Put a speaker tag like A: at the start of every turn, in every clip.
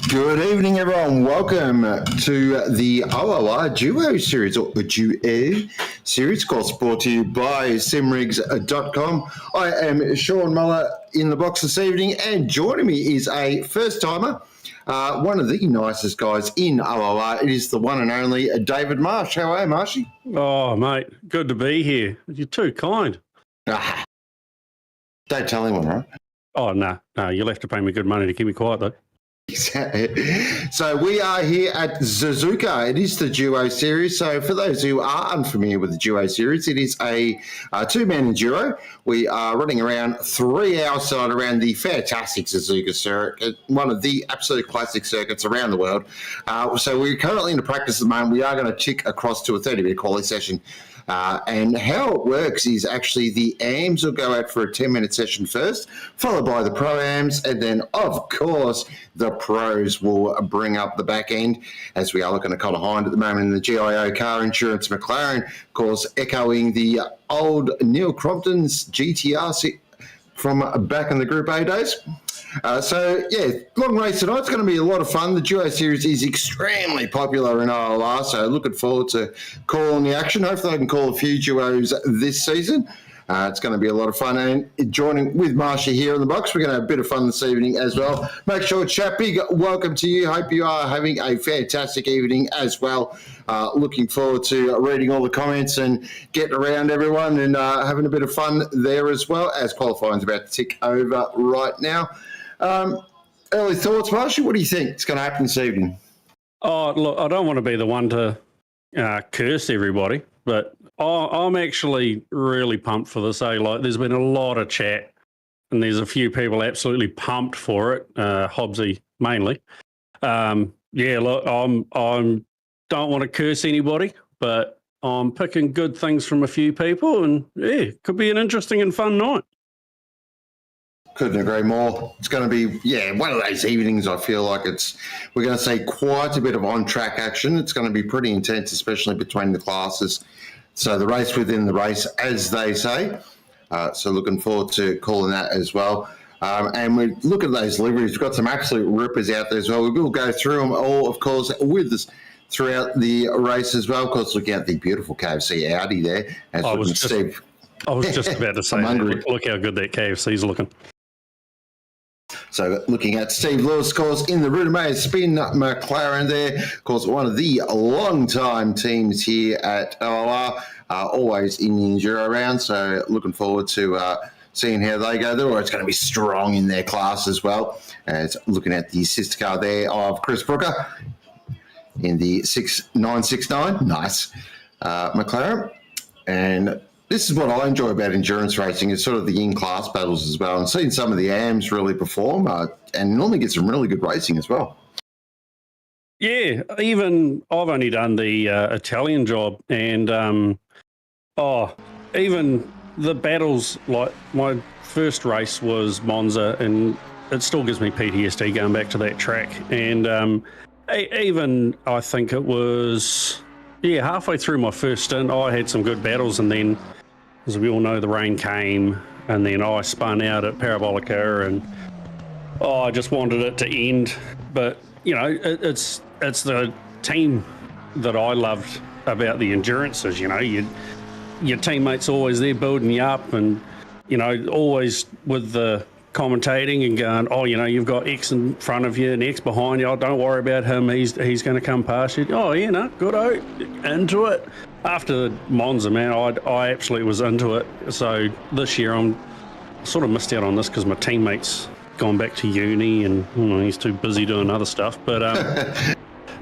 A: Good evening, everyone. Welcome to the OOR Duo Series, or the Duo Series, course brought to you by simrigs.com. I am Sean Muller in the box this evening, and joining me is a first-timer, one of the nicest guys in OOR. It is the one and only David Marsh. How are you, Marshy?
B: Oh, mate, good to be here. You're too kind.
A: Don't tell anyone, right?
B: Oh, no, you'll have to pay me good money to keep me quiet, though.
A: So we are here at Suzuka. It is the Duo Series. So for those who are unfamiliar with the Duo Series, it is a two-man enduro. We are running around 3 hours side around the fantastic Suzuka circuit, one of the absolute classic circuits around the world. So we're currently in the practice at the moment. We are going to tick across to a 30-minute quality session. And how it works is actually the AMs will go out for a 10-minute session first, followed by the Pro-AMs, and then, of course, the Pros will bring up the back end, as we are looking at kind of behind at the moment in the GIO car insurance McLaren, of course, echoing the old Neil Crompton's GTR from back in the Group A days. So, long race tonight. It's going to be a lot of fun. The Duo Series is extremely popular in OOR, so looking forward to calling the action. Hopefully I can call a few duos this season. It's going to be a lot of fun. And joining with Marsha here in the box, we're going to have a bit of fun this evening as well. Make sure, chat, big welcome to you. Hope you are having a fantastic evening as well. Looking forward to reading all the comments and getting around everyone and having a bit of fun there as well, as qualifying's about to tick over right now. Early thoughts, Marshy? What do you think is going to happen this evening?
B: Oh, look, I don't want to be the one to curse everybody, but I'm actually really pumped for this. Like, there's been a lot of chat, and there's a few people absolutely pumped for it. Hobbsy mainly. Look, I'm don't want to curse anybody, but I'm picking good things from a few people, and could be an interesting and fun night.
A: Couldn't agree more. It's going to be, one of those evenings. I feel like we're going to see quite a bit of on-track action. It's going to be pretty intense, especially between the classes. So the race within the race, as they say. So looking forward to calling that as well. And we look at those liveries. We've got some absolute rippers out there as well. We will go through them all, of course, with us throughout the race as well. Of course, looking at the beautiful KFC Audi there.
B: I was just about to say, look how good that KFC's looking.
A: So looking at Steve Lewis, of course, in the Rudimay Spin McLaren there. Of course, one of the long-time teams here at OOR, always in the Enduro round. So looking forward to seeing how they go there. Or it's going to be strong in their class as well. As looking at the sister car there of Chris Brooker in the 6969. Nice McLaren. And this is what I enjoy about endurance racing, is sort of the in-class battles as well, and seeing some of the AMs really perform and normally get some really good racing as well.
B: Yeah, even I've only done the Italian job, and even the battles, like my first race was Monza, and it still gives me PTSD going back to that track. And even I think it was, halfway through my first stint, I had some good battles, and then, as we all know, the rain came, and then I spun out at Parabolica, and I just wanted it to end. But it's the team that I loved about the endurances. Your teammates always there building you up, and always with the commentating and going, you've got X in front of you and X behind you. Oh, don't worry about him. He's going to come past you. Good out, into it. After Monza, man, I absolutely was into it. So this year I'm sort of missed out on this because my teammate's gone back to uni and he's too busy doing other stuff. But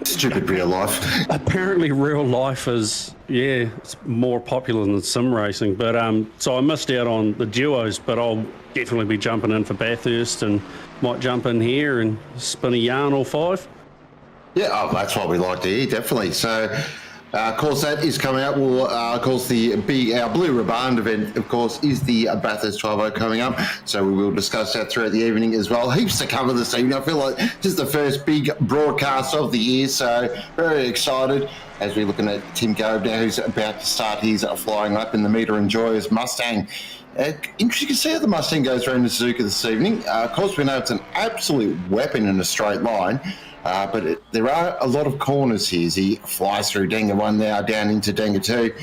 A: stupid real life.
B: Apparently real life is, it's more popular than sim racing. But so I missed out on the duos, but I'll definitely be jumping in for Bathurst and might jump in here and spin a yarn or five.
A: Yeah, that's what we like to hear, definitely. So, of course, that is coming up. Well, of course, our Blue Riband event, of course, is the Bathurst 12 coming up. So we will discuss that throughout the evening as well. Heaps to cover this evening. I feel like this is the first big broadcast of the year, so very excited as we're looking at Tim Gobe now, who's about to start his flying lap in the Meter Enjoyers Mustang. Interesting to see how the Mustang goes around the Suzuka this evening. Of course, we know it's an absolute weapon in a straight line. But there are a lot of corners here as he flies through Denga 1 now, down into Denga 2.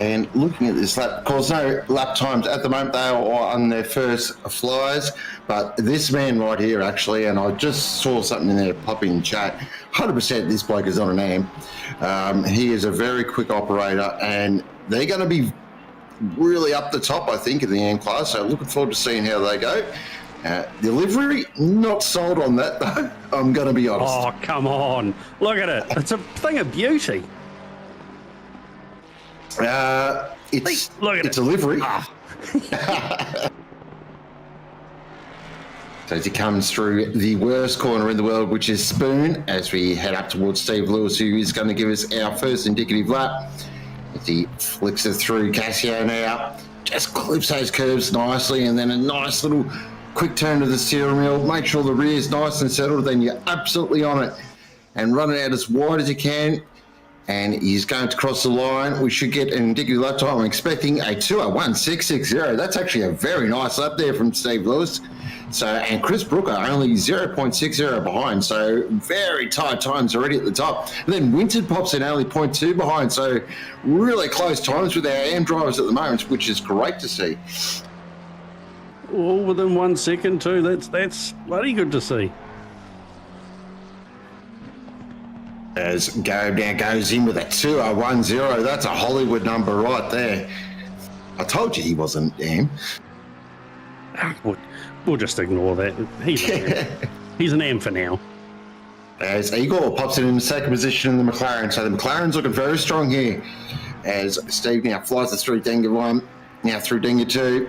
A: And looking at this lap, of course, no lap times at the moment. They are on their first flyers. But this man right here, actually, and I just saw something in there pop in chat, 100% this bloke is not an AM. He is a very quick operator, and they're going to be really up the top, I think, in the AM class. So looking forward to seeing how they go. Delivery, not sold on that, though. I'm going to be honest.
B: Oh, come on. Look at it. It's a thing of beauty.
A: It's a livery. So as he comes through the worst corner in the world, which is Spoon, as we head up towards Steve Lewis, who is going to give us our first indicative lap. As he flicks it through Casio now, just clips those curves nicely, and then a nice little quick turn to the steering wheel. Make sure the rear is nice and settled, then you're absolutely on it. And run it out as wide as you can. And he's going to cross the line. We should get an indicative lap time. I'm expecting a 2:01.660. That's actually a very nice lap there from Steve Lewis. So, and Chris Brooker only 0.60 behind. So very tight times already at the top. And then Winton pops in only 0.2 behind. So really close times with our AM drivers at the moment, which is great to see.
B: All within 1 second too. That's bloody good to see.
A: As Gabe now goes in with a 2:01.0. That's a Hollywood number right there. I told you he wasn't AM.
B: We'll just ignore that. He's an AM for now.
A: As Igor pops it in the second position in the McLaren. So the McLaren's looking very strong here. As Steve now flies us through Denga 1, now through Denga 2.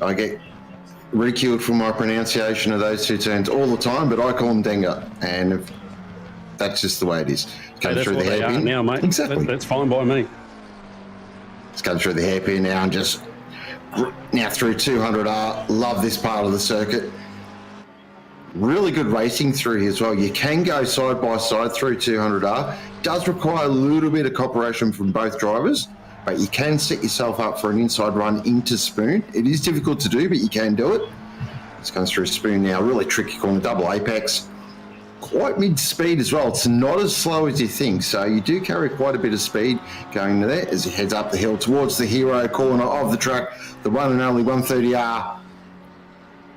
A: I get ridiculed for my pronunciation of those two turns all the time, but I call them Denga. And that's just the way it is.
B: That's through what the they are now, mate.
A: Exactly.
B: That's fine by me.
A: It's going through the hairpin now and just now through 200R. Love this part of the circuit. Really good racing through here as well. You can go side by side through 200R. Does require a little bit of cooperation from both drivers, but you can set yourself up for an inside run into Spoon. It is difficult to do, but you can do it. It's going through Spoon now. Really tricky corner, double apex. Quite mid-speed as well. It's not as slow as you think, so you do carry quite a bit of speed going to there as he heads up the hill towards the hero corner of the track, the one and only 130R.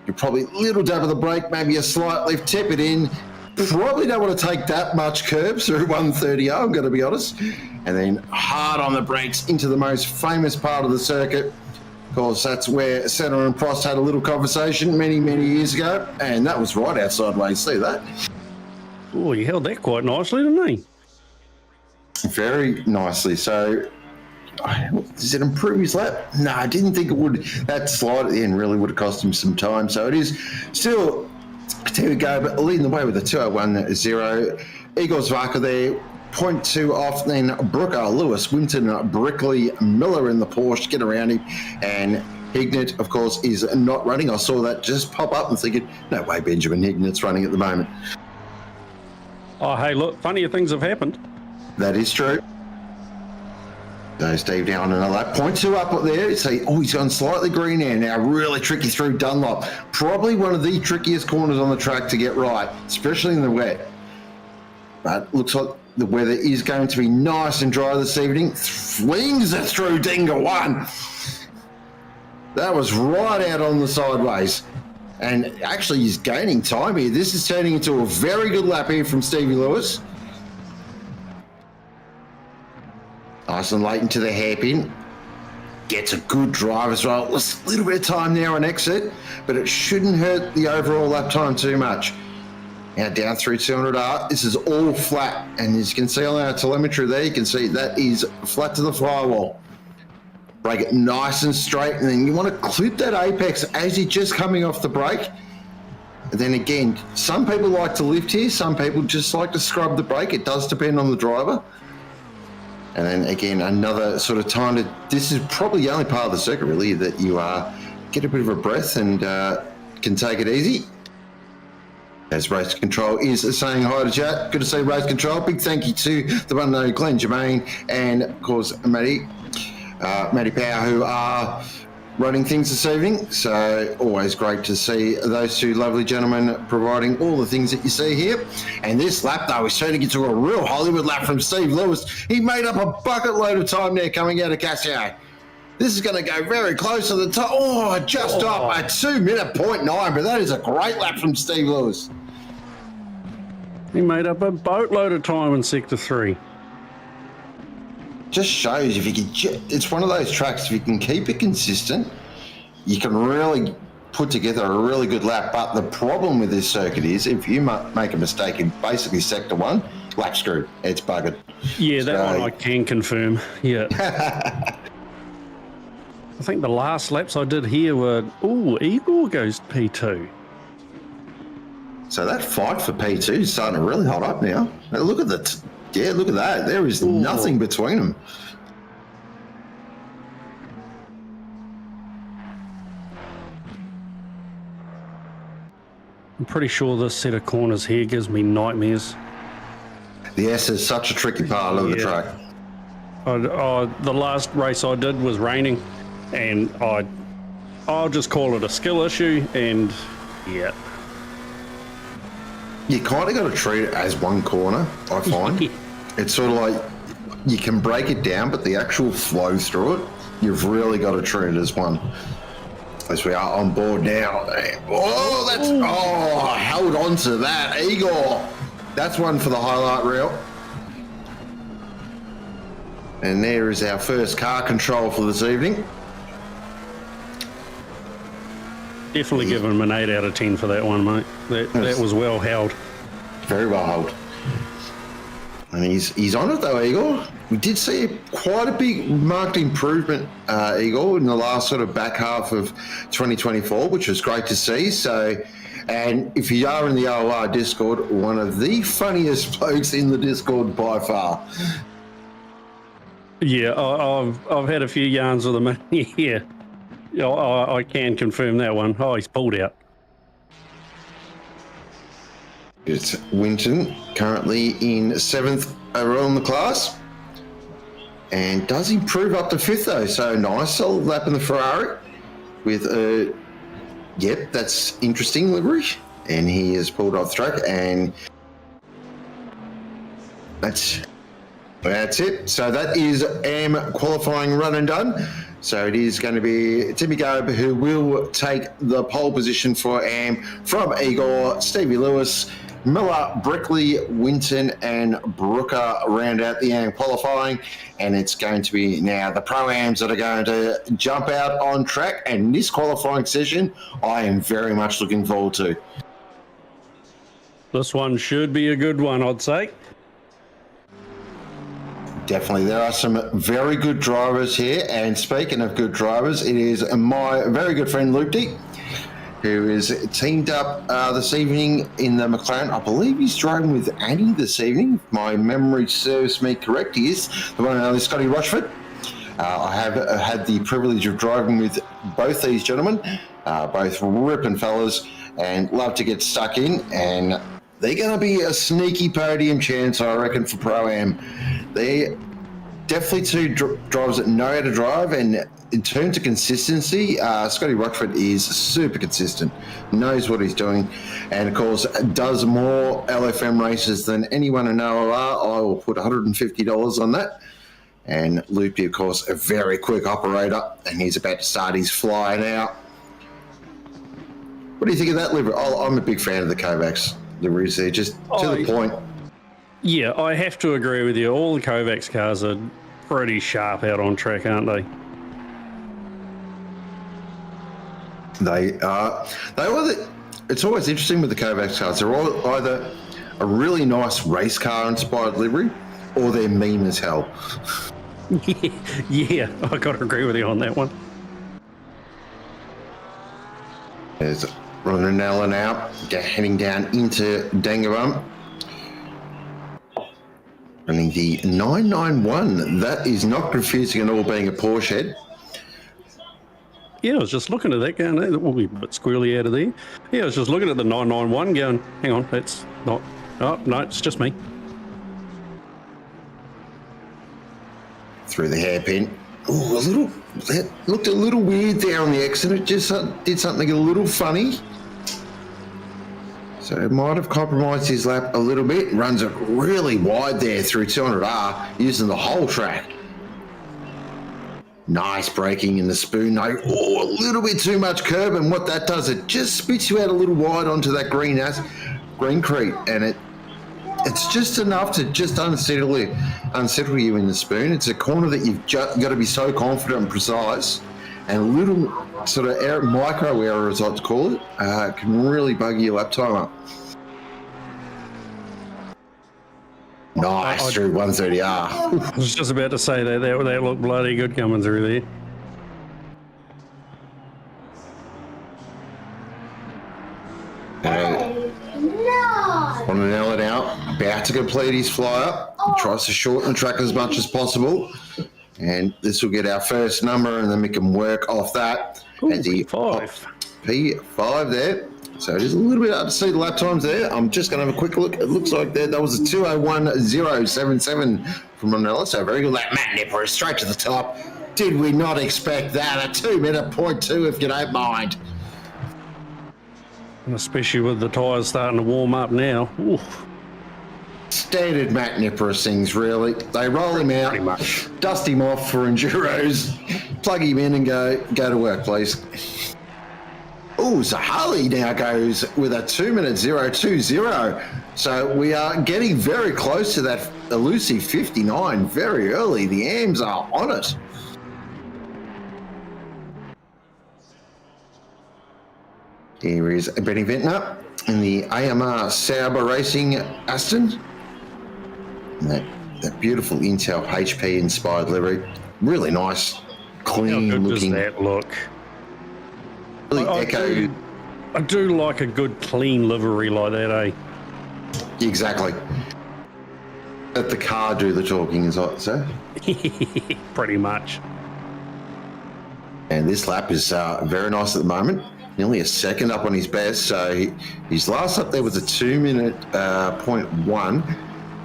A: You're probably a little dab of the brake, maybe a slight lift, tip it in. Probably don't want to take that much curbs through 130R, I'm going to be honest. And then hard on the brakes into the most famous part of the circuit. Of course, that's where Senna and Prost had a little conversation many, many years ago, and that was right outside way. See that?
B: Oh, you held that quite nicely, didn't he?
A: Very nicely. So, does it improve his lap? No, I didn't think it would. That slide at the end really would have cost him some time. So it is still, there we go, but leading the way with a 2:01.0. Igor Zvaka there, 0.2 off. Then Brooker, Lewis, Winton, Brickley, Miller in the Porsche, get around him. And Hignett, of course, is not running. I saw that just pop up and thinking, no way Benjamin Hignett's running at the moment.
B: Oh, hey, look, funnier things have happened.
A: That is true. So Steve down another lap. 0.2 up there. So, he's gone slightly green there. Now really tricky through Dunlop. Probably one of the trickiest corners on the track to get right, especially in the wet. But looks like the weather is going to be nice and dry this evening. Flings it through Denga 1. That was right out on the sideways. And actually, he's gaining time here. This is turning into a very good lap here from Stevie Lewis. Nice and late into the hairpin. Gets a good drive as well. A little bit of time there on exit, but it shouldn't hurt the overall lap time too much. Now down through 200R. This is all flat. And as you can see on our telemetry there, you can see that is flat to the firewall. Break it nice and straight, and then you want to clip that apex as you're just coming off the brake. And then again, some people like to lift here, some people just like to scrub the brake. It does depend on the driver. And then again, another sort of time to, this is probably the only part of the circuit really that you get a bit of a breath and can take it easy. As Race Control is saying hi to chat. Good to see Race Control. Big thank you to the one and only Glenn Germain and of course Matty Power, who are running things this evening. So always great to see those two lovely gentlemen providing all the things that you see here. And this lap, though, is turning into a real Hollywood lap from Steve Lewis. He made up a bucket load of time there coming out of Casio. This is going to go very close to the top. Oh, just up a 2-minute 0.9, but that is a great lap from Steve Lewis.
B: He made up a boatload of time in Sector 3.
A: Just shows if you can, it's one of those tracks, if you can keep it consistent, you can really put together a really good lap. But the problem with this circuit is if you make a mistake in basically Sector 1, lap screwed. It's buggered.
B: Yeah, that one I can confirm. Yeah. I think the last laps I did here were, Igor goes P2.
A: So that fight for P2 is starting to really hot up now. Now look at that. Yeah, look at that. There is nothing between them.
B: I'm pretty sure this set of corners here gives me nightmares.
A: The S is such a tricky part of the track.
B: The last race I did was raining, and I'll just call it a skill issue, and yeah.
A: You kind of got to treat it as one corner, I find. It's sort of like you can break it down, but the actual flow through it, you've really got to treat it as one. As we are on board now. Held on to that. Igor. That's one for the highlight reel. And there is our first car control for this evening.
B: Definitely give him an 8 out of 10 for that one, mate. That was well held.
A: Very well held. And he's on it though, Igor. We did see quite a big marked improvement, Igor, in the last sort of back half of 2024, which was great to see. So, and if you are in the OOR Discord, one of the funniest blokes in the Discord by far.
B: Yeah, I've had a few yarns with him. Yeah, I can confirm that one. Oh, he's pulled out.
A: It's Winton, currently in 7th overall in the class, and does improve up to 5th though. So nice, solid lap in the Ferrari with yep, that's interesting livery. And he has pulled off track, and that's it. So that is AM qualifying run and done. So it is going to be Timmy Gobe who will take the pole position for AM from Igor, Stevie Lewis, Miller, Brickley, Winton and Brooker round out the AM qualifying, and it's going to be now the Pro-Ams that are going to jump out on track, and this qualifying session I am very much looking forward to.
B: This one should be a good one, I'd say.
A: Definitely. There are some very good drivers here, and speaking of good drivers, it is my very good friend Loopty, who is teamed up this evening in the McLaren. I believe he's driving with Annie this evening. If my memory serves me correct, he is the one and only Scotty Rochford. I have had the privilege of driving with both these gentlemen, both ripping fellas, and love to get stuck in, and they're going to be a sneaky podium chance, I reckon, for Pro-Am. They're definitely two drivers that know how to drive, and in terms of consistency, Scotty Rochford is super consistent, knows what he's doing, and of course does more LFM races than anyone in OOR. I will put $150 on that. And Loopy, of course, a very quick operator, and he's about to start his flying out. What do you think of that livery? I'm a big fan of the Kovacs liveries. They're just to the point.
B: Yeah, I have to agree with you. All the Kovacs cars are pretty sharp out on track, aren't they?
A: They are. It's always interesting with the Kovacs cars. They're all either a really nice race car inspired livery, or they're mean as hell.
B: Yeah, I got to agree with you on that one.
A: There's Ronanella now, heading down into Dangabum. Running the 991. That is not confusing at all, being a Porsche head.
B: Yeah, I was just looking at that going, that will be a bit squirrely out of there. Yeah, I was just looking at the 991 going, hang on, that's not, oh, no, it's just me.
A: Through the hairpin. Oh, that looked a little weird there on the exit. It just did something a little funny. So it might have compromised his lap a little bit. Runs it really wide there through 200R, using the whole track. Nice braking in the spoon. No, oh, a little bit too much curb, and what that does, it just spits you out a little wide onto that green creek, and it's just enough to just unsettle you in the spoon. It's a corner that you've got to be so confident and precise, and a little sort of micro error, as I like to call it, can really bug your lap time up. Nice through 130R.
B: I was just about to say that looked bloody good coming through there.
A: On an L out, about to complete his fly up. Tries to shorten the track as much as possible. And this will get our first number, and then we can work off that.
B: Ooh,
A: as he
B: P5.
A: P5 there. So it is a little bit hard to see the lap times there. I'm just going to have a quick look. It looks like that was a 2:01.077 from Ronella. So very good lap. Matt Nipper straight to the top. Did we not expect that? A 2-minute .2, if you don't mind.
B: And especially with the tyres starting to warm up now. Ooh.
A: Standard Matt Nipper things, really. They roll him out,
B: Pretty much.
A: dust him off for enduros, plug him in and go to work, please. Oh, so Harley now goes with a 2:0:20. So we are getting very close to that elusive 59 very early. The AMs are on it. Here is Benny Ventnor in the AMR Sauber Racing Aston. And that beautiful Intel HP inspired livery. Really nice, clean
B: How good
A: looking.
B: does that look?
A: Really
B: I do like a good clean livery like that, eh?
A: Exactly. Let the car do the talking, as I say.
B: Pretty much.
A: And this lap is very nice at the moment. Nearly a second up on his best. So his last lap there was a 2-minute .1.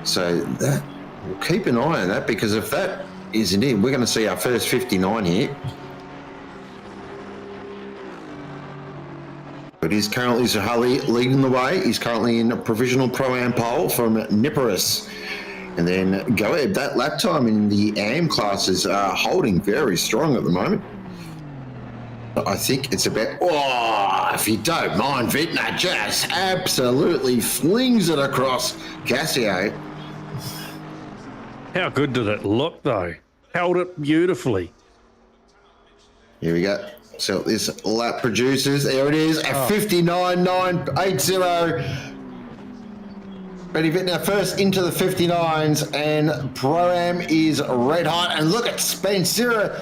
A: So that we'll keep an eye on that, because if that isn't it, we're going to see our first 59 here. But he's currently Zahali leading the way. He's currently in a provisional Pro-Am pole from Niparis. And then Goeb, that lap time in the AM class is holding very strong at the moment. I think it's about, if you don't mind, Vintner just absolutely flings it across Cassio.
B: How good did it look, though? Held it beautifully.
A: Here we go. So this lap produces, there it is, at 59.980. Benny Vintner first into the 59s, and Pro-Am is red hot. And look at Spencer.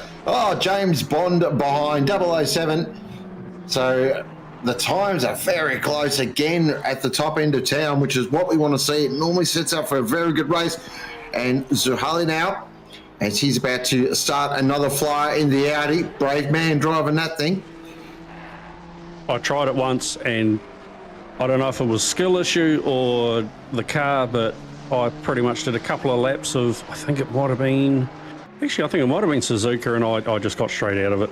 A: James Bond behind 007. So the times are very close again at the top end of town, which is what we want to see. It normally sets up for a very good race. And Zuhali now, as he's about to start another flyer in the Audi. Brave man driving that thing.
B: I tried it once, and I don't know if it was skill issue or the car, but I pretty much did a couple of laps of, I think it might have been Suzuka, and I just got straight out of it.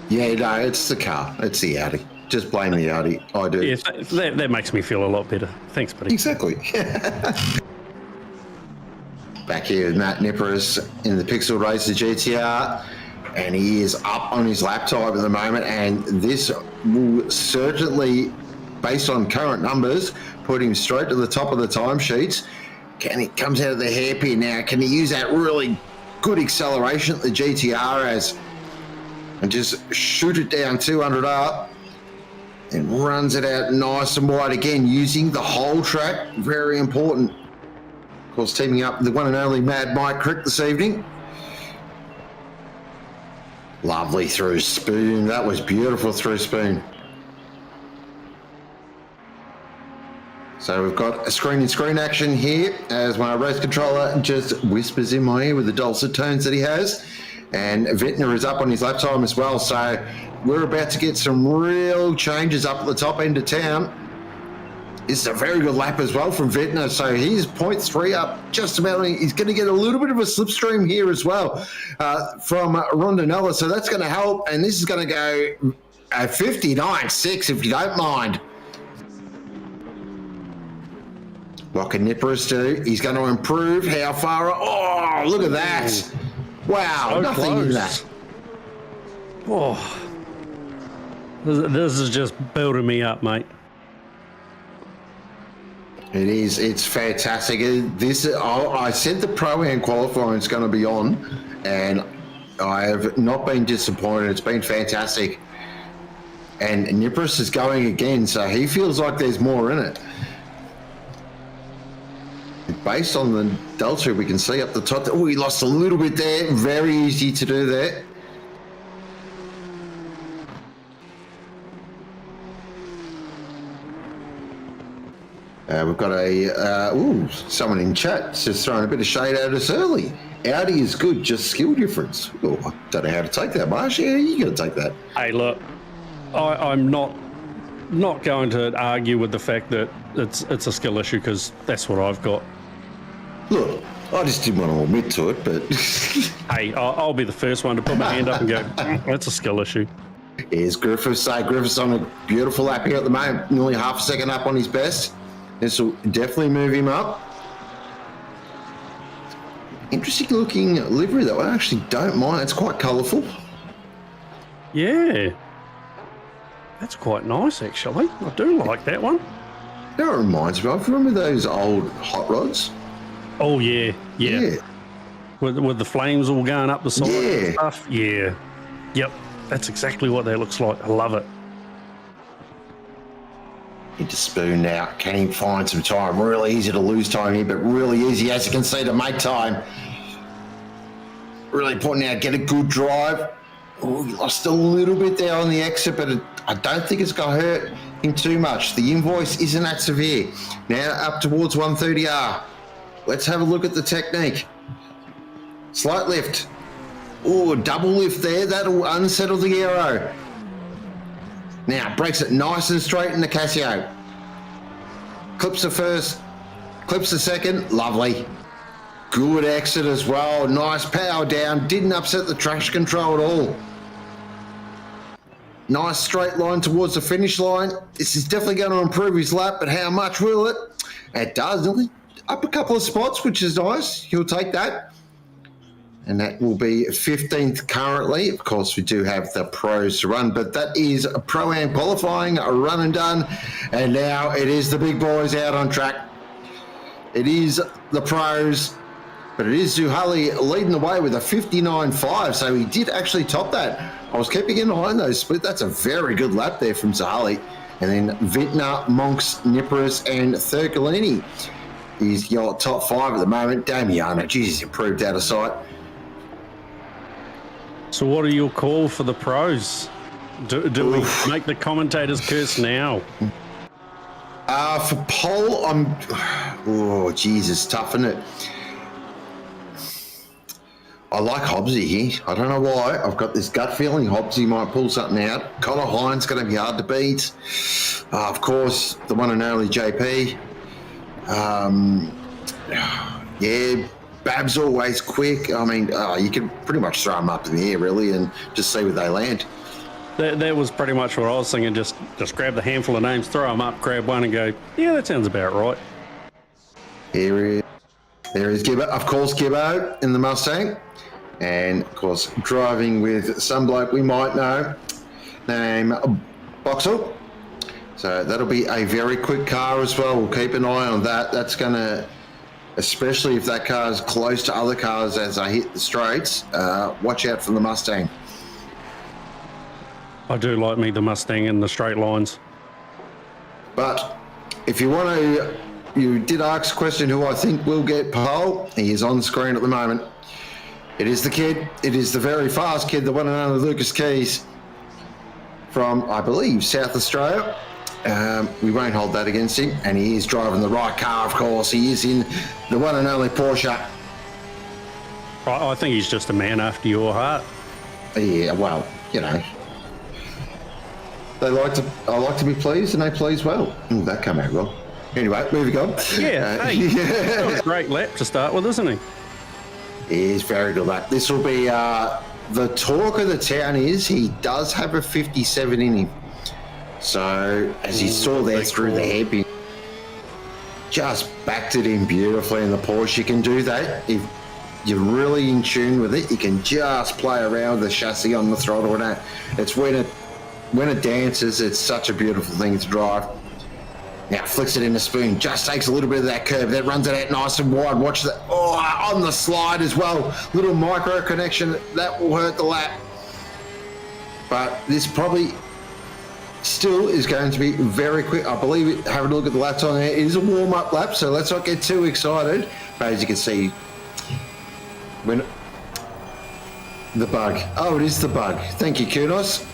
A: Yeah, no, it's the car. It's the Audi. Just blame the Audi. I do.
B: Yeah, that makes me feel a lot better. Thanks, buddy.
A: Exactly. Back here with Matt Niparis in the Pixel Racer GTR, and he is up on his lap time at the moment, and this will certainly, based on current numbers, put him straight to the top of the timesheets. He comes out of the hairpin now. Can he use that really good acceleration that the GTR has and just shoot it down 200R and runs it out nice and wide again, using the whole track? Very important. Of course, teaming up with the one and only Mad Mike Crick this evening. Lovely through spoon. That was beautiful through spoon. So we've got a screen-in-screen action here as my race controller just whispers in my ear with the dulcet tones that he has. And Vintner is up on his lap time as well. So we're about to get some real changes up at the top end of town. This is a very good lap as well from Vintner. So he's 0.3 up just about. He's going to get a little bit of a slipstream here as well from Rondinella. So that's going to help. And this is going to go at 59.6 if you don't mind. What can Nippers do? He's going to improve. How far? Oh, look at that. Wow,
B: So
A: nothing
B: close.
A: in that.
B: Oh, this is just building me up, mate.
A: It is. It's fantastic. I said the Pro-Am qualifying is going to be on, and I have not been disappointed. It's been fantastic. And Nippers is going again, so he feels like there's more in it. Based on the delta, we can see up the top. Oh, he lost a little bit there. Very easy to do that. We've got someone in chat just throwing a bit of shade at us early. Audi is good, just skill difference. Oh, I don't know how to take that, Marsh. Yeah, you got to take that.
B: Hey, look, I'm not going to argue with the fact that it's a skill issue, because that's what I've got.
A: Look, I just didn't want to admit to it, but...
B: Hey, I'll be the first one to put my hand up and go, that's a skill issue.
A: Here's Griffiths. Griffiths on a beautiful lap here at the moment, nearly half a second up on his best. This will definitely move him up. Interesting looking livery though. I actually don't mind. It's quite colourful.
B: Yeah. That's quite nice, actually. I do like that one.
A: That reminds me of, remember those old hot rods?
B: Oh, yeah. With the flames all going up the side and stuff. Yeah. Yep. That's exactly what that looks like. I love it.
A: Into Spoon now. Can he find some time? Really easy to lose time here, but really easy, as you can see, to make time. Really important now. Get a good drive. Oh, he lost a little bit there on the exit, but I don't think it's going to hurt him too much. The invoice isn't that severe. Now up towards 130R. Let's have a look at the technique. Slight lift. Oh, double lift there. That'll unsettle the aero. Now, breaks it nice and straight in the Casio. Clips the first, clips the second, lovely. Good exit as well, nice power down, didn't upset the traction control at all. Nice straight line towards the finish line. This is definitely going to improve his lap, but how much will it? It does, up a couple of spots, which is nice. He'll take that. And that will be 15th currently. Of course, we do have the pros to run, but that is Pro-Am qualifying, a run and done. And now it is the big boys out on track. It is the pros, but it is Zuhali leading the way with a 59.5. So he did actually top that. I was keeping an eye on those split. That's a very good lap there from Zuhali. And then Vintner, Monks, Nippers, and Thurcolini. He's your top five at the moment. Damiano, geez, he's improved out of sight.
B: So what are your call for the pros? Do we make the commentators curse now?
A: For Pole, oh, Jesus, tough, isn't it? I like Hobbsy here. I don't know why. I've got this gut feeling Hobbsy might pull something out. Connor Hines going to be hard to beat. Of course, the one and only JP. Yeah, Bab's always quick. I mean, you can pretty much throw them up in the air, really, and just see where they land.
B: That was pretty much what I was thinking. Just grab the handful of names, throw them up, grab one, and go, yeah, that sounds about right.
A: There is Gibbo. Of course, Gibbo in the Mustang. And, of course, driving with some bloke we might know, named Boxall. So that'll be a very quick car as well. We'll keep an eye on that. That's going to... especially if that car is close to other cars as I hit the straights, watch out for the Mustang.
B: I do like me the Mustang in the straight lines.
A: But if you want to, you did ask a question who I think will get pole. He is on screen at the moment. It is the kid. It is the very fast kid, the one and only Lucas Keys from, I believe, South Australia. We won't hold that against him, and he is driving the right car, of course. He is in the one and only Porsche.
B: I think he's just a man after your heart.
A: Yeah, well, you know. I like to be pleased, and they please well. That came out well. Anyway, moving on.
B: Yeah, hey, that was a great lap to start with, isn't he?
A: He is very good lap. This will be the talk of the town is he does have a 57 in him. So, as you saw there through the hairpin, just backed it in beautifully in the Porsche. You can do that if you're really in tune with it. You can just play around with the chassis on the throttle and that. It's when it dances, it's such a beautiful thing to drive. Now flicks it in the spoon, just takes a little bit of that curve, then runs it out nice and wide. Watch that, on the slide as well. Little micro connection, that will hurt the lap. But this probably still is going to be very quick. I believe having a look at the laps on there, it is a warm-up lap, so let's not get too excited. But as you can see, when the bug. Oh, it is the bug. Thank you, Kudos.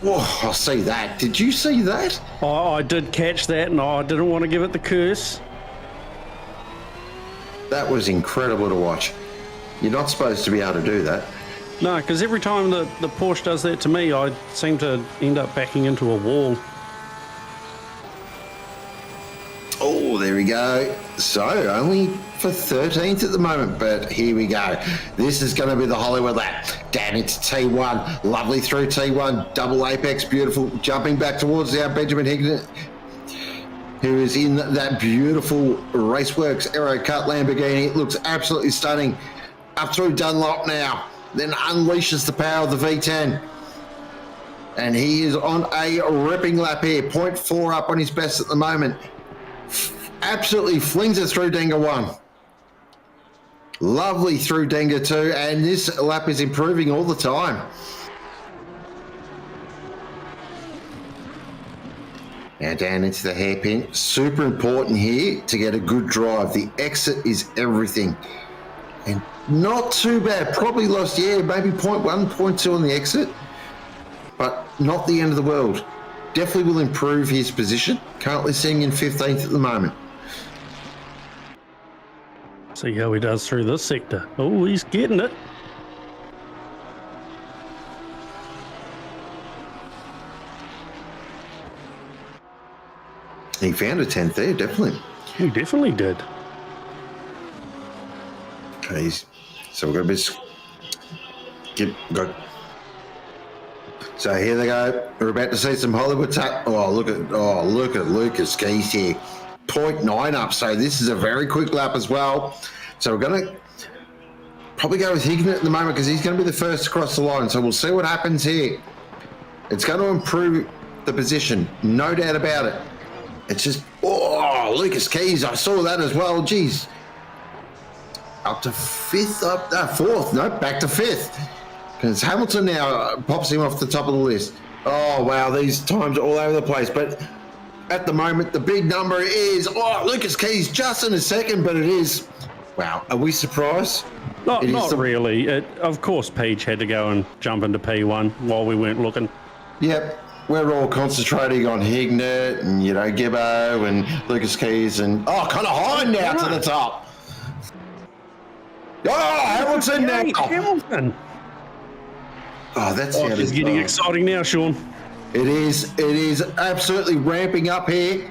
A: Oh, I see that. Did you see that?
B: Oh, I did catch that, and I didn't want to give it the curse.
A: That was incredible to watch. You're not supposed to be able to do that.
B: No, because every time the Porsche does that to me, I seem to end up backing into a wall.
A: Oh, there we go. So, only for 13th at the moment, but here we go. This is going to be the Hollywood lap. Down into T1. Lovely through T1. Double apex, beautiful. Jumping back towards our Benjamin Higgins, who is in that beautiful Raceworks Aero Cut Lamborghini. It looks absolutely stunning. Up through Dunlop now. Then unleashes the power of the V10. And he is on a ripping lap here. 0.4 up on his best at the moment. Absolutely flings it through Denga 1. Lovely through Denga 2. And this lap is improving all the time. Now down into the hairpin. Super important here to get a good drive. The exit is everything. And not too bad. Probably lost, maybe 0.1, 0.2 on the exit. But not the end of the world. Definitely will improve his position. Currently sitting in 15th at the moment.
B: See how he does through this sector. Oh, he's getting it.
A: He found a 10th there, definitely.
B: He definitely did.
A: Okay, so we're going to go. So here they go. We're about to see some Hollywood tap. Look at Lucas Keys here. 0.9 up. So this is a very quick lap as well. So we're going to probably go with Higgins at the moment because he's going to be the first to cross the line. So we'll see what happens here. It's going to improve the position, no doubt about it. It's just, Lucas Keys, I saw that as well. Geez. Up to fourth. No, back to fifth. Because Hamilton now pops him off the top of the list. Oh, wow, these times are all over the place. But at the moment, the big number is, Lucas Keys just in a second, but it is. Wow, are we surprised?
B: Not really. Of course, Peach had to go and jump into P1 while we weren't looking.
A: Yep. We're all concentrating on Hignett and, Gibbo and Lucas Keys and, Connor Hine now to the top. Hamilton now.
B: Hamilton.
A: That's
B: it's getting exciting now, Sean.
A: It is absolutely ramping up here.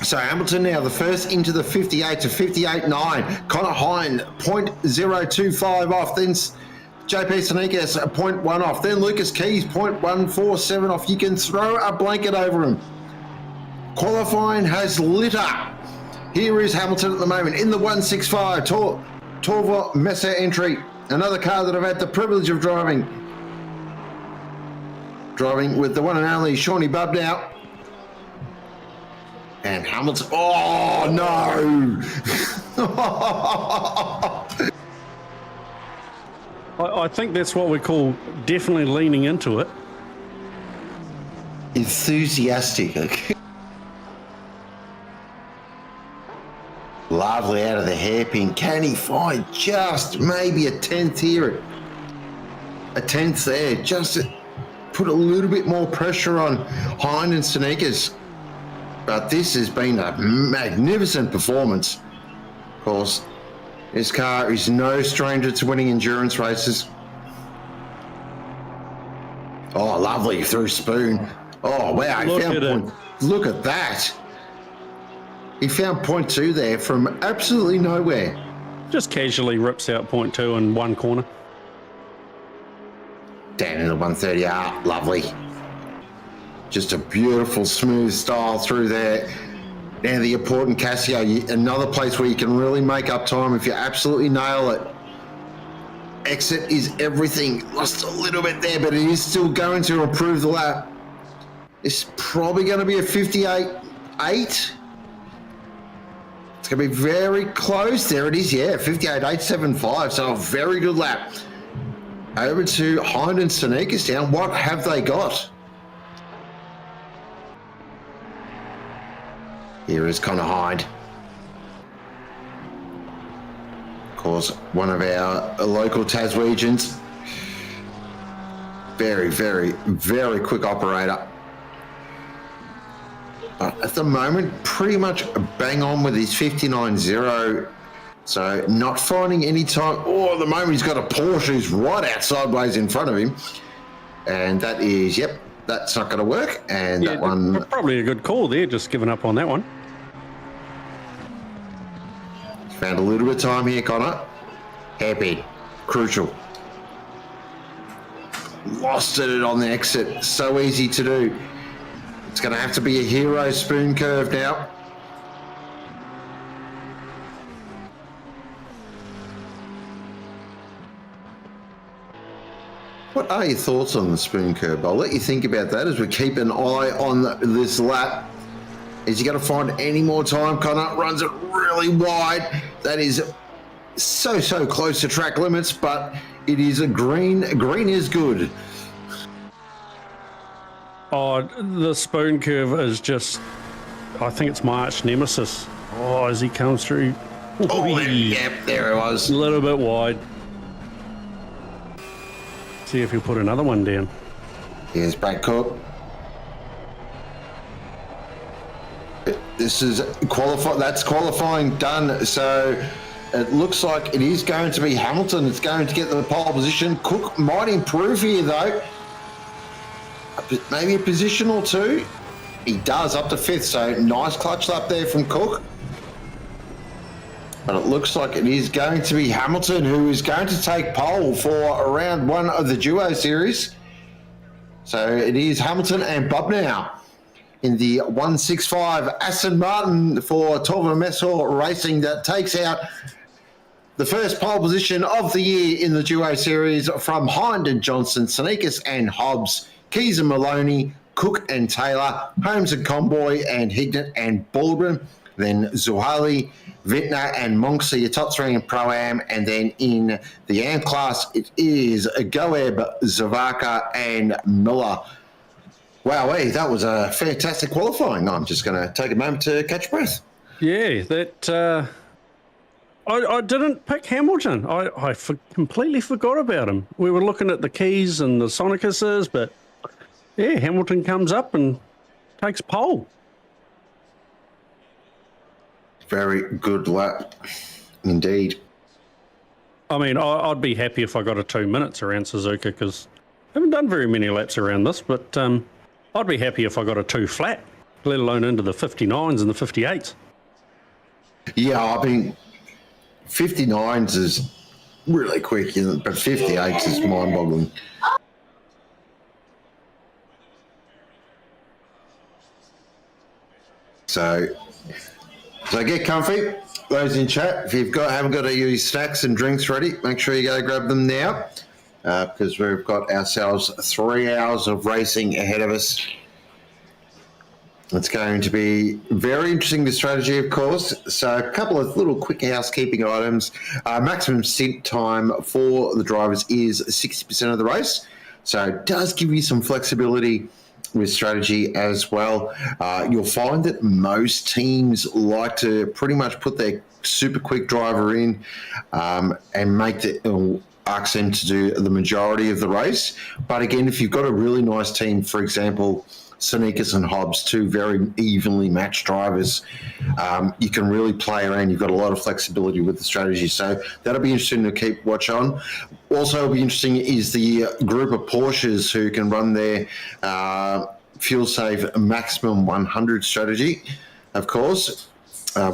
A: So Hamilton now the first into the 58 to 58.9. Connor Hine 0.025 off. Then JP Sanikas 0.1 off. Then Lucas Keys 0.147 off. You can throw a blanket over him. Qualifying has lit up. Here is Hamilton at the moment in the 165 Torva Mesa entry. Another car that I've had the privilege of driving. Driving with the one and only Shawnee Bubb now. And Hamilton. Oh, no.
B: I think that's what we call definitely leaning into it.
A: Enthusiastic. Lovely out of the hairpin. Can he find just maybe a 10th here? A 10th there. Just to put a little bit more pressure on Hind and Sneakers. But this has been a magnificent performance. Of course, this car is no stranger to winning endurance races. Oh, lovely through Spoon. Oh, wow.
B: Look at
A: that. He found point 2 there from absolutely nowhere.
B: Just casually rips out point 2 in one corner.
A: Down into 130R, lovely. Just a beautiful, smooth style through there. Now the important Casio, another place where you can really make up time if you absolutely nail it. Exit is everything. Lost a little bit there, but it is still going to improve the lap. It's probably going to be a 58.8. It's going to be very close. There it is, yeah, 58.875. So a very good lap. Over to Hind and Sneakers down. What have they got? Here is Connor Hind. Of course, one of our local Taswegians. Very, very, very quick operator. But at the moment, pretty much bang on with his 59.0. So not finding any time. Oh, at the moment he's got a Porsche who's right out sideways in front of him. And that is, yep, that's not going to work. And
B: Yeah,
A: that one...
B: probably a good call there, just giving up on that one.
A: Found a little bit of time here, Connor. Happy. Crucial. Lost it on the exit. So easy to do. It's going to have to be a hero spoon curve now. What are your thoughts on the spoon curve? I'll let you think about that as we keep an eye on this lap. Is he going to find any more time? Connor runs it really wide. That is so close to track limits, but it is a green. Green is good.
B: Oh, the spoon curve is just, I think it's my arch nemesis. Oh, as he comes through.
A: Oh, yep, there it was.
B: A little bit wide. See if he'll put another one down.
A: Here's Brad Cook. This is that's qualifying done. So it looks like it is going to be Hamilton. It's going to get the pole position. Cook might improve here though. Maybe a position or two. He does up to 5th. So nice clutch lap there from Cook. But it looks like it is going to be Hamilton who is going to take pole for round 1 of the Duo Series. So it is Hamilton and Bob now in the 165 Aston Martin for Torben Messor Racing that takes out the first pole position of the year in the Duo Series from Hind and Johnson, Sneakers and Hobbs, Keys and Maloney, Cook and Taylor, Holmes and Comboy and Hignett and Baldwin, then Zuhali, Vintner and Monks are your top 3 in Pro-Am, and then in the AM class it is Goeb, Zavaka and Miller. Wow, hey, that was a fantastic qualifying. I'm just going to take a moment to catch breath.
B: Yeah, that I didn't pick Hamilton. I completely forgot about him. We were looking at the Keys and the Sonicuses, but yeah, Hamilton comes up and takes pole.
A: Very good lap, indeed.
B: I mean, I'd be happy if I got a 2 minutes around Suzuka because I haven't done very many laps around this, but I'd be happy if I got a 2 flat, let alone into the 59s and the 58s.
A: Yeah, I mean, 59s is really quick, isn't it? But 58s is mind-boggling. So get comfy. Those in chat, if you've haven't got your snacks and drinks ready, make sure you go grab them now because we've got ourselves 3 hours of racing ahead of us. It's going to be very interesting, the strategy, of course. So a couple of little quick housekeeping items. Maximum stint time for the drivers is 60% of the race. So it does give you some flexibility with strategy as well. You'll find that most teams like to pretty much put their super quick driver in and make ask them to do the majority of the race. But again, if you've got a really nice team, for example, Sneakers and Hobbs, 2 very evenly matched drivers, you can really play around. You've got a lot of flexibility with the strategy. So that'll be interesting to keep watch on. Also will be interesting is the group of Porsches who can run their fuel save maximum 100 strategy, of course.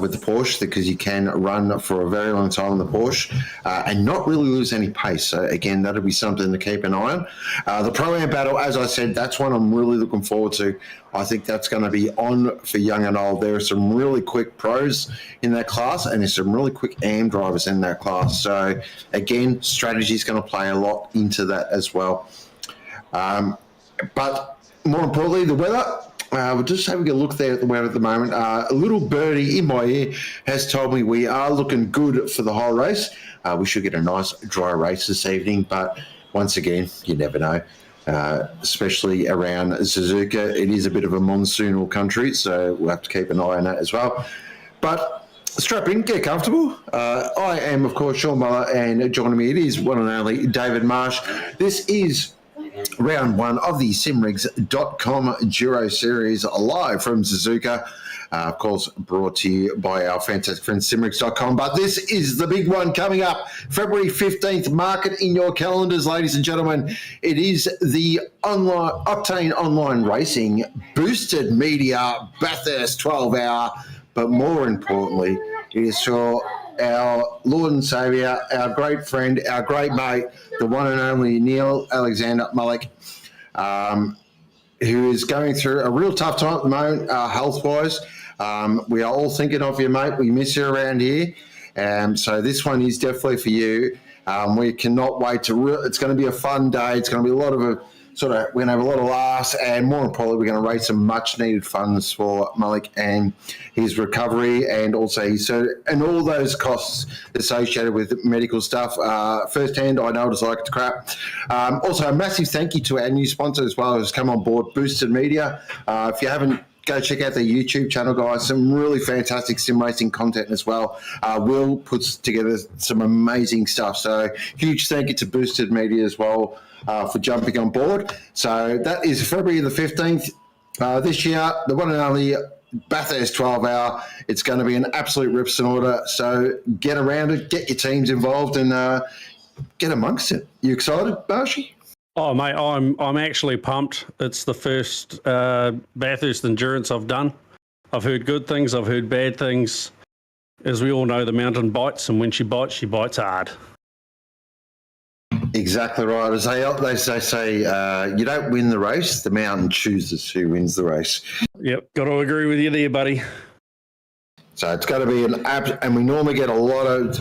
A: with the Porsche, because you can run for a very long time in the Porsche and not really lose any pace. So again, that'll be something to keep an eye on. The Pro-Am battle, as I said, that's one I'm really looking forward to. I think that's going to be on for young and old. There are some really quick pros in that class, and there's some really quick AM drivers in that class. So again, strategy is going to play a lot into that as well. But more importantly, the weather. We're just having a look there at the weather at the moment. A little birdie in my ear has told me we are looking good for the whole race. We should get a nice dry race this evening, but once again, you never know, especially around Suzuka. It is a bit of a monsoonal country, so we'll have to keep an eye on that as well. But strap in, get comfortable. I am, of course, Sean Muller, and joining me it is one and only David Marsh. This is round one of the simrigs.com Giro Series live from Suzuka. Of course, brought to you by our fantastic friends simrigs.com. But this is the big one coming up, February 15th. Mark it in your calendars, ladies and gentlemen. It is the Octane Online Racing Boosted Media Bathurst 12-hour. But more importantly, it is for our Lord and Saviour, our great friend, our great mate, the one and only Neil Alexander Mullick, who is going through a real tough time at the moment, health-wise. We are all thinking of you, mate. We miss you around here. So this one is definitely for you. We cannot wait to it's going to be a fun day. It's going to be a lot of we're going to have a lot of laughs, and more importantly, we're going to raise some much-needed funds for Mullick and his recovery, and also and all those costs associated with medical stuff. Firsthand, I know it's like it's crap. Also, a massive thank you to our new sponsor as well, who's come on board, Boosted Media. If you haven't, go check out their YouTube channel, guys. Some really fantastic sim racing content as well. Will puts together some amazing stuff. So huge thank you to Boosted Media as well for jumping on board. So that is February the 15th this year, the one and only Bathurst 12-hour. It's going to be an absolute rips and order. So get around it, get your teams involved, and get amongst it. You excited, Barshy?
B: Oh, mate, I'm actually pumped. It's the first Bathurst endurance I've done. I've heard good things, I've heard bad things. As we all know, the mountain bites, and when she bites hard.
A: Exactly right. As they say, you don't win the race, the mountain chooses who wins the race.
B: Yep, got to agree with you there, buddy.
A: So it's going to be an app, and we normally get a lot of.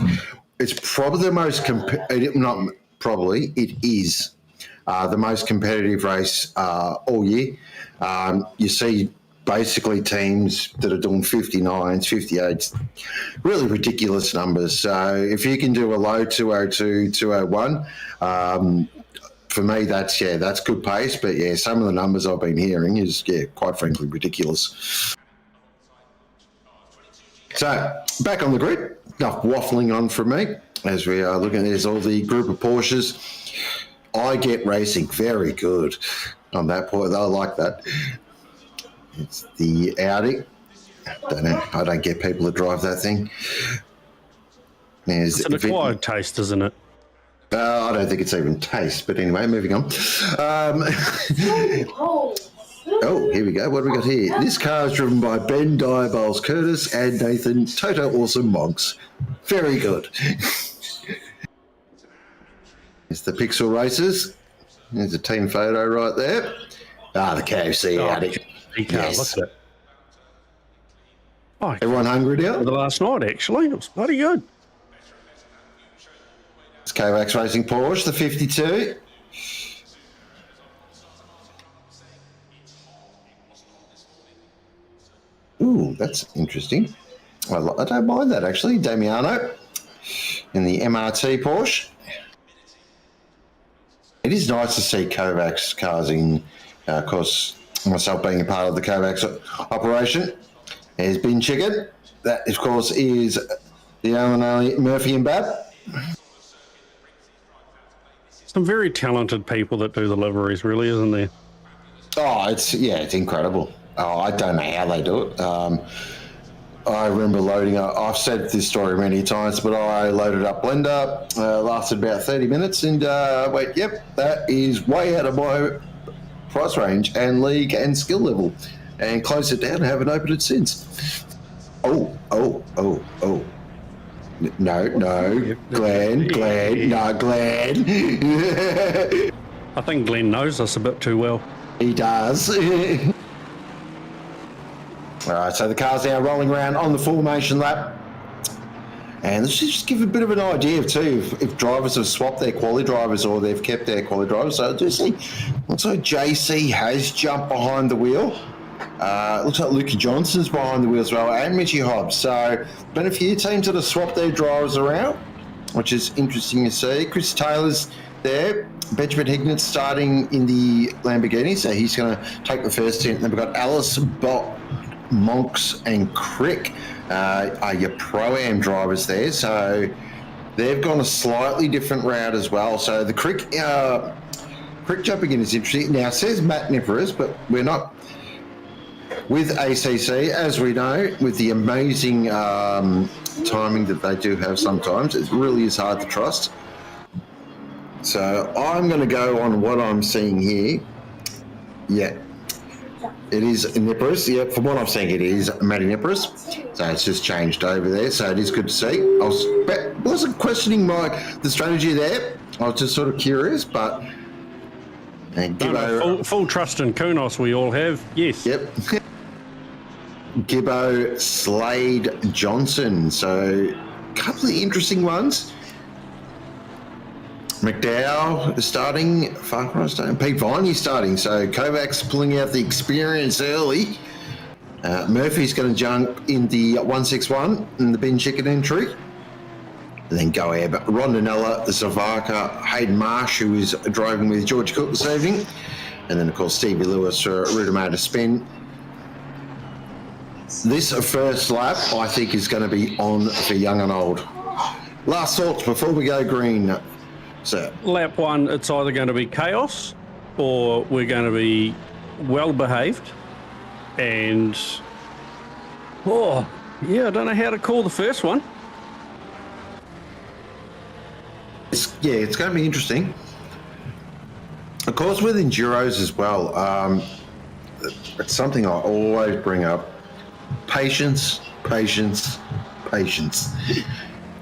A: It's probably the most it is the most competitive race all year. You see basically teams that are doing 59s, 58s, really ridiculous numbers. So if you can do a low 202, 201, for me, that's good pace. But yeah, some of the numbers I've been hearing is, quite frankly, ridiculous. So back on the grid, enough waffling on from me as we are looking. There's all the group of Porsches. I get racing very good on that point. I like that. It's the Audi. I don't get people that drive that thing.
B: It's an acquired taste, isn't it?
A: I don't think it's even taste, but anyway, moving on. Oh, here we go. What have we got here? This car is driven by Ben Diaboles Curtis and Nathan Toto Awesome Monks. Very good. It's the Pixel Racers. There's a team photo right there. The KFC Audi. Yes.
B: Look at it. Oh,
A: everyone hungry now?
B: The last night, actually. It was bloody good.
A: It's Kovacs Racing Porsche, the 52. Ooh, that's interesting. I don't mind that, actually. Damiano in the MRT Porsche. It is nice to see Kovacs cars in, of course, myself being a part of the Kovacs operation. There's Bin Chicken. That, of course, is the only Murphy and Bab.
B: Some very talented people that do the liveries, really, isn't there?
A: Oh, it's incredible. Oh, I don't know how they do it. I remember loading up, I've said this story many times, but I loaded up Blender, lasted about 30 minutes, and that is way out of my price range and league and skill level, and closed it down and haven't opened it since. Oh. No, Glenn.
B: I think Glenn knows us a bit too well.
A: He does. All right, so the car's now rolling around on the formation lap. And let's just give a bit of an idea too if drivers have swapped their quali drivers or they've kept their quali drivers. So do see, looks like JC has jumped behind the wheel. Looks like Luke Johnson's behind the wheel as well, and Mitchie Hobbs. So been a few teams that have swapped their drivers around, which is interesting to see. Chris Taylor's there. Benjamin Hignett starting in the Lamborghini, so he's going to take the first stint. Then we've got Alice, Bott, Monks and Crick are your Pro-Am drivers there. So they've gone a slightly different route as well. So the Crick jumping in is interesting. Now, it says Matt Nippers, but we're not with ACC, as we know, with the amazing timing that they do have sometimes. It really is hard to trust. So I'm going to go on what I'm seeing here. Yeah. It is Nippers. Yeah, from what I'm seeing, it is Matty Nippers. So it's just changed over there. So it is good to see. I wasn't questioning the strategy there. I was just sort of curious, but
B: full trust in Kunos we all have. Yes.
A: Yep. Gibbo, Slade, Johnson. So a couple of interesting ones. McDowell is starting, Farquhar starting, Pete Viney starting. So Kovacs pulling out the experience early. Murphy's going to jump in the 161 in the bin chicken entry. And then go ahead. But Rondinella, Zavaka, Hayden Marsh, who is driving with George Cook this evening. And then, of course, Stevie Lewis for Rudimator Spin. This first lap, I think, is going to be on for young and old. Last thoughts before we go green. So,
B: lap one, it's either going to be chaos or we're going to be well behaved. And, I don't know how to call the first one.
A: It's going to be interesting. Of course, with Enduros as well, it's something I always bring up. Patience. It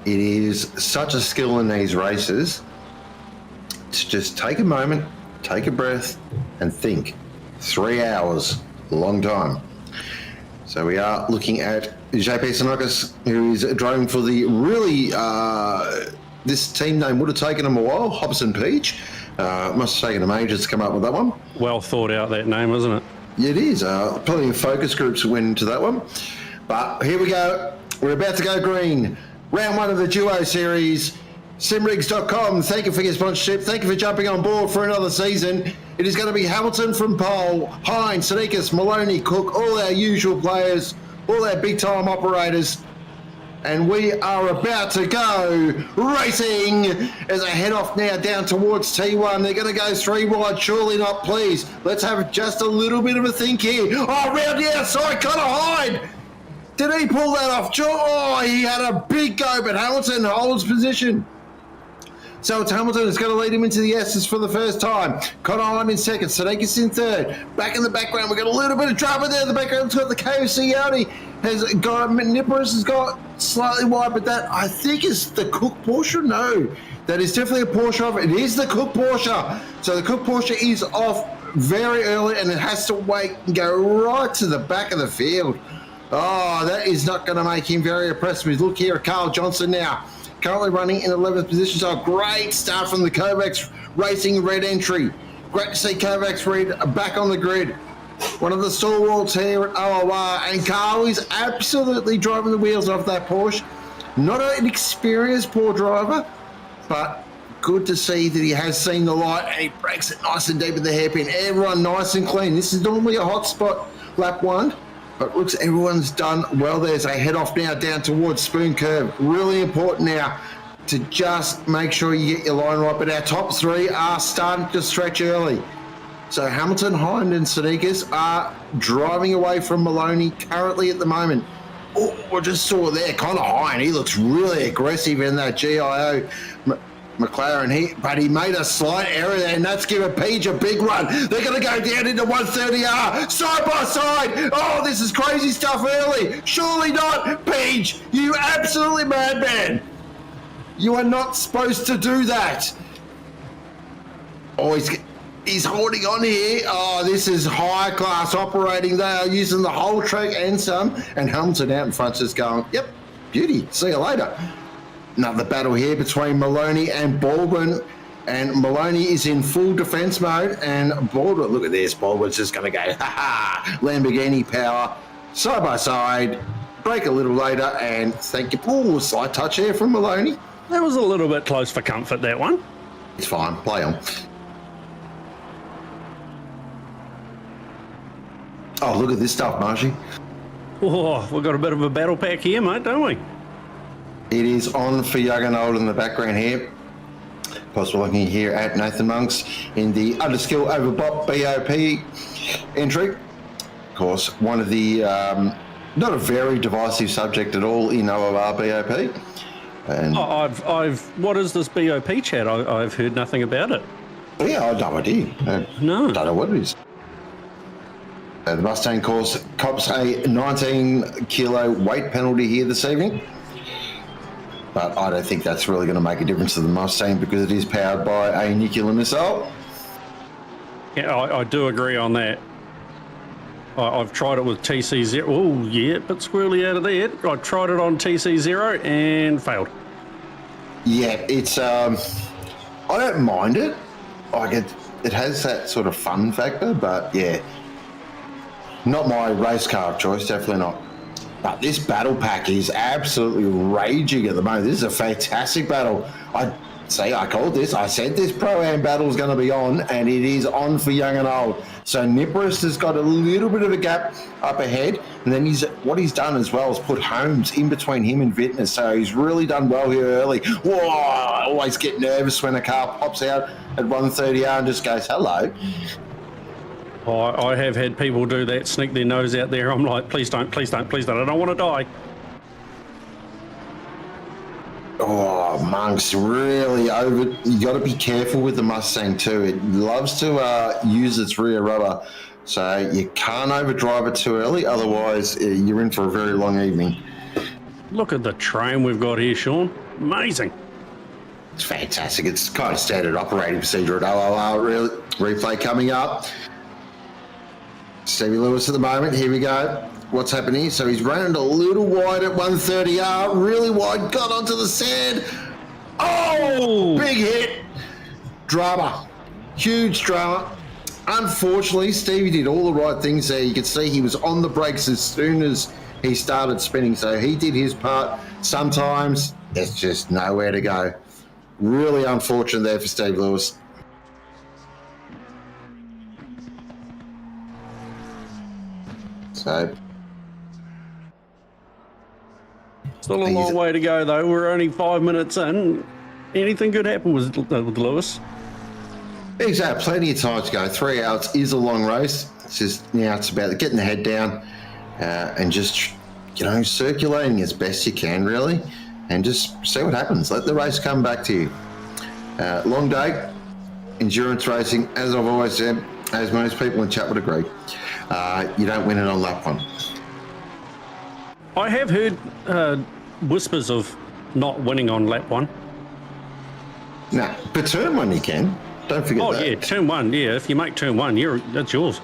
A: is such a skill in these races to just take a moment, take a breath, and think. 3 hours, a long time. So we are looking at JP Sinakis, who is driving for the really, this team name would have taken him a while, Hobson Peach. Must have taken him ages to come up with that one.
B: Well thought out, that name, isn't it?
A: It is. Plenty of focus groups went into that one. But here we go. We're about to go green. Round one of the Duo Series. Simrigs.com, thank you for your sponsorship. Thank you for jumping on board for another season. It is going to be Hamilton from pole, Hines, Sadikas, Maloney, Cook, all our usual players, all our big-time operators. And we are about to go racing as I head off now down towards T1. They're going to go 3 wide, surely not, please. Let's have just a little bit of a think here. Oh, round the outside, Connor Hyde. Did he pull that off? Oh, he had a big go, but Hamilton holds position. So it's Hamilton is going to lead him into the S's for the first time. Connor Hyde in second, Sadikas in third. Back in the background, we've got a little bit of drama there in the background. It's got the KFC Audi. Nippers has got slightly wide, but that I think is the Cook Porsche. No, that is definitely a Porsche. It is the Cook Porsche. So the Cook Porsche is off very early and it has to wait and go right to the back of the field. Oh, that is not going to make him very impressed. We look here at Carl Johnson now. Currently running in 11th position. So a great start from the Kovacs Racing red entry. Great to see Kovacs Red back on the grid. One of the stalwarts here at OOR. And Carl is absolutely driving the wheels off that Porsche. Not an experienced poor driver, but good to see that he has seen the light and he breaks it nice and deep in the hairpin. Everyone nice and clean. This is normally a hot spot, lap one. But looks everyone's done well there as they head off now down towards Spoon Curve. Really important now to just make sure you get your line right. But our top three are starting to stretch early. So Hamilton, Hind and Sadikas are driving away from Maloney currently at the moment. Oh, I just saw there, Connor Hind. He looks really aggressive in that GIO. McLaren, but he made a slight error there, and that's given Page a big run. They're going to go down into 130R, side by side. Oh, this is crazy stuff early. Surely not. Page, you absolutely madman. You are not supposed to do that. Oh, he's holding on here. Oh, this is high class operating. They are using the whole track and some. And Hamilton out in front just going, yep, beauty. See you later. Another battle here between Maloney and Baldwin. And Maloney is in full defense mode. And Baldwin, look at this. Baldwin's just going to go, ha-ha, Lamborghini power, side by side, break a little later, and thank you. Oh, slight touch here from Maloney.
B: That was a little bit close for comfort, that one.
A: It's fine. Play on. Oh, look at this stuff, Marshy.
B: Oh, we've got a bit of a battle pack here, mate, don't we?
A: It is on for young and old in the background here. Of course, we're looking here at Nathan Monks in the underskill over BOP entry. Of course, one of the, not a very divisive subject at all in OOR BOP. And
B: what is this BOP chat? I've heard nothing about it.
A: Yeah, I have no idea.
B: No.
A: I don't know what it is. The Mustang course cops a 19 kilo weight penalty here this evening. But I don't think that's really going to make a difference to the Mustang because it is powered by a nuclear missile.
B: Yeah, I do agree on that. I've tried it with TC0. Oh, yeah, bit squirrely out of there. I tried it on TC0 and failed.
A: Yeah, it's, I don't mind it. Like, it has that sort of fun factor, but yeah, not my race car of choice, definitely not. But this battle pack is absolutely raging at the moment. This is a fantastic battle. I called this. I said this Pro-Am battle is going to be on, and it is on for young and old. So Nippers has got a little bit of a gap up ahead, and then what he's done as well is put Holmes in between him and Vintner. So he's really done well here early. Whoa, I always get nervous when a car pops out at 130R and just goes, hello.
B: I have had people do that, sneak their nose out there. I'm like, please don't, please don't, please don't. I don't want to die.
A: Oh, Monk's really over. You got to be careful with the Mustang too. It loves to use its rear rubber, so you can't overdrive it too early. Otherwise, you're in for a very long evening.
B: Look at the train we've got here, Sean. Amazing.
A: It's fantastic. It's kind of standard operating procedure at OOR. Really, replay coming up. Stevie Lewis at the moment. Here we go. What's happening? So he's running a little wide at 130R, really wide, got onto the sand. Oh, big hit. Drama. Huge drama. Unfortunately, Stevie did all the right things there. You could see he was on the brakes as soon as he started spinning. So he did his part. Sometimes it's just nowhere to go. Really unfortunate there for Steve Lewis. So
B: still a long way to go, though. We're only 5 minutes in. Anything could happen with Lewis.
A: Exactly. Plenty of time to go. 3 hours is a long race. It's just now it's about getting the head down and just, circulating as best you can, really, and just see what happens. Let the race come back to you. Long day, endurance racing, as I've always said, as most people in chat would agree. You don't win it on lap one.
B: I have heard whispers of not winning on lap one.
A: No, but turn one you can. Don't forget that. Oh,
B: yeah, turn one. Yeah, if you make turn one, that's yours.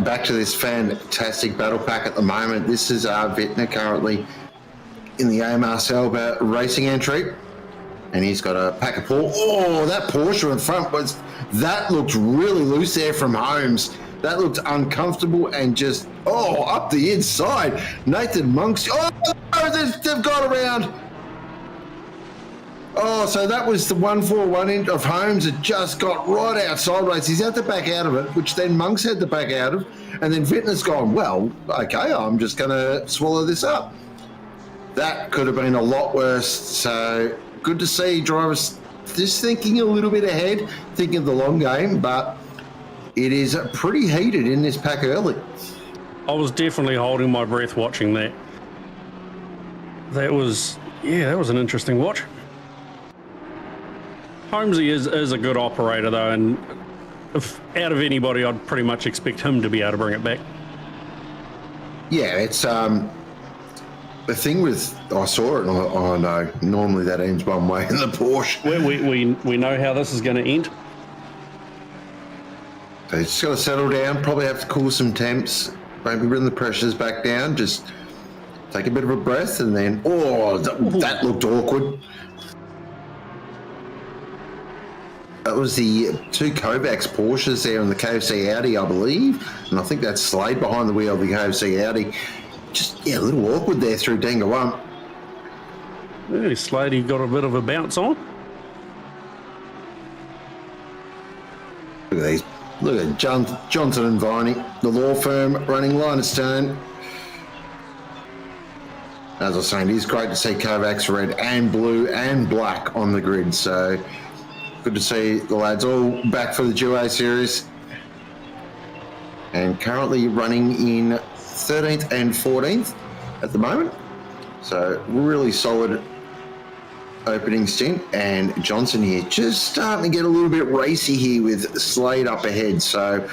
A: Back to this fantastic battle pack at the moment. This is Vintner currently in the AMR Selber racing entry. And he's got a pack of Porsche. Oh, that Porsche in front that looked really loose there from Holmes. That looked uncomfortable and just, up the inside. Nathan Monks. Oh, they've got around. Oh, so that was the 141 of Holmes that just got right outside race. He's had to back out of it, which then Monks had to back out of. And then Vintner's gone, well, okay, I'm just going to swallow this up. That could have been a lot worse. So good to see drivers just thinking a little bit ahead, thinking of the long game, but it is pretty heated in this pack early.
B: I was definitely holding my breath watching that. That was an interesting watch. Holmesy is a good operator though, and if out of anybody, I'd pretty much expect him to be able to bring it back.
A: Yeah, it's the thing with, I saw it and I know normally that ends one way in the Porsche.
B: We know how this is going to end.
A: So you just got to settle down, probably have to cool some temps, maybe bring the pressures back down, just take a bit of a breath, and then, that looked awkward. That was the two Kovacs Porsches there in the KFC Audi, I believe, and I think that's Slade behind the wheel of the KFC Audi. Just, a little awkward there through Denga 1.
B: Yeah, Slade got a bit of a bounce on.
A: Look at these. Look at Johnson and Viney, the law firm running line of stone. As I was saying, it is great to see Kovacs red and blue and black on the grid. So good to see the lads all back for the Duo Series. And currently running in 13th and 14th at the moment. So really solid opening stint, and Johnson here just starting to get a little bit racy here with Slade up ahead, so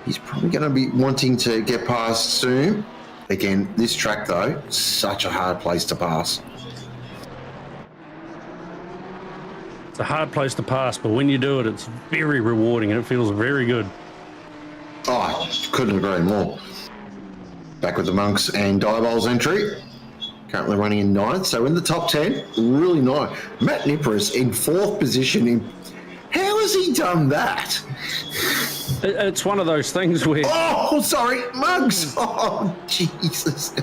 A: he's probably going to be wanting to get past soon. Again, this track though, such a hard place to pass.
B: It's a hard place to pass, but when you do it, it's very rewarding and it feels very good.
A: Oh, couldn't agree more. Back with the Monks and Diabol's entry. Currently running in 9th, so in the top 10, really nice. Matt Nipperis in 4th position. How has he done that?
B: It's one of those things where...
A: Oh, sorry, Mugs. Oh, Jesus.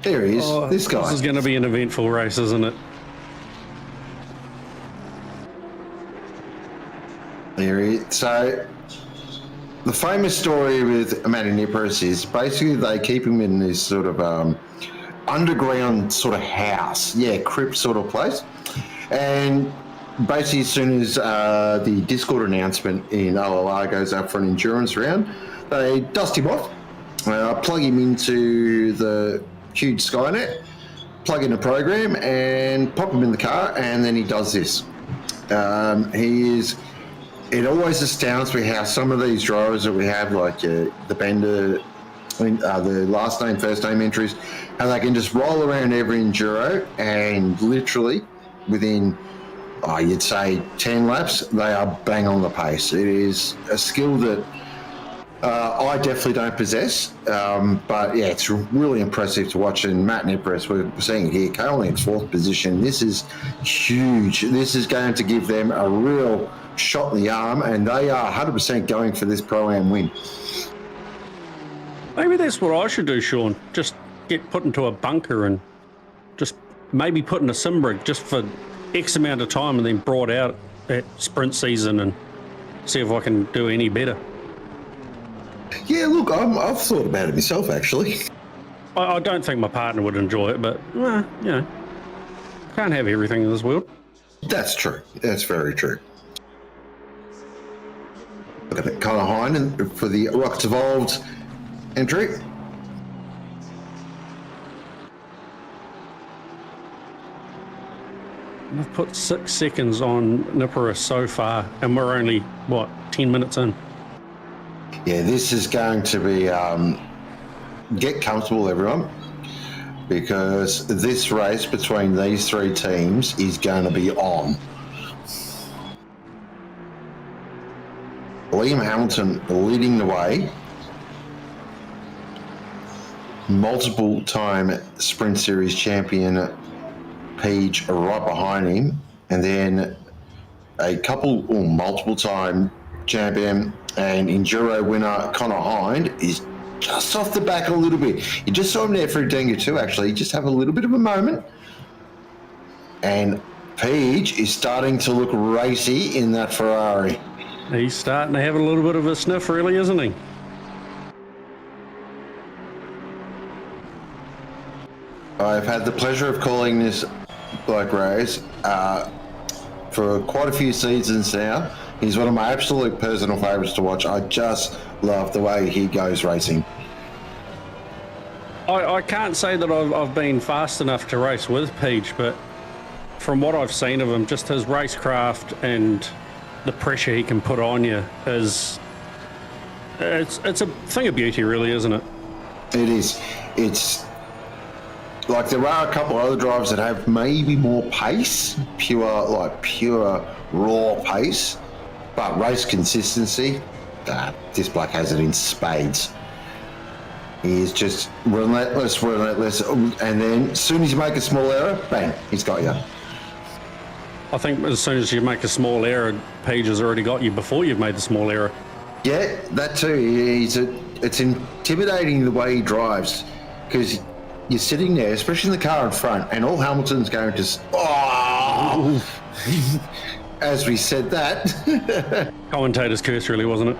A: There he is, this guy.
B: This is going to be an eventful race, isn't it?
A: There he is. So... the famous story with Matty Nipperis is basically they keep him in this sort of underground sort of house, crypt sort of place. And basically as soon as the Discord announcement in OOR goes up for an endurance round, they dust him off, plug him into the huge Skynet, plug in a program and pop him in the car, and then he does this. It always astounds me how some of these drivers that we have, like the Bender, the last name, first name entries, how they can just roll around every enduro and literally within, you'd say 10 laps, they are bang on the pace. It is a skill that I definitely don't possess, but it's really impressive to watch. And Matt Nipperis, we're seeing it here, currently in 4th position. This is huge. This is going to give them a real shot in the arm, and they are 100% going for this Pro-Am win.
B: Maybe that's what I should do, Sean. Just get put into a bunker and just maybe put in a sim rig just for X amount of time and then brought out at sprint season and see if I can do any better.
A: Yeah, look, I've thought about it myself, actually.
B: I don't think my partner would enjoy it, but, can't have everything in this world.
A: That's true. That's very true. Look at it, Connor Hine for the Rockets Evolved entry.
B: I've put 6 seconds on Nipperis so far, and we're only, 10 minutes in?
A: Yeah, this is going to be, get comfortable, everyone, because this race between these 3 teams is going to be on. Liam Hamilton leading the way, multiple time Sprint Series champion Page right behind him, and then a couple or multiple time champion and Enduro winner Connor Hind is just off the back a little bit. You just saw him there for a Denga 2 actually, just have a little bit of a moment, and Page is starting to look racy in that Ferrari.
B: He's starting to have a little bit of a sniff, really, isn't he?
A: I've had the pleasure of calling this bloke race for quite a few seasons now. He's one of my absolute personal favourites to watch. I just love the way he goes racing.
B: I can't say that I've been fast enough to race with Page, but from what I've seen of him, just his racecraft and the pressure he can put on you is it's a thing of beauty, really, isn't it?
A: It is. It's like there are a couple of other drivers that have maybe more pace, pure raw pace, but race consistency, this bloke has it in spades. He is just relentless, and then as soon as you make a small error, bang, he's got you.
B: I think as soon as you make a small error, Page has already got you before you've made the small error.
A: Yeah, that too. It's intimidating the way he drives, because you're sitting there, especially in the car in front, and all Hamilton's going to, as we said that.
B: Commentator's curse, really, wasn't it?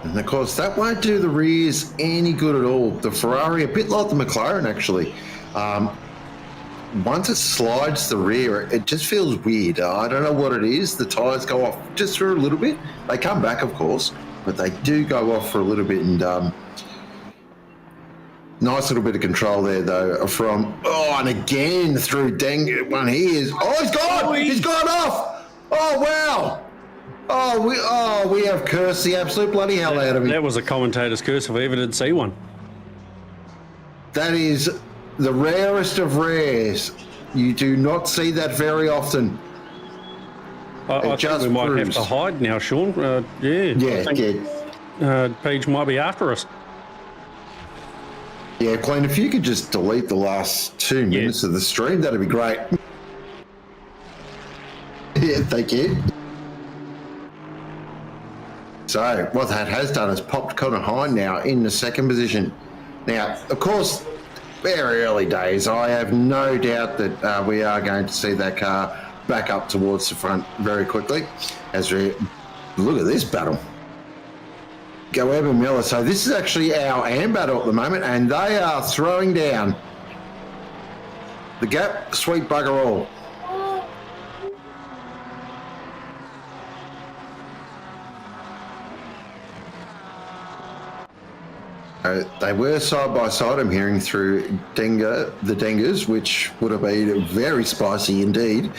A: And of course, that won't do the rears any good at all. The Ferrari, a bit like the McLaren, actually. Once it slides the rear, it just feels weird. I don't know what it is. The tyres go off just for a little bit. They come back, of course, but they do go off for a little bit. And nice little bit of control there, though, from, and again through Deng. One he is. Oh, he's gone! He's gone off! Oh, wow! We have cursed the absolute bloody hell out of him.
B: That was a commentator's curse if I ever did see one.
A: That is the rarest of rares. You do not see that very often.
B: I think we might have to hide now, Sean. Page might be after us.
A: Yeah, Clean, if you could just delete the last 2 minutes of the stream, that'd be great. Yeah, thank you. So what that has done is popped Connor Hine now in the second position. Now, of course, very early days. I have no doubt that we are going to see that car back up towards the front very quickly as we look at this battle. Go Evan Miller. So this is actually our AM battle at the moment, and they are throwing down the gap, sweet bugger all. They were side by side, I'm hearing through the Dengers, which would have been very spicy indeed.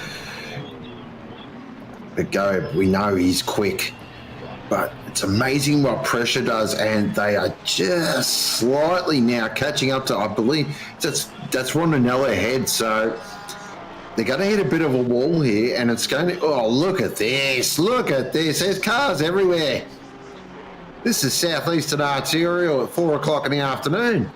A: But Go, we know he's quick, but it's amazing what pressure does, and they are just slightly now catching up to, I believe, that's Ronanello ahead, so they're going to hit a bit of a wall here, and it's going to, look at this, there's cars everywhere. This is Southeastern Arterial at 4 o'clock in the afternoon.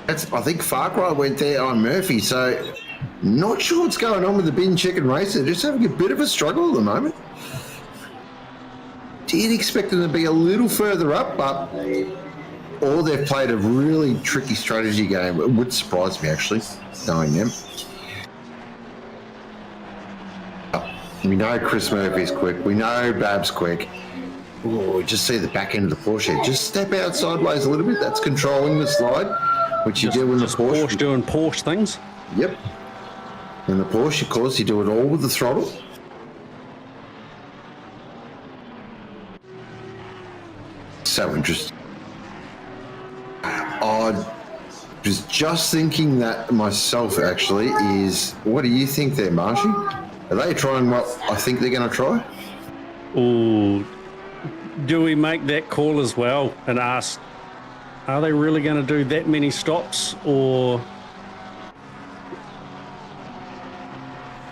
A: I think Far Cry went there on Murphy, so not sure what's going on with the Bin Chicken Race. They're just having a bit of a struggle at the moment. Did expect them to be a little further up, or they've played a really tricky strategy game. It would surprise me, actually, knowing them. We know Chris Murphy's quick. We know Bab's quick. We just see the back end of the Porsche. Just step out sideways a little bit. That's controlling the slide, which you do in the Porsche.
B: Porsche doing Porsche things.
A: Yep. In the Porsche, of course, you do it all with the throttle. So interesting. I was just thinking that myself, actually, is what do you think there, Marshy? Are they trying what I think they're going to try?
B: Ooh. Do we make that call as well and ask, are they really going to do that many stops, or?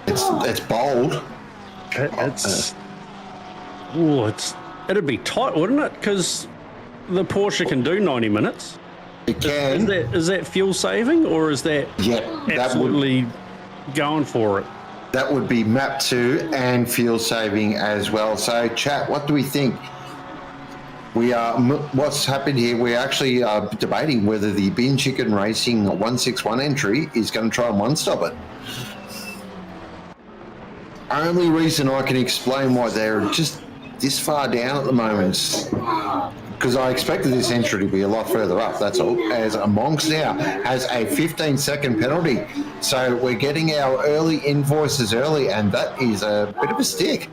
A: It's bold.
B: It'd be tight, wouldn't it? Because the Porsche can do 90 minutes.
A: It can.
B: Is that fuel saving, or is that absolutely going for it?
A: That would be map 2 and fuel saving as well. So, chat, what do we think? What's happened here, we're actually debating whether the Bin Chicken Racing 161 entry is going to try and one-stop it. Only reason I can explain why they're just this far down at the moment, because I expected this entry to be a lot further up, that's all, as Monks now has a 15-second penalty. So we're getting our early invoices early, and that is a bit of a stick.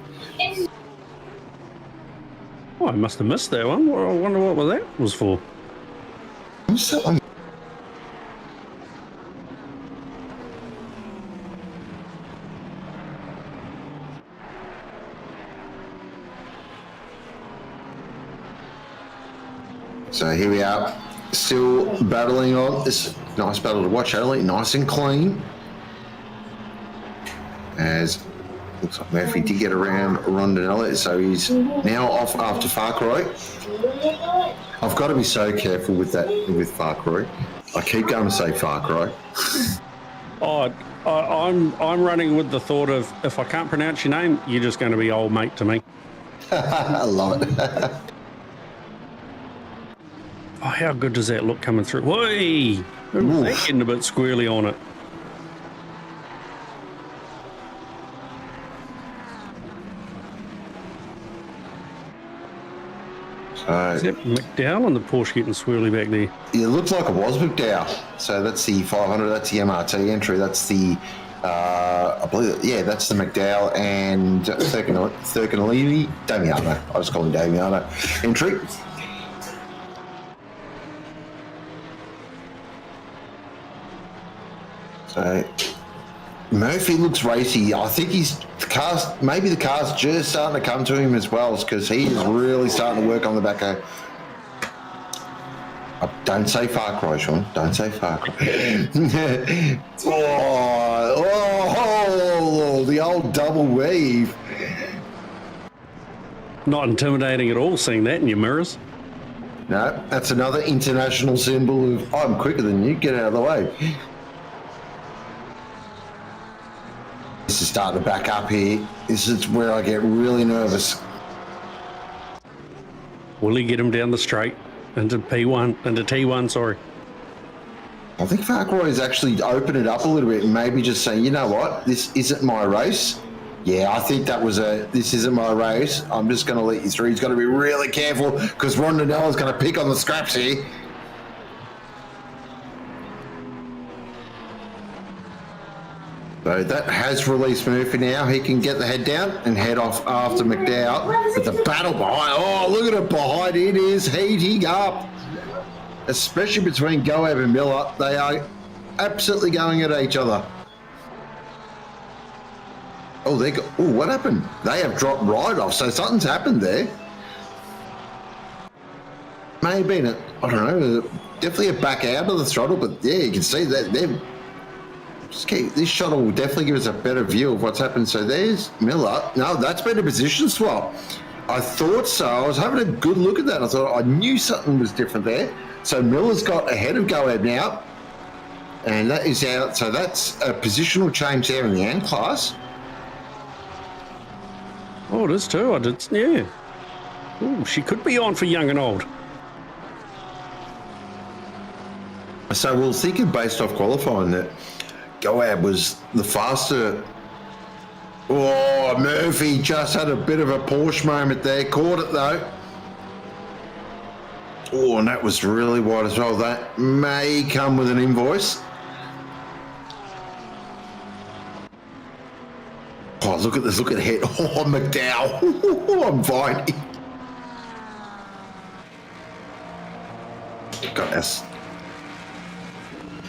B: Oh, I must have missed that one. I wonder what that was for.
A: So here we are, still battling on. This nice battle to watch, Adelaide, nice and clean. As looks like Murphy did get around Rondinella, so he's now off after Farquhar. I've got to be so careful with that, with Farquhar. I keep going to say Farquhar.
B: I'm running with the thought of, if I can't pronounce your name, you're just going to be old mate to me.
A: I love it.
B: Oh, how good does that look coming through? Whee! They're getting a bit squirrely on it.
A: So,
B: is that McDowell and the Porsche getting swirly back there?
A: It looks like it was McDowell. So that's the 500, that's the MRT entry, that's the, I believe, yeah, that's the McDowell and Thurcanelli, Damiano. I just call him Damiano entry. So Murphy looks racy. I think maybe the car's just starting to come to him as well, because he is really starting to work on the back of. Don't say Far Cry, Sean. Don't say Far Cry. The old double weave.
B: Not intimidating at all, seeing that in your mirrors.
A: No, that's another international symbol of I'm quicker than you. Get out of the way. This is starting to back up here. This is where I get really nervous.
B: Will he get him down the straight into P1, into T1, sorry?
A: I think Farquhar has actually opened it up a little bit and maybe just saying, you know what, this isn't my race. Yeah, I think that was this isn't my race. I'm just going to let you through. He's got to be really careful because Rondinella's going to pick on the scraps here. So that has released Murphy now. He can get the head down and head off after McDowell. But the battle behind, oh, look at it behind. It is heating up. Especially between Goab and Miller. They are absolutely going at each other. Oh, what happened? They have dropped right off. So something's happened there. May have been, I don't know, definitely a back out of the throttle. But yeah, you can see that they've. This shot will definitely give us a better view of what's happened. So there's Miller. No, that's been a position swap. I thought so. I was having a good look at that. I thought I knew something was different there. So Miller's got ahead of Goab now. And that is out. So that's a positional change there in the N class.
B: Oh, it is too. Yeah. Ooh, she could be on for young and old.
A: So we'll think it based off qualifying that Goab was the faster. Oh, Murphy just had a bit of a Porsche moment there. Caught it though. Oh, and that was really wide as well. That may come with an invoice. Oh, look at this. Look at the head. Oh, McDowell. Oh, I'm fine. God, that's...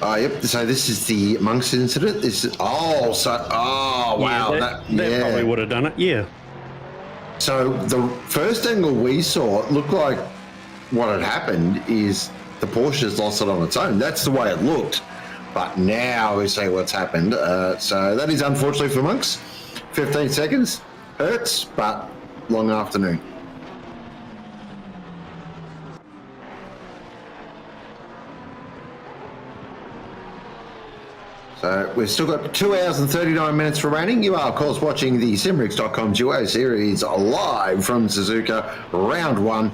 A: yep. So this is the Monks incident. This is wow.
B: Yeah, that probably would have done it. Yeah.
A: So the first angle we saw, it looked like what had happened is the Porsche's lost it on its own. That's the way it looked. But now we see what's happened. So that is unfortunately for Monks. 15 seconds hurts, but long afternoon. So we've still got 2 hours and 39 minutes remaining. You are, of course, watching the Simrix.com Duo Series live from Suzuka, round one.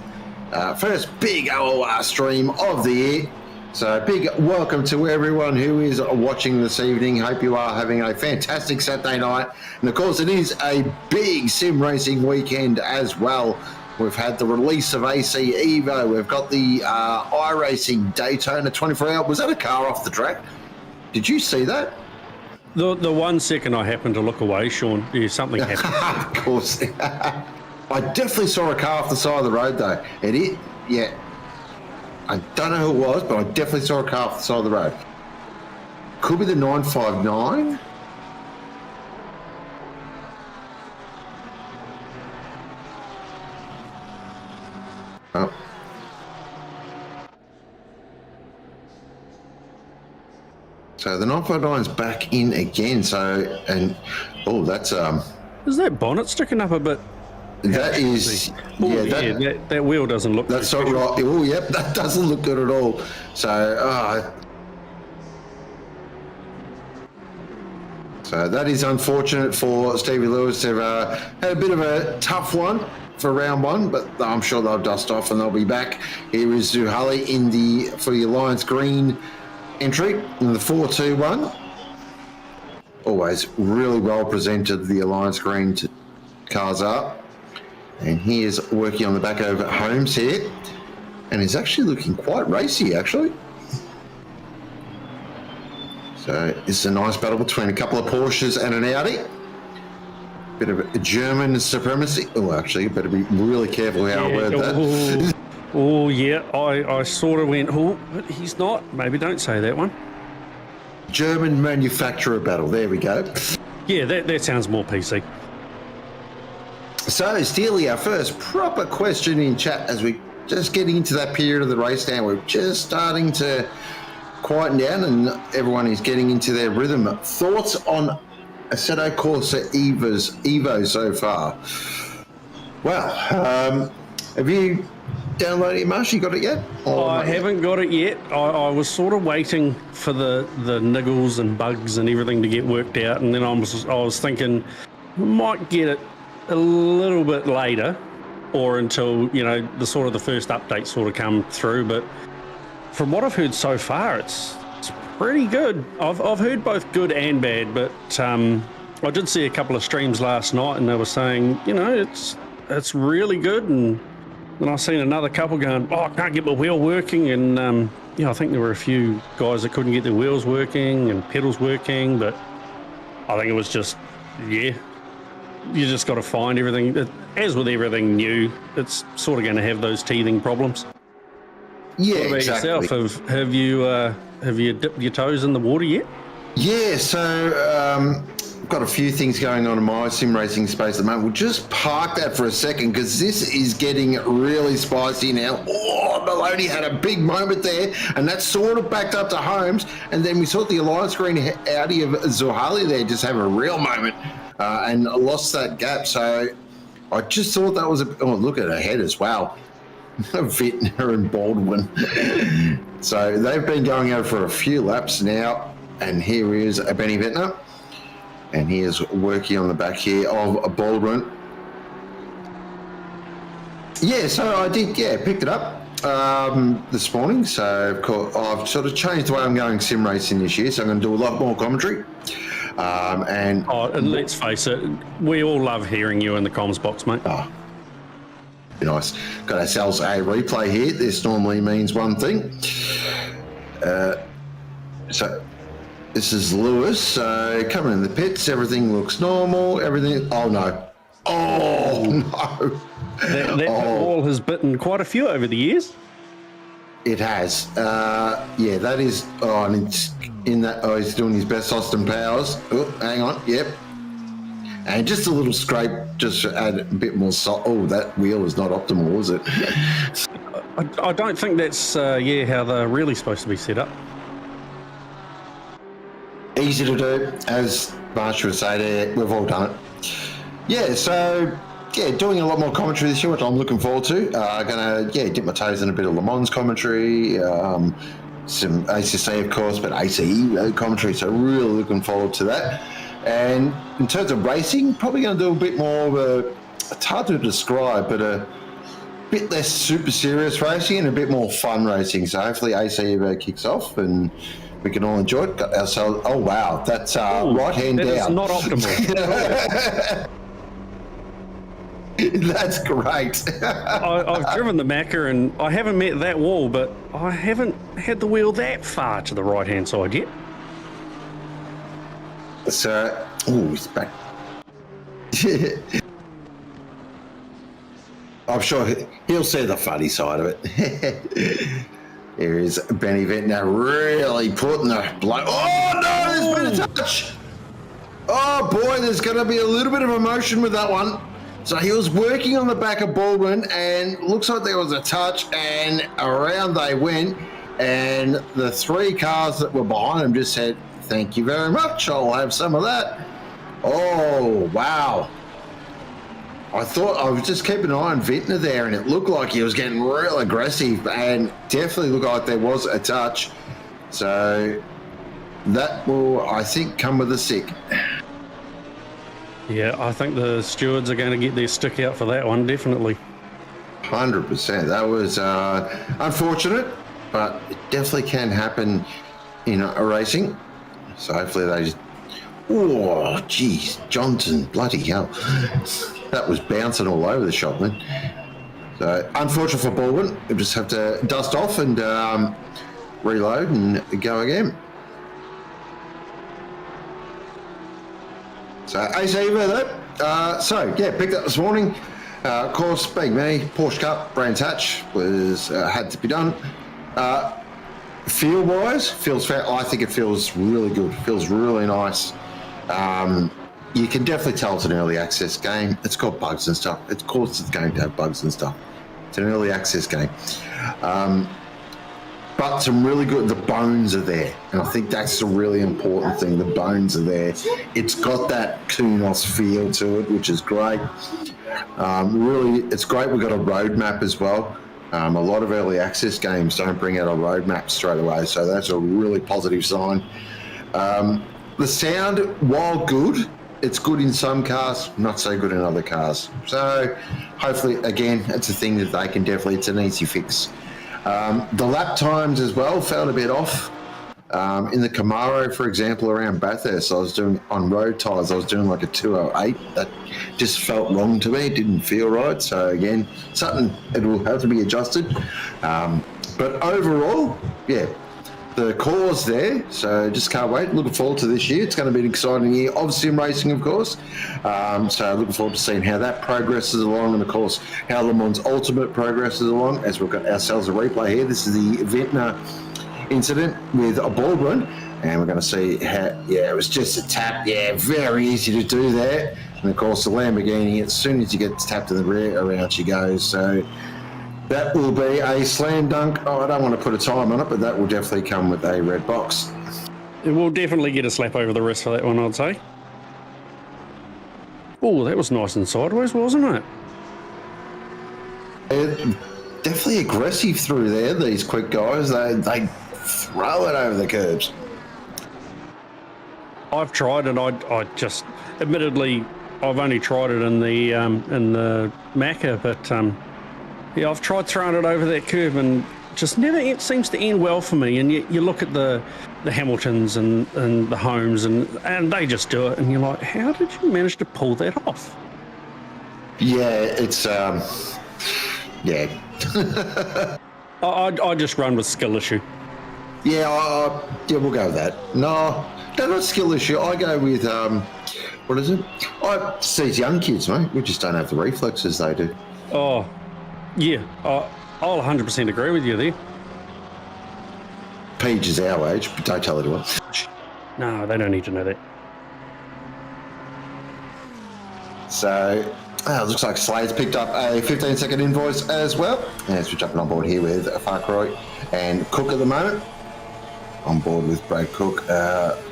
A: First big OOR stream of the year. So big welcome to everyone who is watching this evening. Hope you are having a fantastic Saturday night. And of course, it is a big sim racing weekend as well. We've had the release of AC Evo. We've got the iRacing Daytona 24-hour. Was that a car off the track? Did you see that?
B: The 1 second I happened to look away, Sean, something happened.
A: Of course. I definitely saw a car off the side of the road, though. Yeah. I don't know who it was, but I definitely saw a car off the side of the road. Could be the 959. Oh. So the 959's back in again. So, and, oh, that's...
B: Is that bonnet sticking up a bit?
A: That is...
B: that wheel doesn't look...
A: That's not right. Oh, yep, that doesn't look good at all. So, so that is unfortunate for Stevie Lewis. They've had a bit of a tough one for round one, but I'm sure they'll dust off and they'll be back. Here is Zuhali for the Alliance Green entry in the 4-2-1. Always really well presented, the Alliance Green cars are. And he is working on the back of Holmes here. And he's actually looking quite racy, actually. So it's a nice battle between a couple of Porsches and an Audi. Bit of a German supremacy. Oh, actually, better be really careful how I word that.
B: Oh, yeah, I sort of went, oh, but he's not. Maybe don't say that one.
A: German manufacturer battle. There we go.
B: Yeah, that sounds more PC.
A: So, Steely, our first proper question in chat as we just getting into that period of the race now. We're just starting to quieten down and everyone is getting into their rhythm. Thoughts on Assetto Corsa Evo so far? Well, have you downloaded it, Marsh? You got it yet?
B: I haven't got it yet. I was sort of waiting for the niggles and bugs and everything to get worked out, and then I was thinking I might get it a little bit later, or until the first update sort of come through. But from what I've heard so far, it's pretty good. I've heard both good and bad, but I did see a couple of streams last night, and they were saying it's really good, and then I've seen another couple going, oh, I can't get my wheel working, and I think there were a few guys that couldn't get their wheels working and pedals working, but I think it was just, you just got to find everything. As with everything new, it's sort of going to have those teething problems.
A: Yeah,
B: what about
A: exactly.
B: yourself? Have you dipped your toes in the water yet?
A: Yeah, so got a few things going on in my sim racing space at the moment. We'll just park that for a second because this is getting really spicy now. Oh, Maloney had a big moment there, and that sort of backed up to Holmes, and then we saw the Alliance Green Audi of Zohali there just have a real moment and lost that gap. So I just thought that was look at her head as well. Vintner and Baldwin. So they've been going over for a few laps now, and here is Benny Vintner, and he is working on the back here of Baldwin. Yeah, so I did, picked it up this morning. So of course I've sort of changed the way I'm going sim racing this year, so I'm going to do a lot more commentary. And
B: let's face it, we all love hearing you in the comms box, mate.
A: Oh, nice. Got ourselves a replay here. This normally means one thing. So this is Lewis. So coming in the pits, everything looks normal. Everything. Oh no. Oh no.
B: That wall has bitten quite a few over the years.
A: It has. That is. Oh, and it's in that. Oh, he's doing his best Austin Powers. Oh, hang on. Yep. And just a little scrape, just to add a bit more salt. Oh, that wheel is not optimal, was it?
B: I don't think that's how they're really supposed to be set up.
A: Easy to do, as Marsh would say there. We've all done it. Yeah, so doing a lot more commentary this year, which I'm looking forward to. Gonna dip my toes in a bit of Le Mans commentary, some ACC of course, but ACE commentary. So really looking forward to that. And in terms of racing, probably going to do a bit more of it's hard to describe, but a bit less super serious racing and a bit more fun racing. So hopefully AC kicks off and we can all enjoy it. Got ourselves, oh wow, that's right hand down.
B: That is not optimal.
A: That's great.
B: I've driven the Macca and I haven't met that wall, but I haven't had the wheel that far to the right-hand side yet.
A: So, he's back. I'm sure he'll see the funny side of it. Here is Benny Ventnor really putting the blow. Oh no, there's been a touch. Oh boy, there's going to be a little bit of emotion with that one. So he was working on the back of Baldwin and looks like there was a touch and around they went, and the three cars that were behind him just said, Thank you very much. I'll have some of that. Oh, wow. I thought I was just keeping an eye on Vintner there, and it looked like he was getting real aggressive, and definitely looked like there was a touch. So that will, I think, come with a sick.
B: Yeah, I think the stewards are going to get their stick out for that one, definitely.
A: 100%. That was unfortunate, but it definitely can happen in a racing. So hopefully they just... Oh, geez, Johnson, bloody hell. That was bouncing all over the shop, man. So unfortunate for Baldwin. We'll just have to dust off and reload and go again. So AC though. So yeah, picked up this morning. Of course, being me, Porsche Cup, Brands Hatch was had to be done. Feel-wise, feels fair. I think it feels really good. Feels really nice. You can definitely tell it's an early access game. It's got bugs and stuff. Of course, it's going to have bugs and stuff. It's an early access game. But some really good, the bones are there. And I think that's the really important thing. The bones are there. It's got that Kunos feel to it, which is great. Really, it's great. We've got a roadmap as well. A lot of early access games don't bring out a roadmap straight away. So that's a really positive sign. The sound, while good, it's good in some cars, not so good in other cars. So hopefully, again, it's a thing that they can definitely, it's an easy fix. The lap times as well felt a bit off. In the Camaro, for example, around Bathurst, I was doing, on road tyres, I was doing like a 208. That just felt wrong to me. It didn't feel right. So again, something, it will have to be adjusted. But overall, yeah, the core's there, so just can't wait. Looking forward to this year. It's going to be an exciting year of sim racing, of course. So looking forward to seeing how that progresses along, and of course how Le Mans Ultimate progresses along, as we've got ourselves a replay here. This is the Vintner incident with a Baldwin, and we're going to see how, yeah, it was just a tap. Yeah, very easy to do that. And of course the Lamborghini, as soon as you get tapped in the rear, around she goes. So that will be a slam dunk. Oh, I don't want to put a time on it, but that will definitely come with a red box.
B: It will definitely get a slap over the wrist for that one, I'd say. Oh, that was nice and sideways, wasn't it?
A: Definitely aggressive through there, these quick guys. They throw it over the curbs.
B: I've tried it. I just, admittedly, I've only tried it in the Macca, but yeah, I've tried throwing it over that curb and just never, it seems to end well for me. And you look at the Hamiltons and the Holmes and they just do it, and you're like, how did you manage to pull that off?
A: Yeah, it's yeah.
B: I just run with skill issue.
A: Yeah, yeah, we'll go with that. No, not skill issue. I go with what is it? I see these young kids, mate. We just don't have the reflexes they do.
B: Oh, yeah. I'll 100% agree with you there.
A: Paige is our age, but don't tell anyone.
B: No, they don't need to know that.
A: So, it looks like Slade's picked up a 15-second invoice as well. As we're jumping on board here with Farcroy and Cook at the moment. On board with Brad Cook,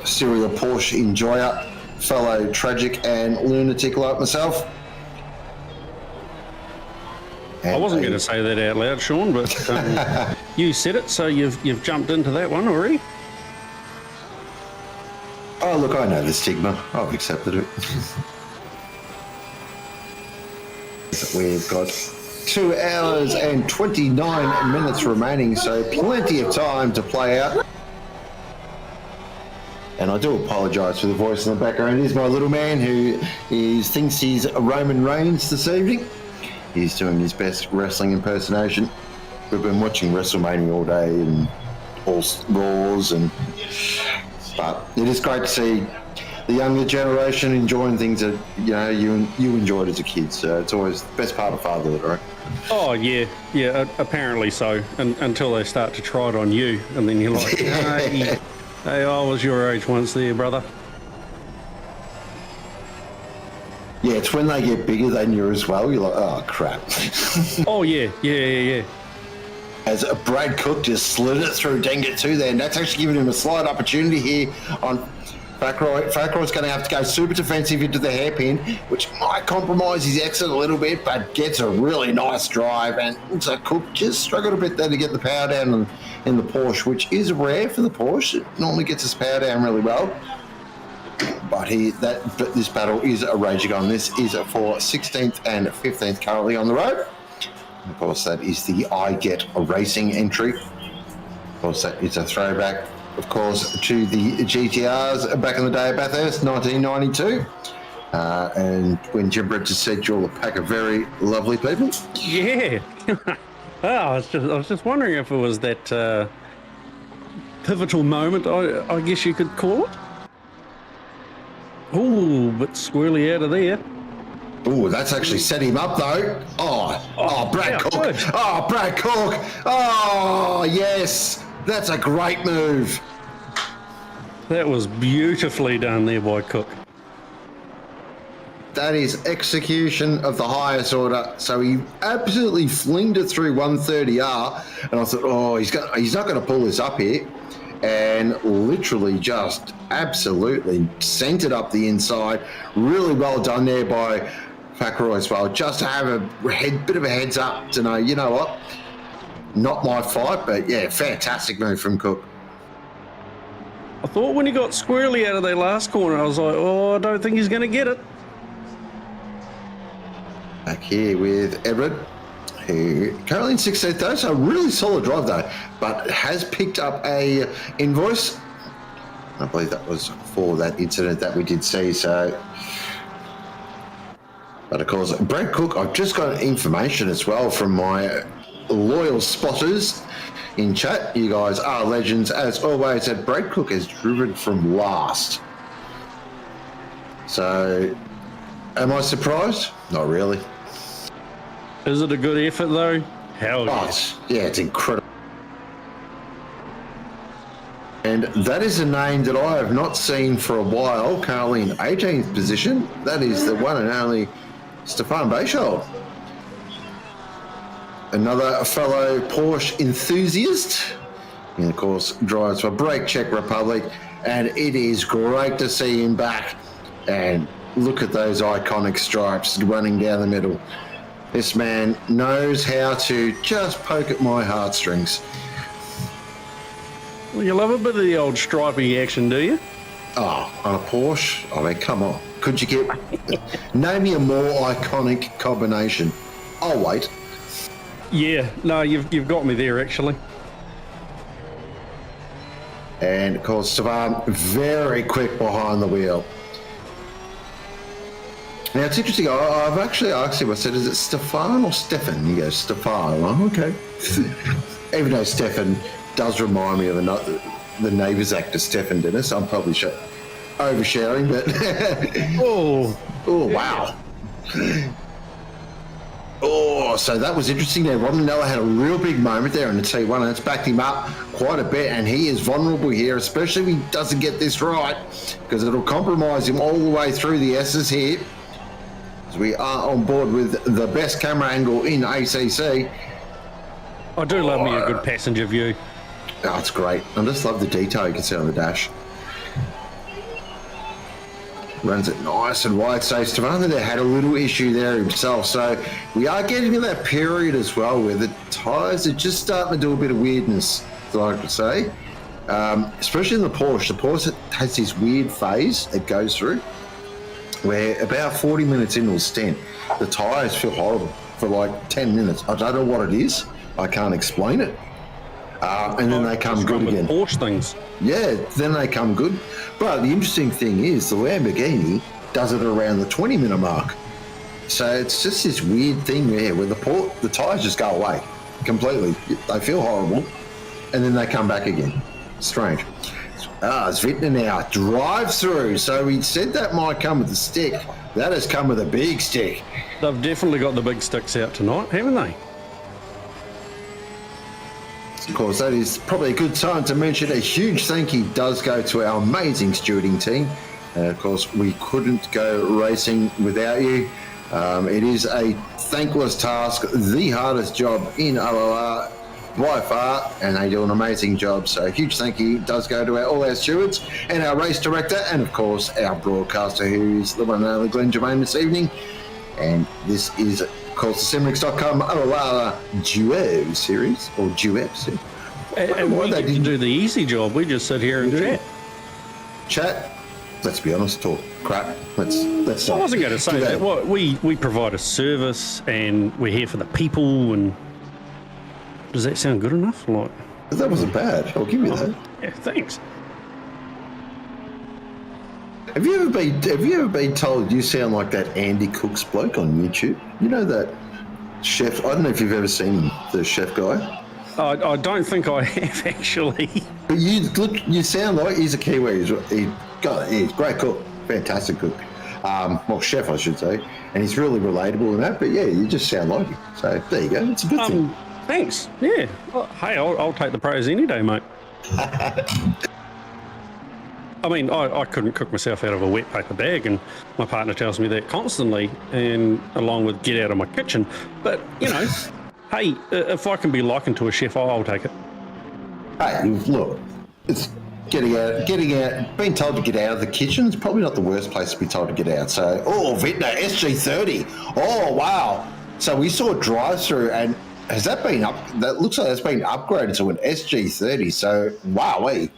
A: serial Porsche enjoyer, fellow tragic and lunatic like myself. And
B: I wasn't going to say that out loud, Sean, but you said it, so you've jumped into that one already.
A: Oh, look, I know the stigma. I've accepted it. We've got 2 hours and 29 minutes remaining, so plenty of time to play out. And I do apologise for the voice in the background. It is my little man who thinks he's Roman Reigns this evening. He's doing his best wrestling impersonation. We've been watching WrestleMania all day and all Raws, but it is great to see the younger generation enjoying things that you enjoyed as a kid. So it's always the best part of fatherhood, right?
B: Oh yeah, apparently so. Until they start to try it on you, and then you're like, hey, I was your age once, there, brother.
A: Yeah, it's when they get bigger than you as well. You're like, oh crap.
B: Oh yeah.
A: as Brad Cook just slid it through, didn't get to there, and that's actually giving him a slight opportunity here on Fakroy's going to have to go super defensive into the hairpin, which might compromise his exit a little bit, but gets a really nice drive, and looks like Cook just struggled a bit there to get the power down in the Porsche, which is rare for the Porsche. It normally gets his power down really well. But this battle is raging on. This is for 16th and 15th currently on the road. And of course, that is the I Get Racing entry. Of course, that is a throwback, of course, to the GTRs back in the day at Bathurst, 1992. And when Jim Brett just said you're a pack of very lovely people.
B: Yeah. I was just wondering if it was that pivotal moment, I guess you could call it. Ooh, bit swirly out of there.
A: Ooh, that's actually set him up though. Brad Cook.
B: Good.
A: Brad Cook. Oh, yes. That's a great move.
B: That was beautifully done there by Cook.
A: That is execution of the highest order. So he absolutely flinged it through 130R, and I thought, he's not going to pull this up here. And literally just absolutely sent it up the inside. Really well done there by Fakroy as well. Just to have a bit of a heads up to know, you know what, not my fight, but yeah, fantastic move from Cook.
B: I thought when he got squarely out of that last corner, I was like, I don't think he's going to get it.
A: Back here with Everett, who currently in 16th though, so a really solid drive though, but has picked up a invoice. I believe that was for that incident that we did see, so. But of course, Brad Cook, I've just got information as well from my loyal spotters in chat. You guys are legends as always, that Brad Cook has driven from last. So, am I surprised? Not really.
B: Is it a good effort though? Hell yeah.
A: It's incredible. And that is a name that I have not seen for a while, currently in 18th position. That is the one and only Stefan Bayschald. Another fellow Porsche enthusiast. And of course, drives for Brake Czech Republic. And it is great to see him back. And look at those iconic stripes running down the middle. This man knows how to just poke at my heartstrings.
B: Well, you love a bit of the old stripy action, do you?
A: Oh, on a Porsche? I mean, come on. Could you get... Name me a more iconic combination. I'll wait.
B: Yeah, no, you've got me there, actually.
A: And, of course, Stefan, very quick behind the wheel. Now, it's interesting. I've actually asked him, I said, is it Stefan or Stefan? He goes, Stefan. Oh, okay. Even though Stefan does remind me of the Neighbours actor, Stefan Dennis. I'm probably oversharing, but... Wow. So that was interesting there. Ronanella had a real big moment there in the T1, and it's backed him up quite a bit, and he is vulnerable here, especially if he doesn't get this right, because it'll compromise him all the way through the S's here. As we are on board with the best camera angle in ACC.
B: I do love me a good passenger view.
A: Oh, it's great. I just love the detail you can see on the dash. Runs it nice and wide. So Stefan there had a little issue there himself. So we are getting to that period as well where the tyres are just starting to do a bit of weirdness, I could say. Especially in the Porsche. The Porsche has this weird phase it goes through where about 40 minutes into a stint, the tyres feel horrible for like 10 minutes. I don't know what it is. I can't explain it. And then they come good again.
B: Porsche things.
A: Yeah, then they come good. But the interesting thing is the Lamborghini does it around the 20-minute mark. So it's just this weird thing there where the tyres just go away completely. They feel horrible, and then they come back again. Strange. Zvitner now drives through. So we said that might come with a stick. That has come with a big stick.
B: They've definitely got the big sticks out tonight, haven't they?
A: Of course, that is probably a good time to mention a huge thank you does go to our amazing stewarding team. Of course, we couldn't go racing without you. It is a thankless task, the hardest job in OOR, by far, and they do an amazing job. So a huge thank you does go to all our stewards and our race director, and of course our broadcaster, who is the one and only Glenn Germain this evening. And this is, of course, the Simrix.com OOR Duo series, or Duet series.
B: And we get to do the easy job. We just sit here and chat.
A: Chat. Let's be honest, talk crap. Let's.
B: I wasn't going to say that. Well, we provide a service, and we're here for the people. And does that sound good enough? Like,
A: that wasn't bad. I'll give you that.
B: Yeah, thanks.
A: Have you ever been told you sound like that Andy Cooks bloke on YouTube? You know that chef? I don't know if you've ever seen him, the chef guy.
B: I don't think I have, actually.
A: But you sound like he's a Kiwi. He's a great cook, fantastic cook. Well, chef, I should say. And he's really relatable and that. But yeah, you just sound like him. So there you go. It's a good thing.
B: Thanks. Yeah. Well, hey, I'll take the praise any day, mate. I mean, I couldn't cook myself out of a wet paper bag, and my partner tells me that constantly, and along with get out of my kitchen. But, you know, hey, if I can be likened to a chef, I'll take it.
A: Hey, look, it's getting out, being told to get out of the kitchen is probably not the worst place to be told to get out. So, Vintner, SG30. Oh, wow. So we saw a drive-through, and has that been up? That looks like that's been upgraded to an SG30. So, wowee.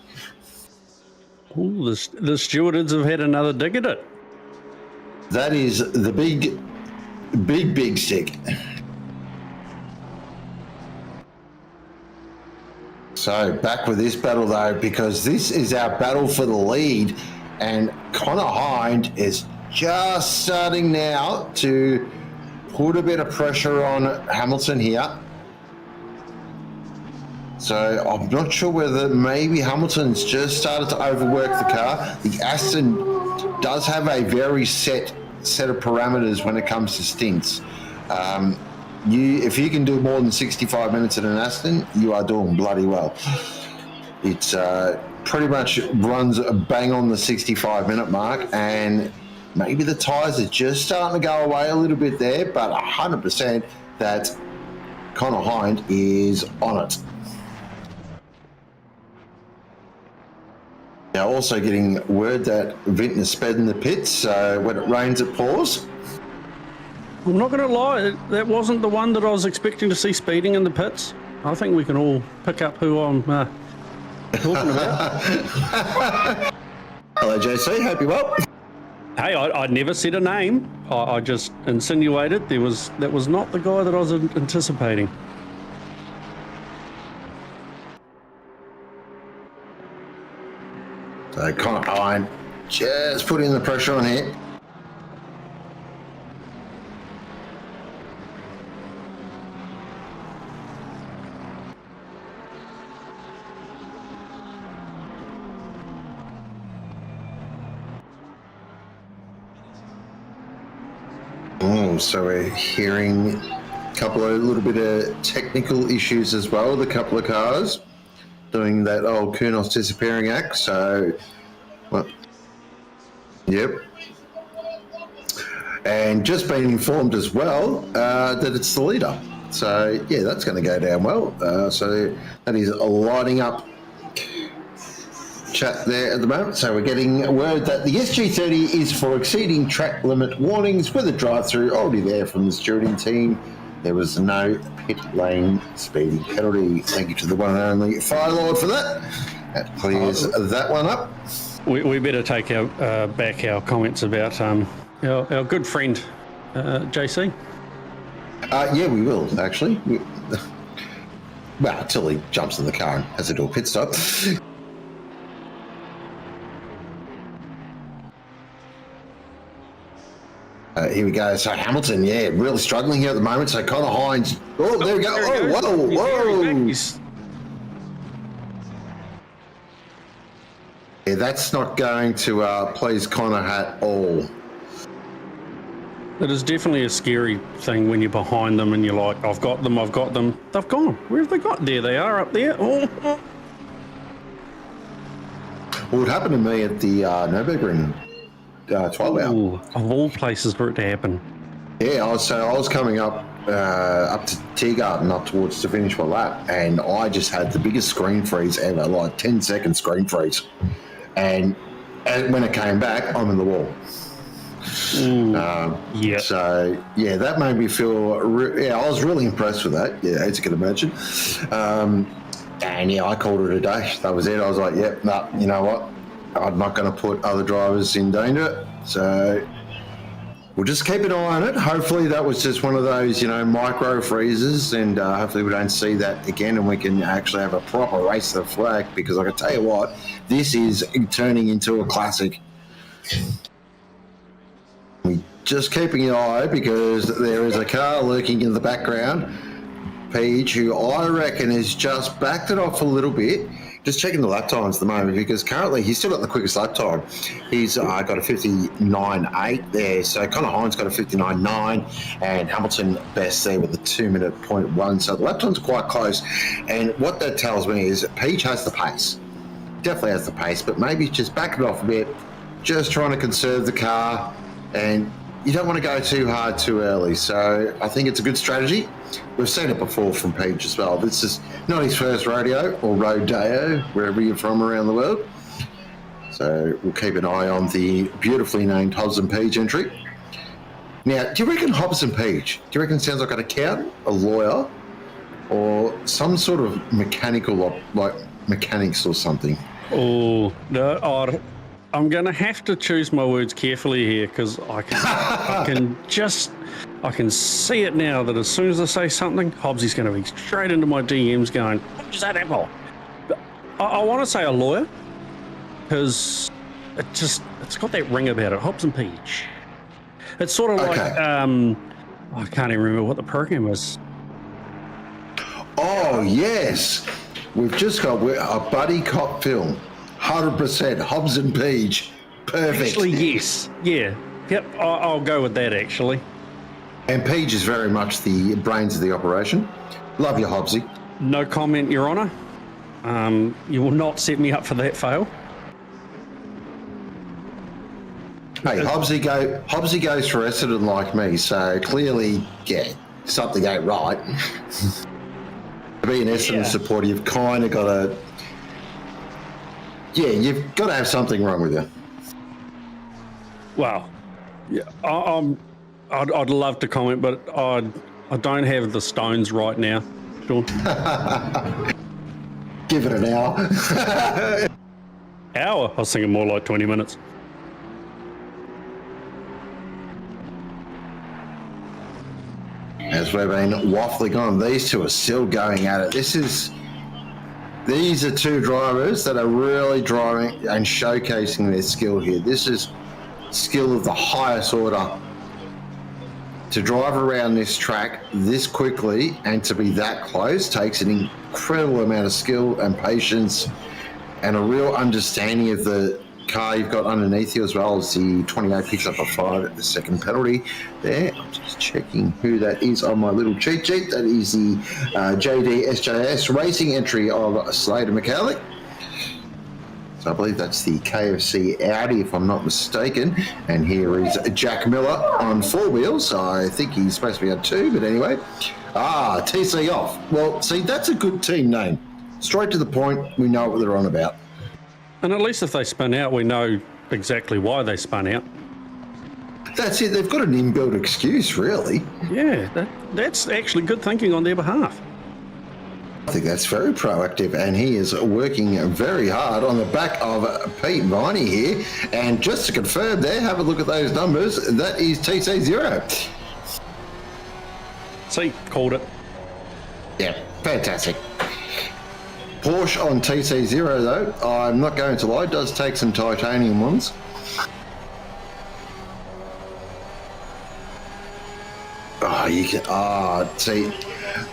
B: Ooh, the stewards have had another dig at it.
A: That is the big stick. So back with this battle though, because this is our battle for the lead, and Connor Hind is just starting now to put a bit of pressure on Hamilton here. So I'm not sure whether maybe Hamilton's just started to overwork the car. The Aston does have a very set of parameters when it comes to stints. If you can do more than 65 minutes in an Aston, you are doing bloody well. It's pretty much runs bang on the 65-minute mark, and maybe the tyres are just starting to go away a little bit there, but 100% that Connor Hind is on it. Now, also getting word that Vintner sped in the pits, so when it rains, it pours.
B: I'm not going to lie, that wasn't the one that I was expecting to see speeding in the pits. I think we can all pick up who I'm talking about.
A: Hello, JC. Hope you're well.
B: Hey, I never said a name. I just insinuated that was not the guy that I was anticipating.
A: So Connor Hind just putting the pressure on here. So we're hearing a little bit of technical issues as well with a couple of cars doing that old Kurnos disappearing act. So, well, yep. And just been informed as well that it's the leader. So, yeah, that's going to go down well. So that is lighting up chat there at the moment. So we're getting word that the SG30 is for exceeding track limit warnings with a drive-through already there from the stewarding team. There was no pit lane speeding penalty. Thank you to the one and only Firelord for that. That clears that one up.
B: We better take back our comments about our good friend JC.
A: Yeah, we will actually. Well, until he jumps in the car and has to do a pit stop. Here we go. So Hamilton, yeah, really struggling here at the moment. So Connor Hind. Oh, there we go. Whoa. Yeah, that's not going to please Connor at all.
B: It is definitely a scary thing when you're behind them and you're like, I've got them. They've gone. Where have they got? There they are up there. Oh.
A: Well, it happened to me at the Nürburgring 12 hour.
B: Ooh, of all places for it to happen.
A: Yeah, I was coming up up to Tiergarten, up towards to finish my lap, and I just had the biggest screen freeze ever, like 10-second screen freeze. And when it came back, I'm in the wall.
B: Yeah.
A: So yeah, that made me feel. I was really impressed with that. Yeah, as you can imagine. And yeah, I called it a day. That was it. I was like, yep, no, you know what? I'm not going to put other drivers in danger. So we'll just keep an eye on it. Hopefully that was just one of those, micro freezes, and hopefully we don't see that again, and we can actually have a proper race to the flag. Because I can tell you what, this is turning into a classic. We just keeping an eye, because there is a car lurking in the background. Peach, who I reckon has just backed it off a little bit. Just checking the lap times at the moment, because currently he's still got the quickest lap time. He's got a 59.8 there. So Connor Hines got a 59.9, and Hamilton best there with a 2-minute 0.1. So the lap time's quite close. And what that tells me is Peach has the pace. Definitely has the pace, but maybe just back it off a bit, just trying to conserve the car. And you don't want to go too hard too early. So I think it's a good strategy. We've seen it before from Peach as well. This is not his first rodeo or rodeo, wherever you're from around the world. So we'll keep an eye on the beautifully named Hobbs and Peach entry. Now, do you reckon Hobbs and Peach, do you reckon it sounds like an accountant, a lawyer, or some sort of mechanical, like mechanics or something?
B: Oh, no, I'm going to have to choose my words carefully here, because I can see it now that as soon as I say something, Hobbsy's going to be straight into my DMs going, what is that apple? But I want to say a lawyer, because it's got that ring about it, Hobbs and Peach. It's sort of like, I can't even remember what the program was.
A: Oh, yes. We've just got a buddy cop film. 100% Hobbs and Peach. Perfect.
B: Actually, yes. Yeah. Yep, I'll go with that, actually.
A: And Peach is very much the brains of the operation. Love you, Hobbsy.
B: No comment, Your Honour. You will not set me up for that fail.
A: Hey, Hobbsy goes for Essendon like me, so clearly, yeah, something ain't right. To be an Essendon supporter, you've kind of got to... Yeah, you've got to have something wrong with you.
B: Well, yeah, I'd love to comment, but I don't have the stones right now, Sean.
A: Give it an hour.
B: Hour? I was thinking more like 20 minutes.
A: As we've been waffling on, these two are still going at it. These are two drivers that are really driving and showcasing their skill here. This is skill of the highest order. To drive around this track this quickly and to be that close takes an incredible amount of skill and patience and a real understanding of the car you've got underneath you, as well as the 28 picks up a 5-second penalty there. I'm just checking who that is on my little cheat sheet. That is the JDSJS racing entry of Slater McCallick. So I believe that's the KFC Audi, if I'm not mistaken. And here is Jack Miller on 4 wheels. I think he's supposed to be on 2, but anyway. TC off. Well, see, that's a good team name. Straight to the point, we know what they're on about.
B: And at least if they spun out, we know exactly why they spun out.
A: That's it. They've got an inbuilt excuse, really.
B: Yeah, that's actually good thinking on their behalf.
A: I think that's very proactive, and he is working very hard on the back of Pete Viney here. And just to confirm there, have a look at those numbers. That is TC0.
B: See, called it.
A: Yeah, fantastic. Porsche on TC0 though, I'm not going to lie, does take some titanium ones. See,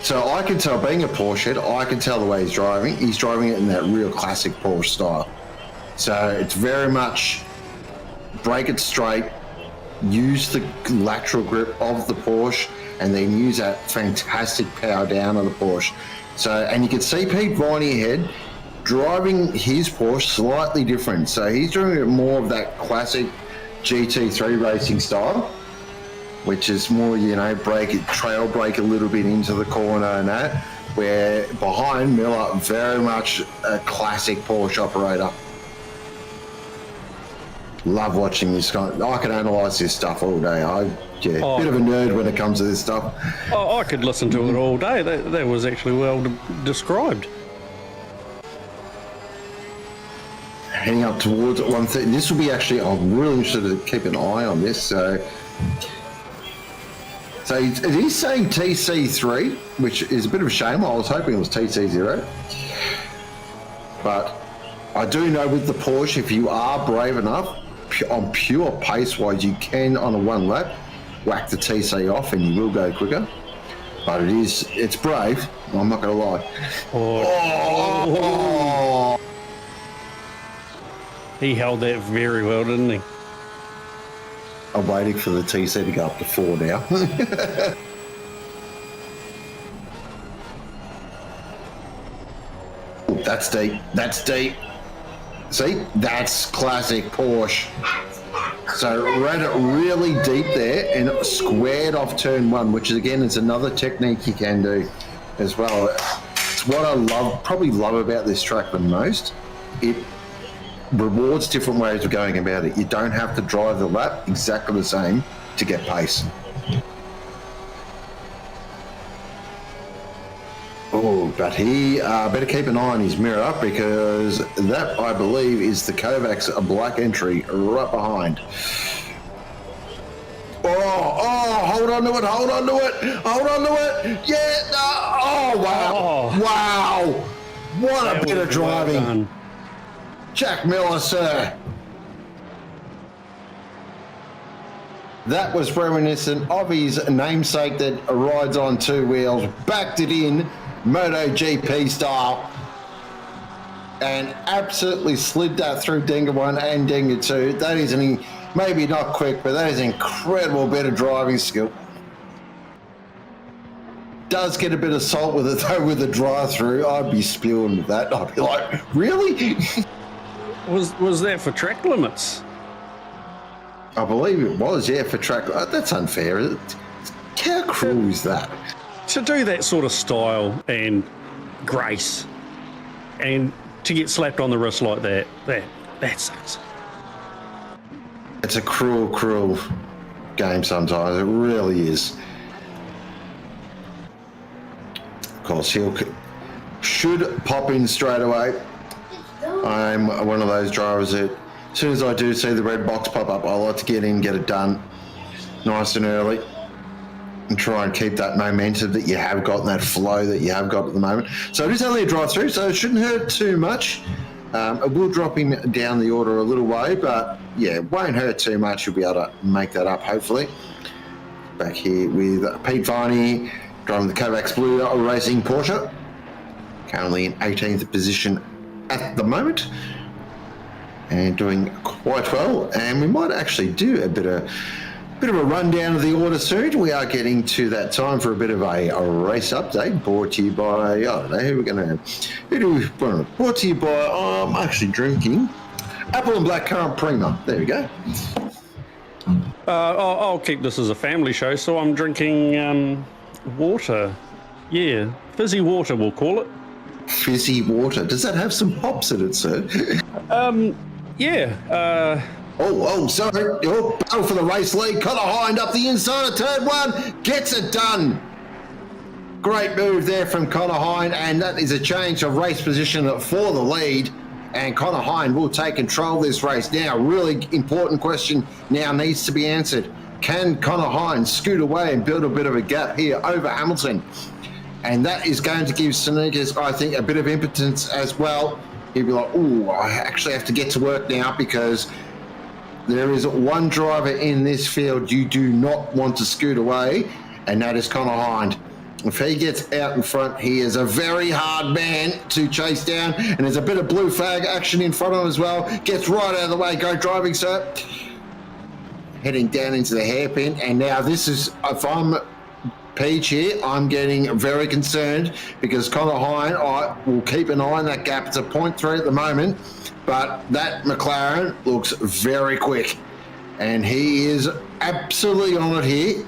A: so I can tell, being a Porsche head, I can tell the way he's driving. He's driving it in that real classic Porsche style. So it's very much break it straight, use the lateral grip of the Porsche, and then use that fantastic power down on the Porsche. So, and you can see Pete Viney ahead driving his Porsche slightly different. So he's doing it more of that classic GT3 racing style. which is more, trail brake a little bit into the corner and that, where behind Miller, very much a classic Porsche operator. Love watching this guy. I can analyse this stuff all day. Bit of a nerd when it comes to this stuff.
B: I could listen to it all day. That was actually well described.
A: Heading up towards 130. This will be actually, I'm really interested to keep an eye on this. So it is saying TC3, which is a bit of a shame. I was hoping it was TC0. But I do know with the Porsche, if you are brave enough, on pure pace-wise, you can, on a one lap, whack the TC off and you will go quicker. But it's brave. I'm not going to lie. Oh.
B: He held that very well, didn't he?
A: I'm waiting for the TC to go up to 4 now. Ooh, that's deep. That's deep. See? That's classic Porsche. So ran it really deep there and squared off turn 1, which is, again, it's another technique you can do as well. It's what I probably love about this track the most. It rewards different ways of going about it. You don't have to drive the lap exactly the same to get pace. Oh, but he better keep an eye on his mirror because that, I believe, is the Kovacs black entry right behind. Hold on to it, hold on to it, hold on to it. Yeah, wow. Wow. What a bit of driving. Well, Jack Miller, sir. That was reminiscent of his namesake that rides on 2 wheels, backed it in MotoGP style, and absolutely slid that through Dinger 1 and Dinger 2. That is maybe not quick, but that is an incredible bit of driving skill. Does get a bit of salt with it though, with the drive-through. I'd be spewing with that. I'd be like, really?
B: Was that for track limits?
A: I believe it was, yeah, for track. That's unfair. How cruel is that?
B: To do that sort of style and grace, and to get slapped on the wrist like that sucks.
A: It's a cruel game sometimes. It really is. Of course, should pop in straight away. I'm one of those drivers that, as soon as I do see the red box pop up, I like to get in, get it done nice and early, and try and keep that momentum that you have got and that flow that you have got at the moment. So it is only a drive-through, so it shouldn't hurt too much. It will drop him down the order a little way, but yeah, it won't hurt too much. You'll be able to make that up, hopefully. Back here with Pete Viney, driving the Kovacs Blue Racing Porsche. Currently in 18th position at the moment, and doing quite well. And we might actually do a bit of a rundown of the order soon. We are getting to that time for a bit of a race update, brought to you by, I don't know who we're going to have. Brought to you by, I'm actually drinking Apple and Black Currant Prima. There we go.
B: I'll keep this as a family show, so I'm drinking water. Yeah, fizzy water, we'll call it.
A: Fizzy water. Does that have some hops in it, sir?
B: Yeah.
A: Sorry. Battle for the race lead. Connor Hind up the inside of turn 1. Gets it done. Great move there from Connor Hind, and that is a change of race position for the lead. And Connor Hind will take control of this race. Now, really important question now needs to be answered. Can Connor Hind scoot away and build a bit of a gap here over Hamilton? And that is going to give Sneakers, I think, a bit of impotence as well. He'll be like, I actually have to get to work now because there is one driver in this field you do not want to scoot away, and that is Connor Hind. If he gets out in front, he is a very hard man to chase down, and there's a bit of blue flag action in front of him as well. Gets right out of the way. Go driving, sir. Heading down into the hairpin, and now this is, if I'm Peach here, I'm getting very concerned because Connor Hind, I will keep an eye on that gap. It's a 0.3 at the moment, but that McLaren looks very quick, and he is absolutely on it here.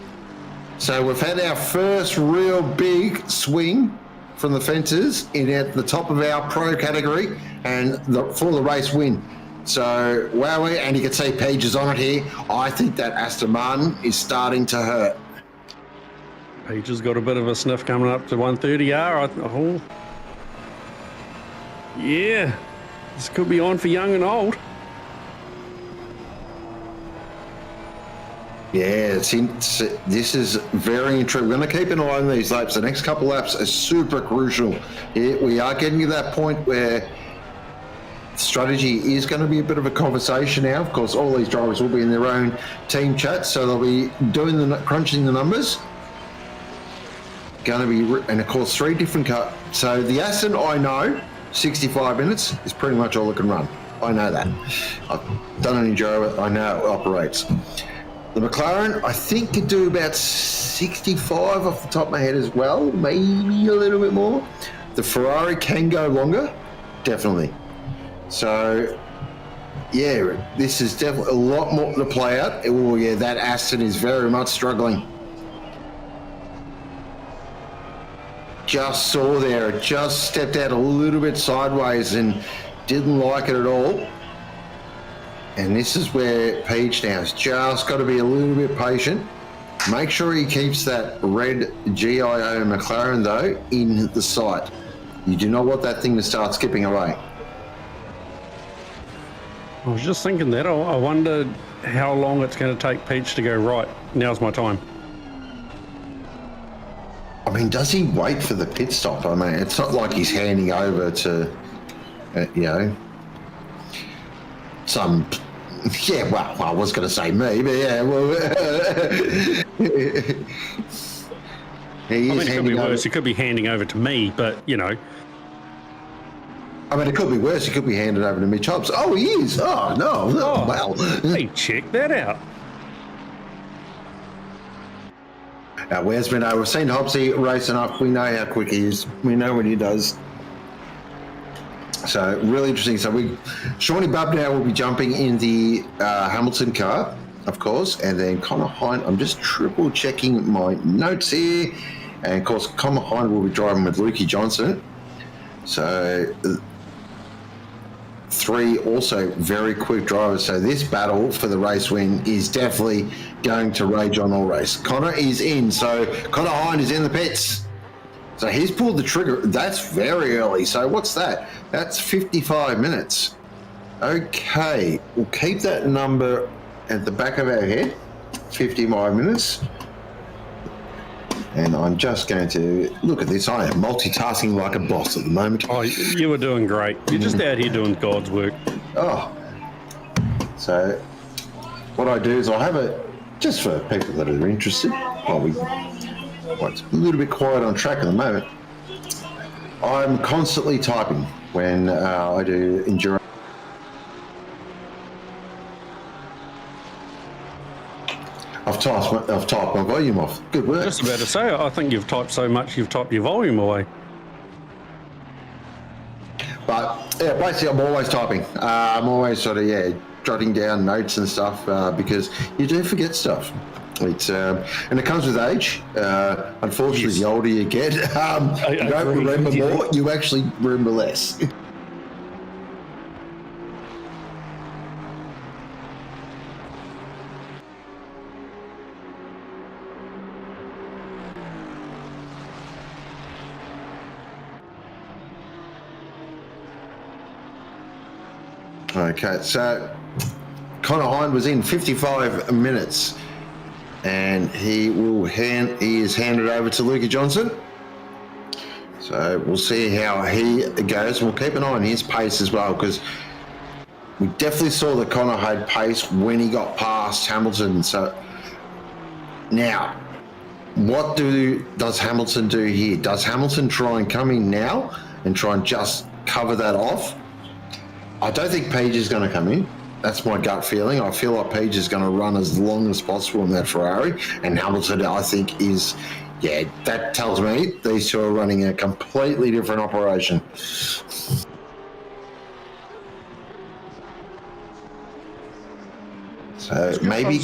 A: So we've had our first real big swing from the fences in at the top of our pro category and for the race win. So, wowie, and you can see Pages on it here. I think that Aston Martin is starting to hurt.
B: Pages got a bit of a sniff coming up to 130R. Oh, yeah, this could be on for young and old.
A: Yeah, this is very intriguing. We're going to keep an eye on these laps. The next couple laps are super crucial. We are getting to that point where strategy is going to be a bit of a conversation now. Of course, all these drivers will be in their own team chat, so they'll be doing crunching the numbers. Going to be, and of course, 3 different cars. So the Aston, I know, 65 minutes is pretty much all it can run. I know that. I've done an enduro, I know how it operates. The McLaren, I think, could do about 65 off the top of my head as well, maybe a little bit more. The Ferrari can go longer, definitely. So, yeah, this is definitely a lot more to play out. Oh, yeah, that Aston is very much struggling. Just saw there, it just stepped out a little bit sideways and didn't like it at all. And this is where Page now has just got to be a little bit patient. Make sure he keeps that red GIO McLaren, though, in the sight. You do not want that thing to start skipping away.
B: I was just thinking that. I wonder how long it's going to take Peach to go right. Now's my time.
A: I mean, does he wait for the pit stop? I mean, it's not like he's handing over to, some... Yeah, well, I was going to say me, but yeah, well...
B: it could be worse. He could be handing over to me, but,
A: I mean, it could be worse. He could be handed over to Mitch Hobbs. Oh, he is. Oh, no. Well.
B: Hey, check that out.
A: Now, where's been we've seen Hobbsy racing up. We know how quick he is. We know what he does. So, really interesting. So, Shawnee Bubb now will be jumping in the Hamilton car, of course, and then Connor Hind. I'm just triple checking my notes here. And, of course, Connor Hind will be driving with Lukey Johnson. So, 3 also very quick drivers. So this battle for the race win is definitely going to rage on all race. Connor is in. So Connor Hind is in the pits. So he's pulled the trigger. That's very early. So what's that? That's 55 minutes. Okay. We'll keep that number at the back of our head. 55 minutes. And I'm just going to look at this. I am multitasking like a boss at the moment.
B: Oh, you were doing great. You're just out here doing God's work.
A: Oh. So what I do is I have it just for people that are interested. It's a little bit quiet on track at the moment. I'm constantly typing when I do enduro. I've typed my volume off. Good work.
B: Just about to say, I think you've typed so much you've typed your volume away.
A: But yeah, basically I'm always typing. I'm always sort of, jotting down notes and stuff because you do forget stuff. It's and it comes with age. Unfortunately, yes. The older you get, you don't remember more. You actually remember less. Okay, so Connor Hind was in 55 minutes, and he is handed over to Luca Johnson. So we'll see how he goes. We'll keep an eye on his pace as well, because we definitely saw that Connor had pace when he got past Hamilton. So now, what does Hamilton do here? Does Hamilton try and come in now and try and just cover that off? I don't think Page is going to come in. That's my gut feeling. I feel like Page is going to run as long as possible in that Ferrari. And Hamilton, I think, is, that tells me these two are running a completely different operation. So maybe...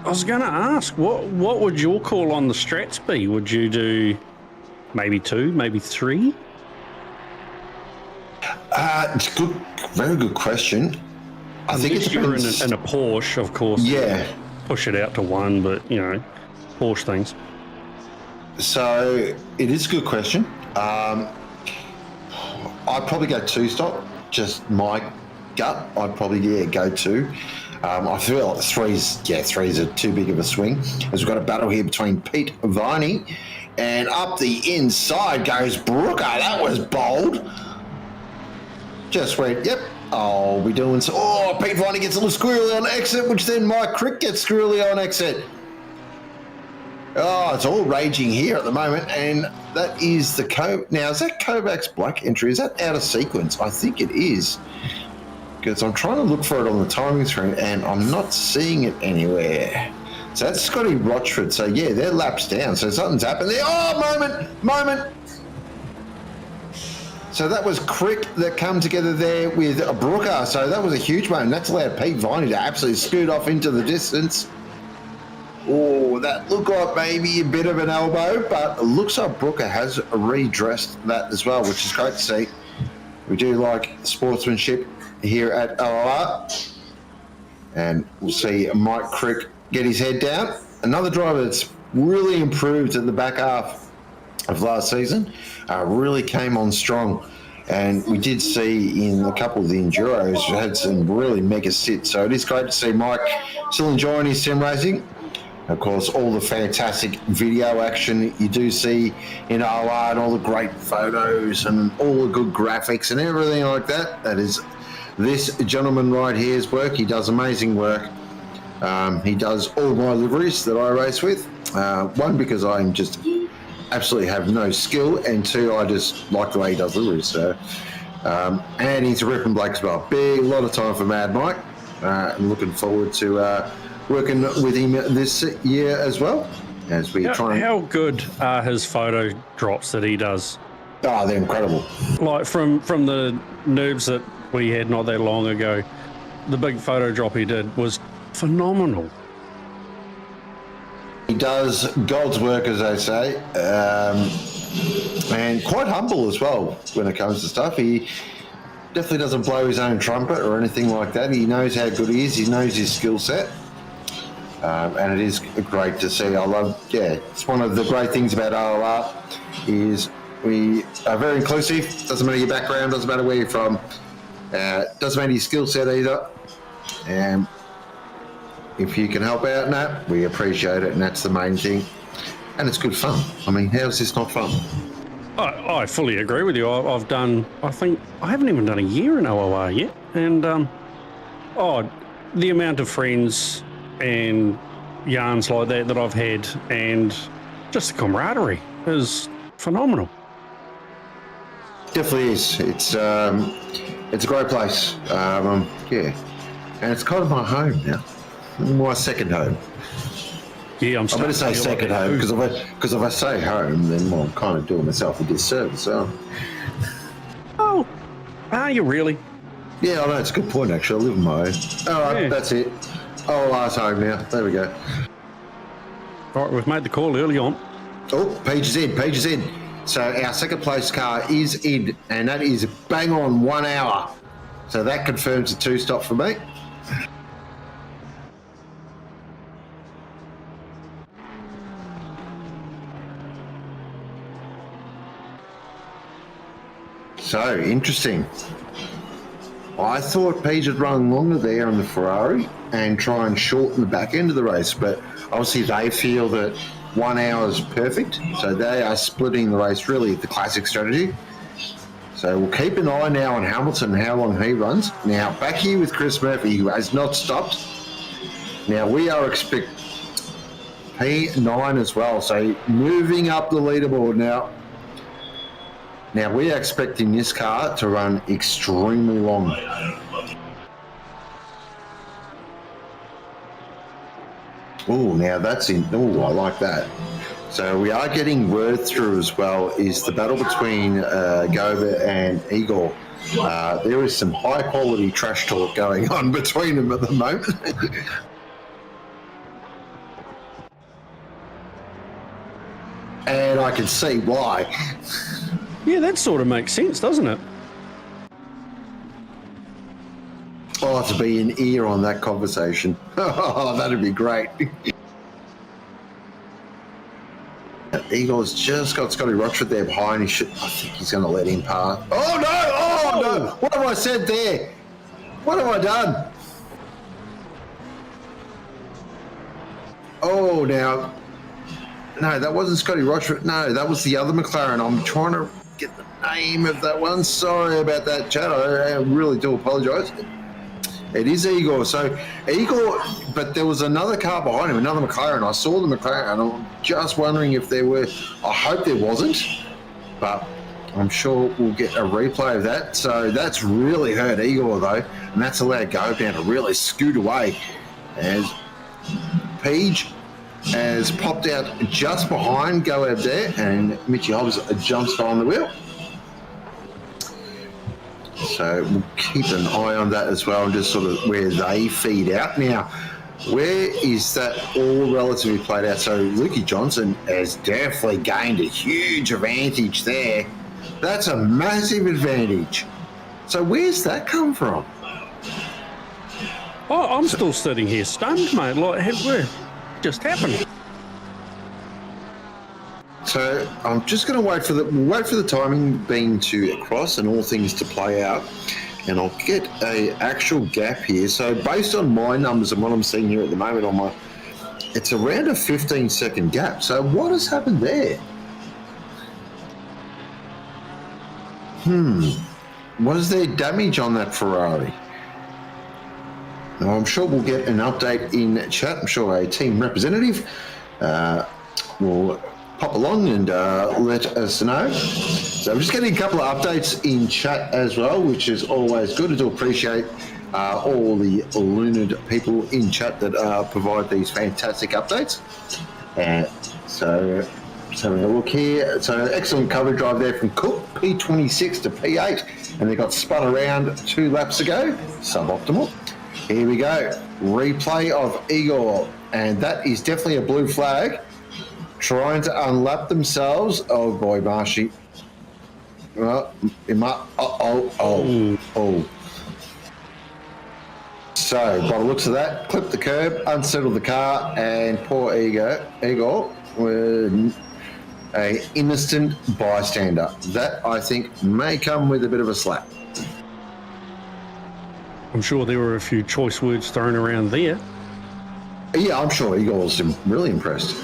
B: I was going to ask, what would your call on the strats be? Would you do maybe 2, maybe 3?
A: It's good, very good question. I think
B: If
A: it's
B: you're in a Porsche, of course.
A: Yeah.
B: Push it out to 1, but Porsche things.
A: So it is a good question. I'd probably go 2-stop. Just my gut. I'd probably go 2. I feel like 3s are too big of a swing. As we've got a battle here between Pete Viney, and up the inside goes Brooker. That was bold. Just went, yep. Oh, we're doing so. Oh, Pete Viney gets a little squirrely on exit, which then Mike Crick gets squirrely on exit. Oh, it's all raging here at the moment, and that is the Now, is that Kovac's black entry? Is that out of sequence? I think it is, because I'm trying to look for it on the timing screen, and I'm not seeing it anywhere. So that's Scotty Rochford. So, yeah, they're laps down. So something's happened there. Oh, moment. So that was Crick that come together there with Brooker. So that was a huge moment. That's allowed Pete Viney to absolutely scoot off into the distance. Oh, that looked like maybe a bit of an elbow, but it looks like Brooker has redressed that as well, which is great to see. We do like sportsmanship here at OOR. And we'll see Mike Crick get his head down. Another driver that's really improved in the back half of last season, really came on strong. And we did see in a couple of the Enduros, had some really mega sits. So it is great to see Mike still enjoying his sim racing. Of course, all the fantastic video action you do see in OOR and all the great photos and all the good graphics and everything like that. That is this gentleman right here's work. He does amazing work. He does all my liveries that I race with. 1, because I'm just absolutely have no skill, and 2, I just like the way he does liveries. So, and he's a ripping Blake as well. Big lot of time for Mad Mike. I'm looking forward to working with him this year as well, as we try and...
B: How good are his photo drops that he does?
A: Oh, they're incredible.
B: Like from the nerves that we had not that long ago, the big photo drop he did was phenomenal.
A: He does God's work, as they say, and quite humble as well when it comes to stuff. He definitely doesn't blow his own trumpet or anything like that. He knows how good he is. He knows his skill set. And it is great to see. It's one of the great things about OOR is we are very inclusive. Doesn't matter your background, doesn't matter where you're from, doesn't matter your skill set either. And if you can help out in that, we appreciate it, and that's the main thing. And it's good fun. I mean, how's this not fun?
B: I fully agree with you. I think I haven't even done a year in OOR yet, and the amount of friends and yarns like that I've had, and just the camaraderie is phenomenal.
A: Definitely is. It's a great place. And it's kind of my home now. My second home.
B: Yeah,
A: I better say second home, because if I say home, then I'm kind of doing myself a disservice. So.
B: Oh, are you really?
A: Yeah, I know, it's a good point, actually. I live in my own. All right, That's it. Oh, last home now. There we go.
B: All right, we've made the call early on.
A: Oh, Page is in. So our second place car is in, and that is bang on 1 hour. So that confirms a 2-stop for me. So, interesting. I thought Page would run longer there on the Ferrari and try and shorten the back end of the race, but obviously they feel that 1 hour is perfect, so they are splitting the race really at the classic strategy. So we'll keep an eye now on Hamilton and how long he runs. Now, back here with Chris Murphy, who has not stopped. Now, we are expecting P9 as well, so moving up the leaderboard now. Now, we are expecting this car to run extremely long. Oh, now that's in. Oh, I like that. So we are getting word through as well is the battle between Gova and Igor. There is some high quality trash talk going on between them at the moment. And I can see why.
B: Yeah, that sort of makes sense, doesn't it?
A: Oh, to be an ear on that conversation. Oh, that'd be great. Eagle's just got Scotty Rochford there behind. I think he's going to let him pass. Oh, no! Oh, no! What have I said there? What have I done? Oh, now... No, that wasn't Scotty Rochford. No, that was the other McLaren. I'm trying to get the name of that one. Sorry about that, chat. I really do apologise. It is Igor. So Igor, but there was another car behind him, another McLaren. I saw the McLaren, and I'm just wondering if there were. I hope there wasn't, but I'm sure we'll get a replay of that. So that's really hurt Igor though, and that's allowed Go down to really scoot away as Peach has popped out just behind Go Ab there, and Mitchie Hobbs jumps behind the wheel. So we'll keep an eye on that as well, and just sort of where they feed out. Now, where is that all relatively played out? So Lukey Johnson has definitely gained a huge advantage there. That's a massive advantage. So where's that come from?
B: Oh, I'm still sitting here stunned, mate. Like, what just happened?
A: So I'm just going to wait for the timing being to cross and all things to play out, and I'll get a actual gap here. So based on my numbers and what I'm seeing here at the moment it's around a 15-second gap. So what has happened there? Was there damage on that Ferrari? Now, I'm sure we'll get an update in chat. I'm sure a team representative will pop along and let us know. So I'm just getting a couple of updates in chat as well, which is always good. I do appreciate all the learned people in chat that provide these fantastic updates. So just having a look here. So excellent cover drive there from Cook, P26 to P8, and they got spun around 2 laps ago. Suboptimal. Here we go. Replay of Igor, and that is definitely a blue flag. Trying to unlap themselves. Oh boy, Marshy. Well, So, by the looks of that, clipped the curb, unsettled the car, and poor Igor was an innocent bystander. That, I think, may come with a bit of a slap.
B: I'm sure there were a few choice words thrown around there.
A: Yeah, I'm sure Igor was really impressed.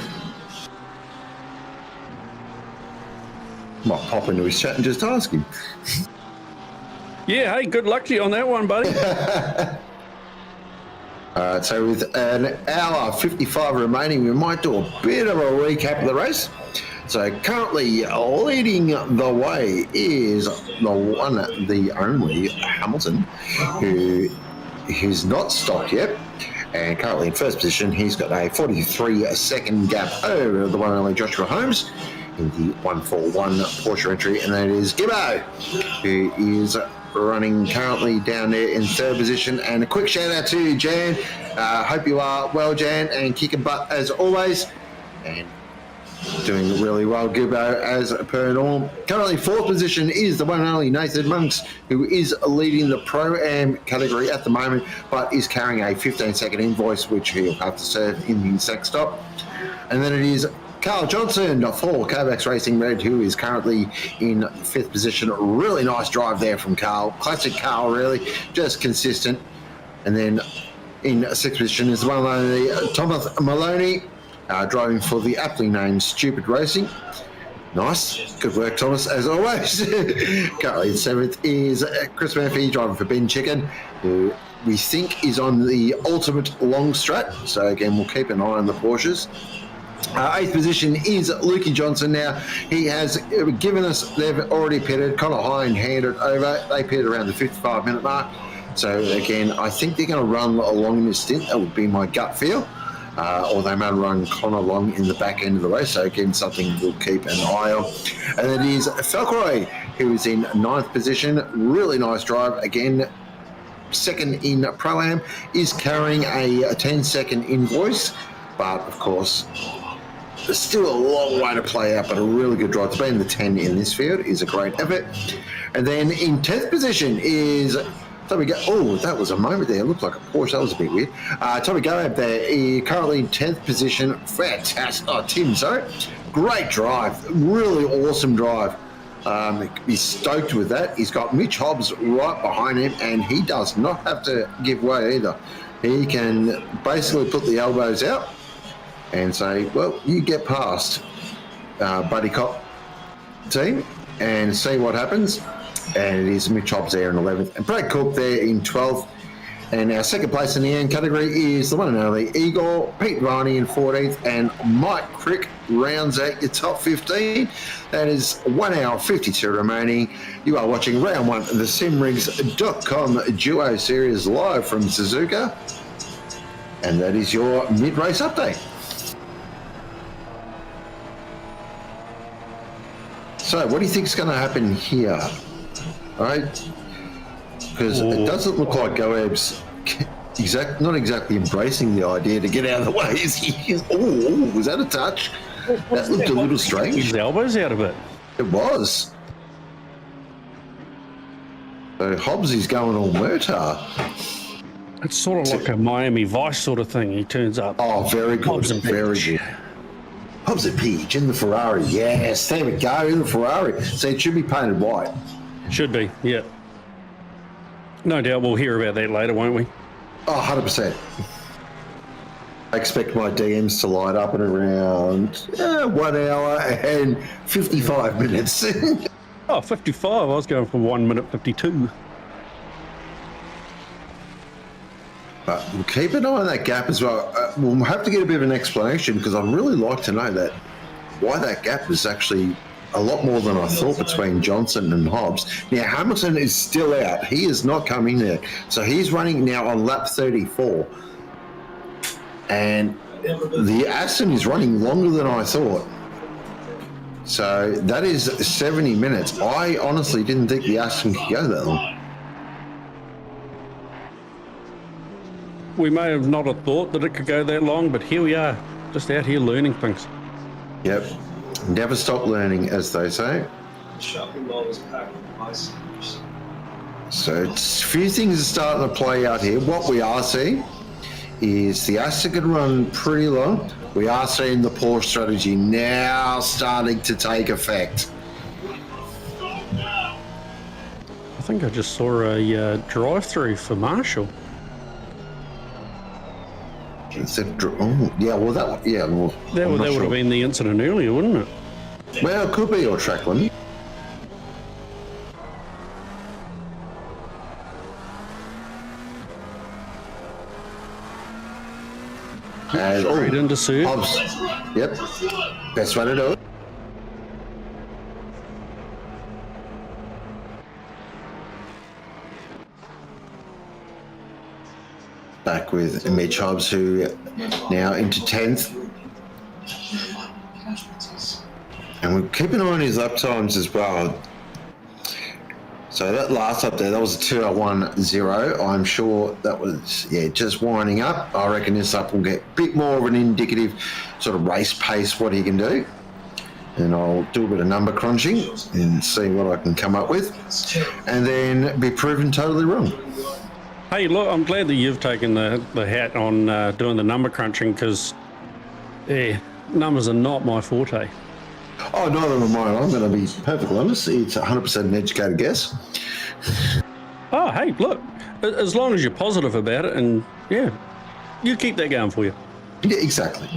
A: Might pop into his chat and just ask him.
B: Yeah, hey, good luck to you on that one, buddy.
A: So with an hour 55 remaining, we might do a bit of a recap of the race. So currently leading the way is the one, the only Hamilton, who is not stopped yet. And currently in first position, he's got a 43-second gap over the one and only Joshua Holmes in the 141 Porsche entry, and that is Gibbo, who is running currently down there in third position. And a quick shout out to Jan. Hope you are well, Jan, and kicking butt as always, and doing really well, Gibbo, as per normal. Currently fourth position is the one and only Nathan Monks, who is leading the Pro-Am category at the moment, but is carrying a 15-second invoice, which he'll have to serve in the second stop. And then it is Carl Johnson for Kovacs Racing Red, who is currently in fifth position. Really nice drive there from Carl. Classic Carl, really, just consistent. And then in sixth position is the one and only Thomas Maloney, driving for the aptly named Stupid Racing. Nice. Good work, Thomas, as always. Currently in seventh is Chris Murphy, driving for Ben Chicken, who we think is on the ultimate long strat. So again, we'll keep an eye on the Porsches. Eighth position is Lukey Johnson. Now, he has given us, they've already pitted, kind of high and handed over. They pitted around the 55-minute mark. So, again, I think they're going to run along in this stint. That would be my gut feel. Or they may run Connor along in the back end of the race. So, again, something we'll keep an eye on. And it is Falkroy, who is in ninth position. Really nice drive. Again, second in Pro-Am, is carrying a 10-second invoice. But, of course, There's still a long way to play out, but a really good drive. To be in the 10 in this field is a great effort. And then in 10th position is Tommy Go. Oh, that was a moment there. It looked like a Porsche. That was a bit weird. Tommy Goab there, currently in 10th position. Fantastic. Oh, Tim, sorry. Great drive. Really awesome drive. He's stoked with that. He's got Mitch Hobbs right behind him, and he does not have to give way either. He can basically put the elbows out and say, well, you get past Buddy Cop team and see what happens. And it is Mitch Hobbs there in 11th. And Brad Cook there in 12th. And our second place in the end category is the one and only Igor, Pete Varney in 14th, and Mike Crick rounds out your top 15. That is 1 hour 52 remaining. You are watching round one of the simrigs.com Duo Series live from Suzuka. And that is your mid-race update. So what do you think is going to happen here? All right, because it doesn't look like Goab's not exactly embracing the idea to get out of the way. Is he? Oh, was that a touch? That looked a little strange.
B: His elbows out of it.
A: It was. So Hobbs is going all Murtar.
B: It's sort of like a Miami Vice sort of thing. He turns up.
A: Oh, very good.
B: Hobbs and
A: very
B: Peach.
A: good. Hobbs and Peach in the Ferrari. Yes, there we go, in the Ferrari. So it should be painted white.
B: Should be, yeah. No doubt we'll hear about that later, won't we?
A: Oh, 100%. I expect my DMs to light up at around 1 hour and 55 minutes.
B: 55. I was going for 1 minute 52.
A: But we'll keep an eye on that gap as well. We'll have to get a bit of an explanation because I'd really like to know that why that gap is actually a lot more than I thought between Johnson and Hobbs. Now, Hamilton is still out. He is not coming there. So he's running now on lap 34. And the Aston is running longer than I thought. So that is 70 minutes. I honestly didn't think the Aston could go that long.
B: We may have not have thought that it could go that long, but here we are, just out here learning things.
A: Yep. Never stop learning, as they say.
C: Shopping mall was packed with bicycles.
A: So a few things are starting to play out here. What we are seeing is the Aston can run pretty long. We are seeing the Porsche strategy now starting to take effect.
B: I think I just saw a drive-through for Marshall.
A: Yeah, well, that one, yeah. Well,
B: That would have been the incident earlier, wouldn't it?
A: Well, it could be your track limit.
B: Straight into Sue.
A: Hobbs. Yep. Best way to do it. Back with Mitch Hobbs, who now into 10th. And we're keeping an eye on his lap times as well. So that last up there, that was a 2:01.0. I'm sure that was, just winding up. I reckon this up will get a bit more of an indicative sort of race pace, what he can do. And I'll do a bit of number crunching and see what I can come up with. And then be proven totally wrong.
B: Hey, look, I'm glad that you've taken the hat on doing the number crunching because, numbers are not my forte.
A: Oh, neither am I. I'm going to be perfectly honest. It's 100% an educated guess.
B: Oh, hey, look, as long as you're positive about it and, you keep that going for you.
A: Yeah, exactly.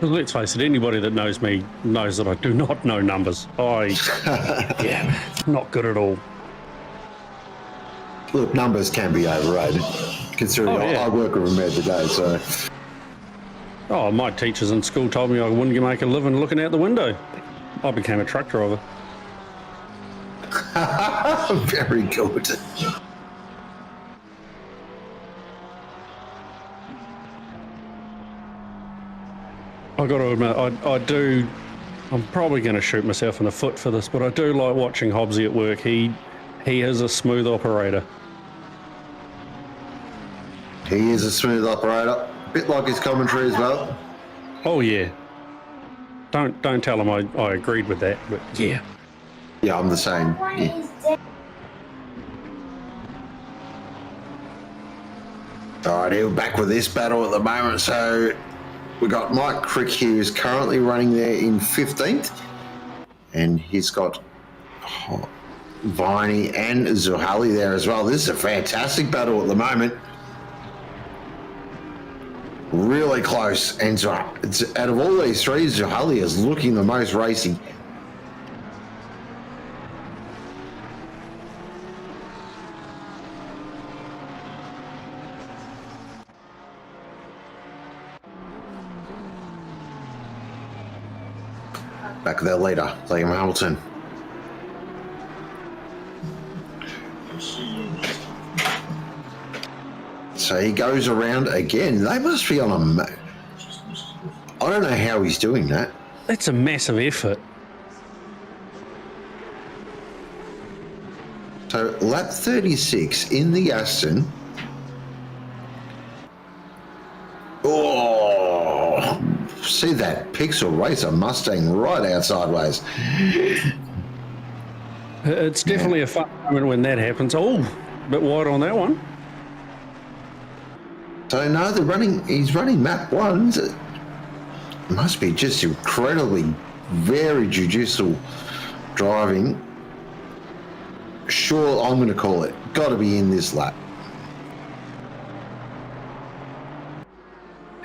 B: Let's face it, anybody that knows me knows that I do not know numbers. Not good at all.
A: Look, numbers can be overrated, considering I work with them every day, so...
B: Oh, my teachers in school told me I wouldn't make a living looking out the window. I became a truck driver.
A: Very good.
B: I got to admit, I'm probably going to shoot myself in the foot for this, but I do like watching Hobbsy at work. He is a smooth operator.
A: He is a smooth operator, a bit like his commentary as well.
B: Oh yeah. Don't tell him I agreed with that, but yeah.
A: Yeah, I'm the same. Yeah. All right, we're back with this battle at the moment. So we got Mike Crick here, who's currently running there in 15th, and he's got Viney and Zuhali there as well. This is a fantastic battle at the moment. Really close, and out of all these three, Zuhali is looking the most racy. Back with their leader, Liam Hamilton. So he goes around again. They must be on a... I don't know how he's doing that.
B: That's a massive effort.
A: So lap 36 in the Aston. Oh, see that Pixel Racer Mustang right out sideways.
B: It's definitely a fun moment when that happens. Oh, a bit wide on that one.
A: So no, he's running map one. It must be just incredibly, very judicial driving. Sure, I'm going to call it. Got to be in this lap.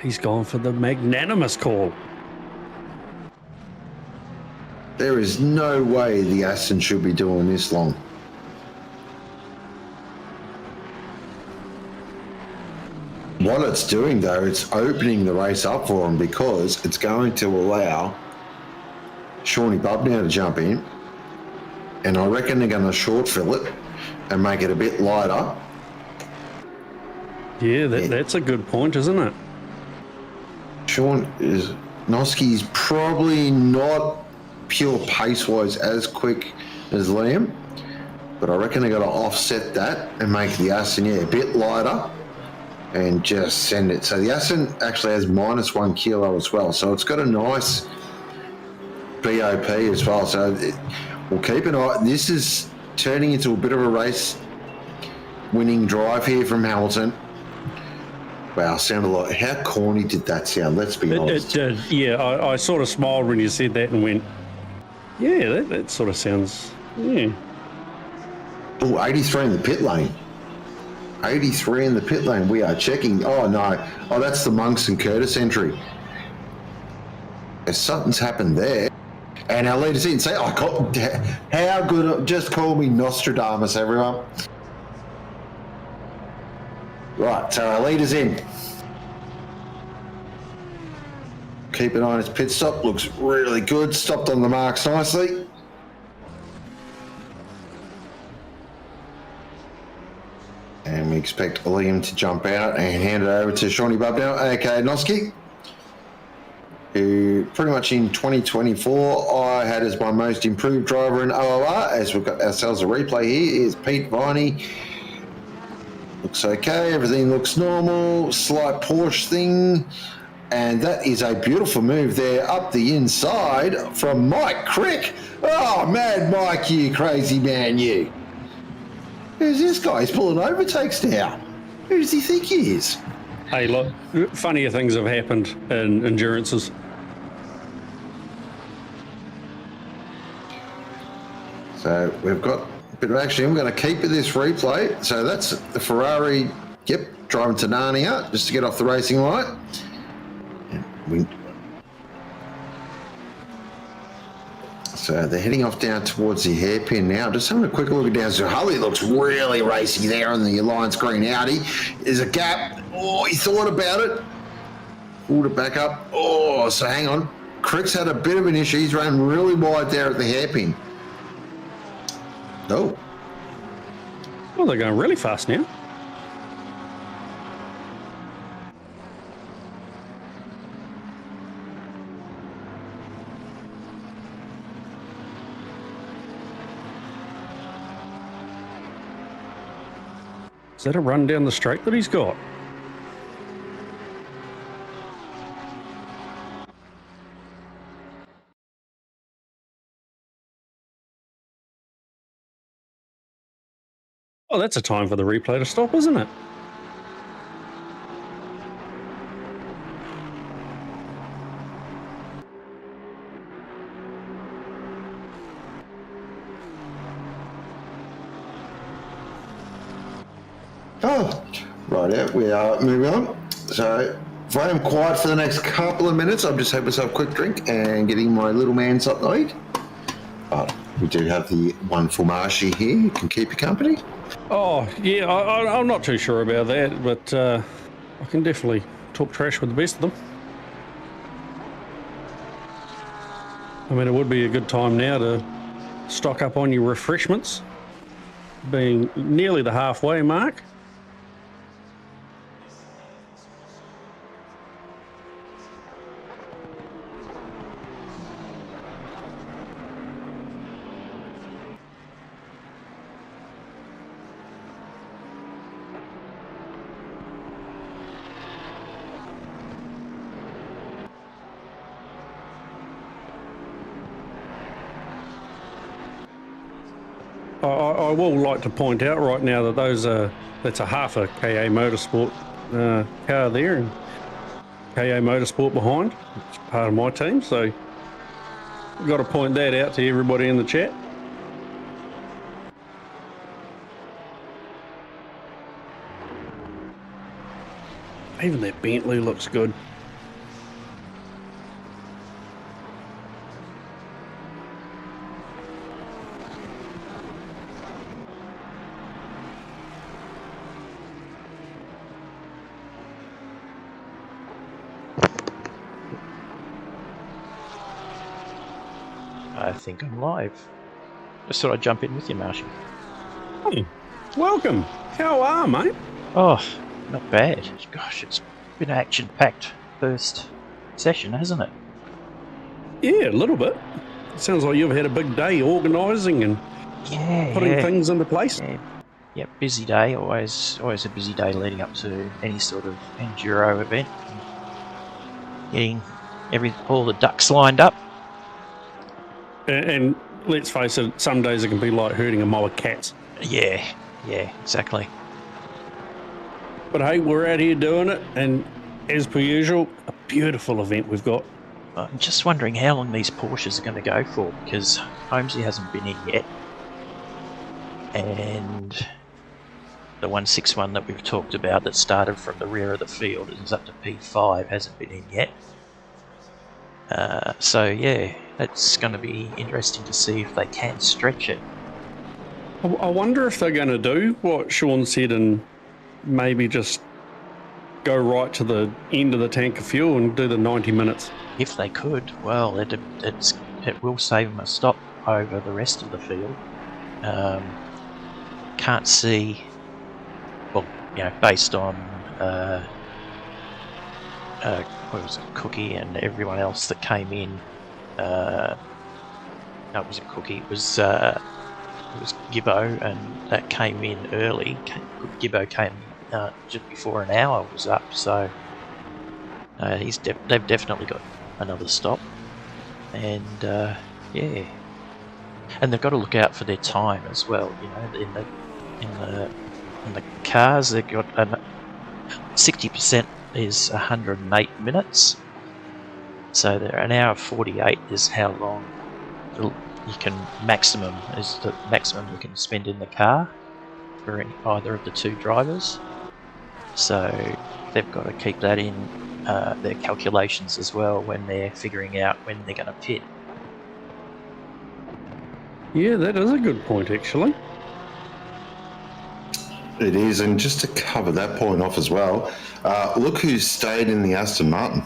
B: He's gone for the magnanimous call.
A: There is no way the Aston should be doing this long. What it's doing, though, it's opening the race up for him because it's going to allow Shawnee Bubnow to jump in, and I reckon they're going to short fill it and make it a bit lighter.
B: Yeah, that's a good point, isn't it?
A: Noski's probably not pure pace-wise as quick as Liam, but I reckon they're going to offset that and make the Aston a bit lighter and just send it. So the Aston actually has -1 kilo as well, so it's got a nice BOP as well. So we'll keep an eye. This is turning into a bit of a race-winning drive here from Hamilton. Wow, sounded like, how corny did that sound? Let's be honest.
B: It did. Yeah, I sort of smiled when you said that and went, yeah, that sort of sounds, yeah.
A: Oh, 83 in the pit lane. 83 in the pit lane. We are checking. Oh, no. Oh, that's the Monks and Curtis entry. Something's happened there. And our leader's in. Say, how good. Just call me Nostradamus, everyone. Right, so our leader's in. Keep an eye on his pit stop. Looks really good. Stopped on the marks nicely. And we expect Liam to jump out and hand it over to Shawnee Bubnow, aka Noski, who pretty much in 2024 I had as my most improved driver in OOR. As we've got ourselves a replay here, is Pete Viney. Looks okay, everything looks normal, slight Porsche thing, and that is a beautiful move there up the inside from Mike Crick. Oh, Mad Mike, you crazy man, you. Who's this guy? He's pulling overtakes now. Who does he think he is?
B: Hey, look, funnier things have happened in endurances.
A: So we've got a bit of action. We're going to keep this replay. So that's the Ferrari, driving to Narnia just to get off the racing light. So they're heading off down towards the hairpin now. Just having a quick look down. Zuhali looks really racy there on the Alliance Green Audi. There's a gap. Oh, he thought about it. Pulled it back up. Oh, so hang on. Crick's had a bit of an issue. He's run really wide there at the hairpin. Oh.
B: Well, they're going really fast now. Is that a run down the straight that he's got? Oh, that's a time for the replay to stop, isn't it?
A: Oh, right out. We are moving on. So if I am quiet for the next couple of minutes, I'm just having myself a quick drink and getting my little man something to eat. But we do have the wonderful Marshy here who can keep you company.
B: Oh, yeah, I'm not too sure about that, but I can definitely talk trash with the best of them. I mean, it would be a good time now to stock up on your refreshments, being nearly the halfway mark. I will like to point out right now that that's a half a KA Motorsport car there, and KA Motorsport behind. It's part of my team, so I've got to point that out to everybody in the chat. Even that Bentley looks good.
D: I think I'm live. Just thought I'd jump in with you, Marshy.
B: Hey, welcome. How are, mate?
D: Oh, not bad. Gosh, it's been an action-packed first session, hasn't it?
B: Yeah, a little bit. Sounds like you've had a big day organising and putting things into place.
D: Yeah, busy day. Always a busy day leading up to any sort of enduro event. Getting all the ducks lined up.
B: And let's face it, some days it can be like herding a mob of cats.
D: Yeah, exactly.
B: But hey, we're out here doing it, and as per usual, a beautiful event we've got.
D: I'm just wondering how long these Porsches are going to go for, because Holmesy hasn't been in yet. And the 161 that we've talked about that started from the rear of the field and is up to P5 hasn't been in yet. So yeah, that's going to be interesting to see if they can stretch it.
B: I wonder if they're going to do what Sean said and maybe just go right to the end of the tank of fuel and do the 90 minutes.
D: If they could, well, it will save them a stop over the rest of the field. Can't see, well, based on what was it, Cookie and everyone else that came in. No, it wasn't Cookie. It was Gibbo, and that came in early. Gibbo came just before an hour was up, so they've definitely got another stop, and yeah, and they've got to look out for their time as well. In the cars, they've got 60% is 108 minutes, so they're an hour 48 is how long you can is the maximum you can spend in the car for either of the two drivers. So they've got to keep that in their calculations as well when they're figuring out when they're going to pit.
B: Yeah, that is a good point, actually.
A: It is, and just to cover that point off as well, look who's stayed in the Aston Martin.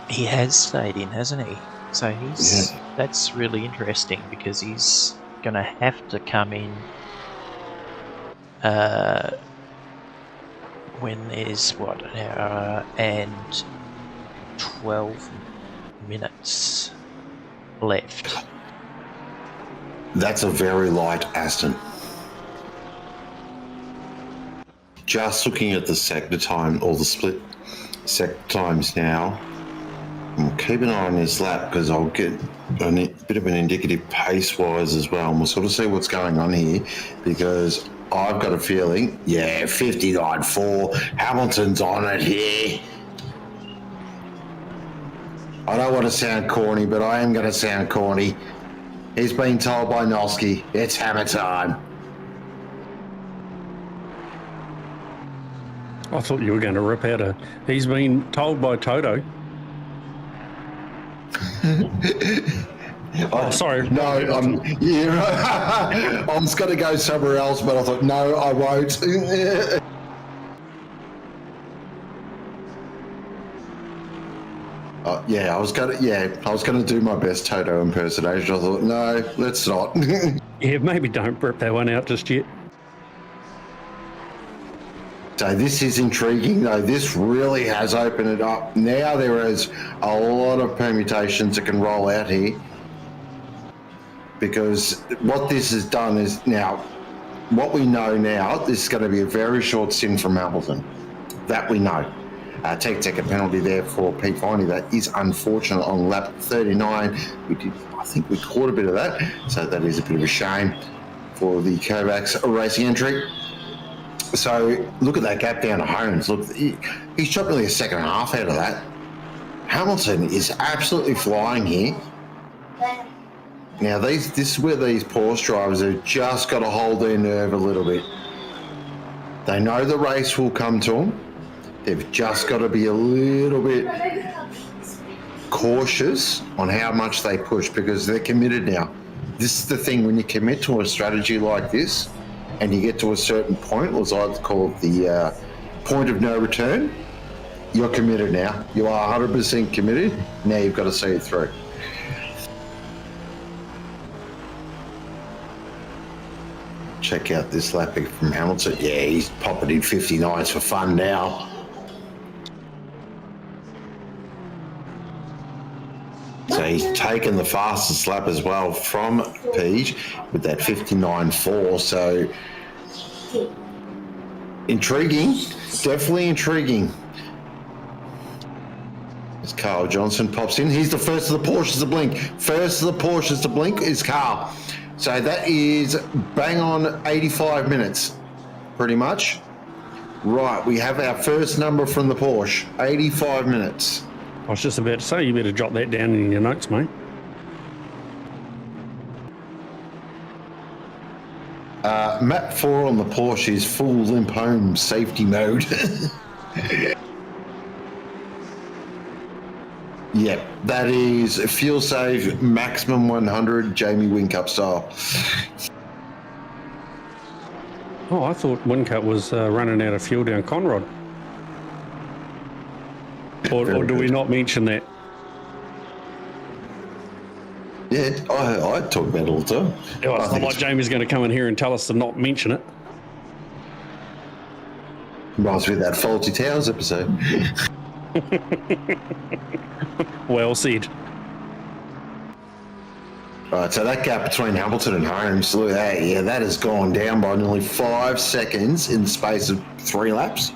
D: He has stayed in, hasn't he? So that's really interesting, because he's going to have to come in when there's an hour and 12 minutes left.
A: That's a very light Aston. Just looking at the sector time, or the split sector times now, keep an eye on his lap because I'll get a bit of an indicative pace-wise as well. And we'll sort of see what's going on here because I've got a feeling, 59.4, Hamilton's on it here. I don't want to sound corny, but I am going to sound corny. He's been told by Noski, it's hammer time.
B: I thought you were going to rip out a... He's been told by Toto. Oh, sorry.
A: No, I was going to go somewhere else, but I thought, no, I won't. I was going to do my best Toto impersonation. I thought, no, let's not.
B: Yeah, maybe don't rip that one out just yet.
A: So this is intriguing, though. This really has opened it up. Now there is a lot of permutations that can roll out here because what this has done is now, what we know now, this is going to be a very short stint from Hamilton. That we know. Take a penalty there for Pete Finey. That is unfortunate on lap 39. I think we caught a bit of that. So that is a bit of a shame for the Kovacs racing entry. So look at that gap down to Holmes. Look, he's chopped nearly a second and a half out of that. Hamilton is absolutely flying here. Now this is where these Porsche drivers have just got to hold their nerve a little bit. They know the race will come to them. They've just got to be a little bit cautious on how much they push because they're committed now. This is the thing, when you commit to a strategy like this and you get to a certain point, as I call it the point of no return, you're committed now. You are 100% committed. Now you've got to see it through. Check out this lapping from Hamilton. Yeah, he's popping in 59s for fun now. So he's taken the fastest lap as well from Pete with that 59.4. So intriguing, definitely intriguing. As Carl Johnson pops in, he's the first of the Porsches to blink. First of the Porsches to blink is Carl. So that is bang on 85 minutes, pretty much. Right, we have our first number from the Porsche, 85 minutes.
B: I was just about to say, you better jot that down in your notes, mate.
A: Map 4 on the Porsche is full limp home safety mode. Yep, that is fuel save maximum 100 Jamie Whincup style.
B: Oh, I thought Whincup was running out of fuel down Conrod. Or do we not mention that?
A: Yeah, I talk about it all the time.
B: Yeah, it's not like Jamie's going to come in here and tell us to not mention it.
A: Reminds me of that Faulty Towers episode.
B: Well said.
A: Right, so that gap between Hamilton and Holmes, look, that has gone down by nearly 5 seconds in the space of 3 laps.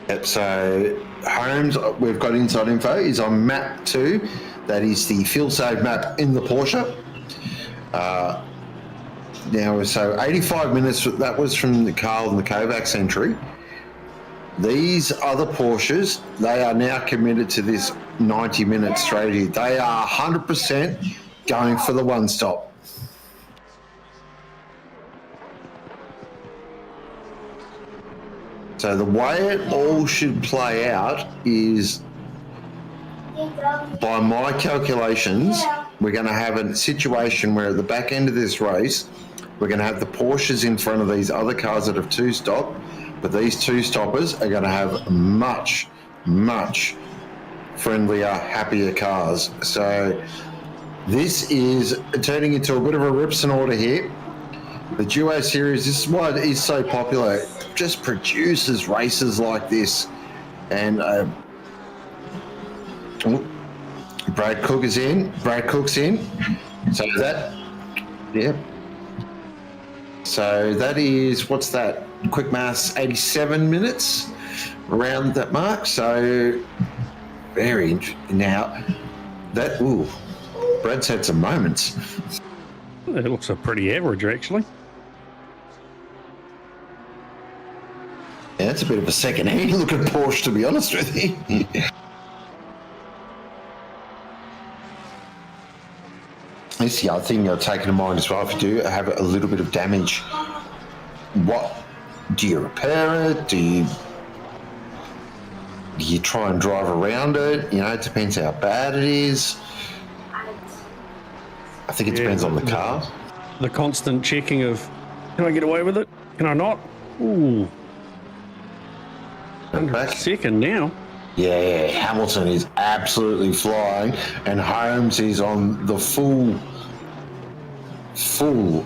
A: Yep, so Holmes, we've got inside info, is on map 2. That is the fuel save map in the Porsche. Now, so 85 minutes, that was from the Carl and the Kovacs entry. These other Porsches, they are now committed to this 90-minute strategy. They are 100% going for the one stop. So the way it all should play out is, by my calculations, we're going to have a situation where at the back end of this race, we're going to have the Porsches in front of these other cars that have two-stopped, but these two-stoppers are going to have much, much friendlier, happier cars. So this is turning into a bit of a rips and order here. The Duo Series, this is why it is so popular. It just produces races like this. And Brad Cook is in. Brad Cook's in. So that, yeah. So that is, what's that? Quick maths, 87 minutes. around that mark. So very interesting. Now that Brad's had some moments.
B: It looks a pretty average, actually.
A: Yeah, that's a bit of a second-hand look at Porsche, to be honest with you. That's the other thing you're taking in mind as well. If you do have a little bit of damage, what do you repair it? Do you try and drive around it? You know, it depends how bad it is. I think it depends on the car.
B: The constant checking of, can I get away with it? Can I not? Ooh. Under second now.
A: Yeah, Hamilton is absolutely flying, and Holmes is on the full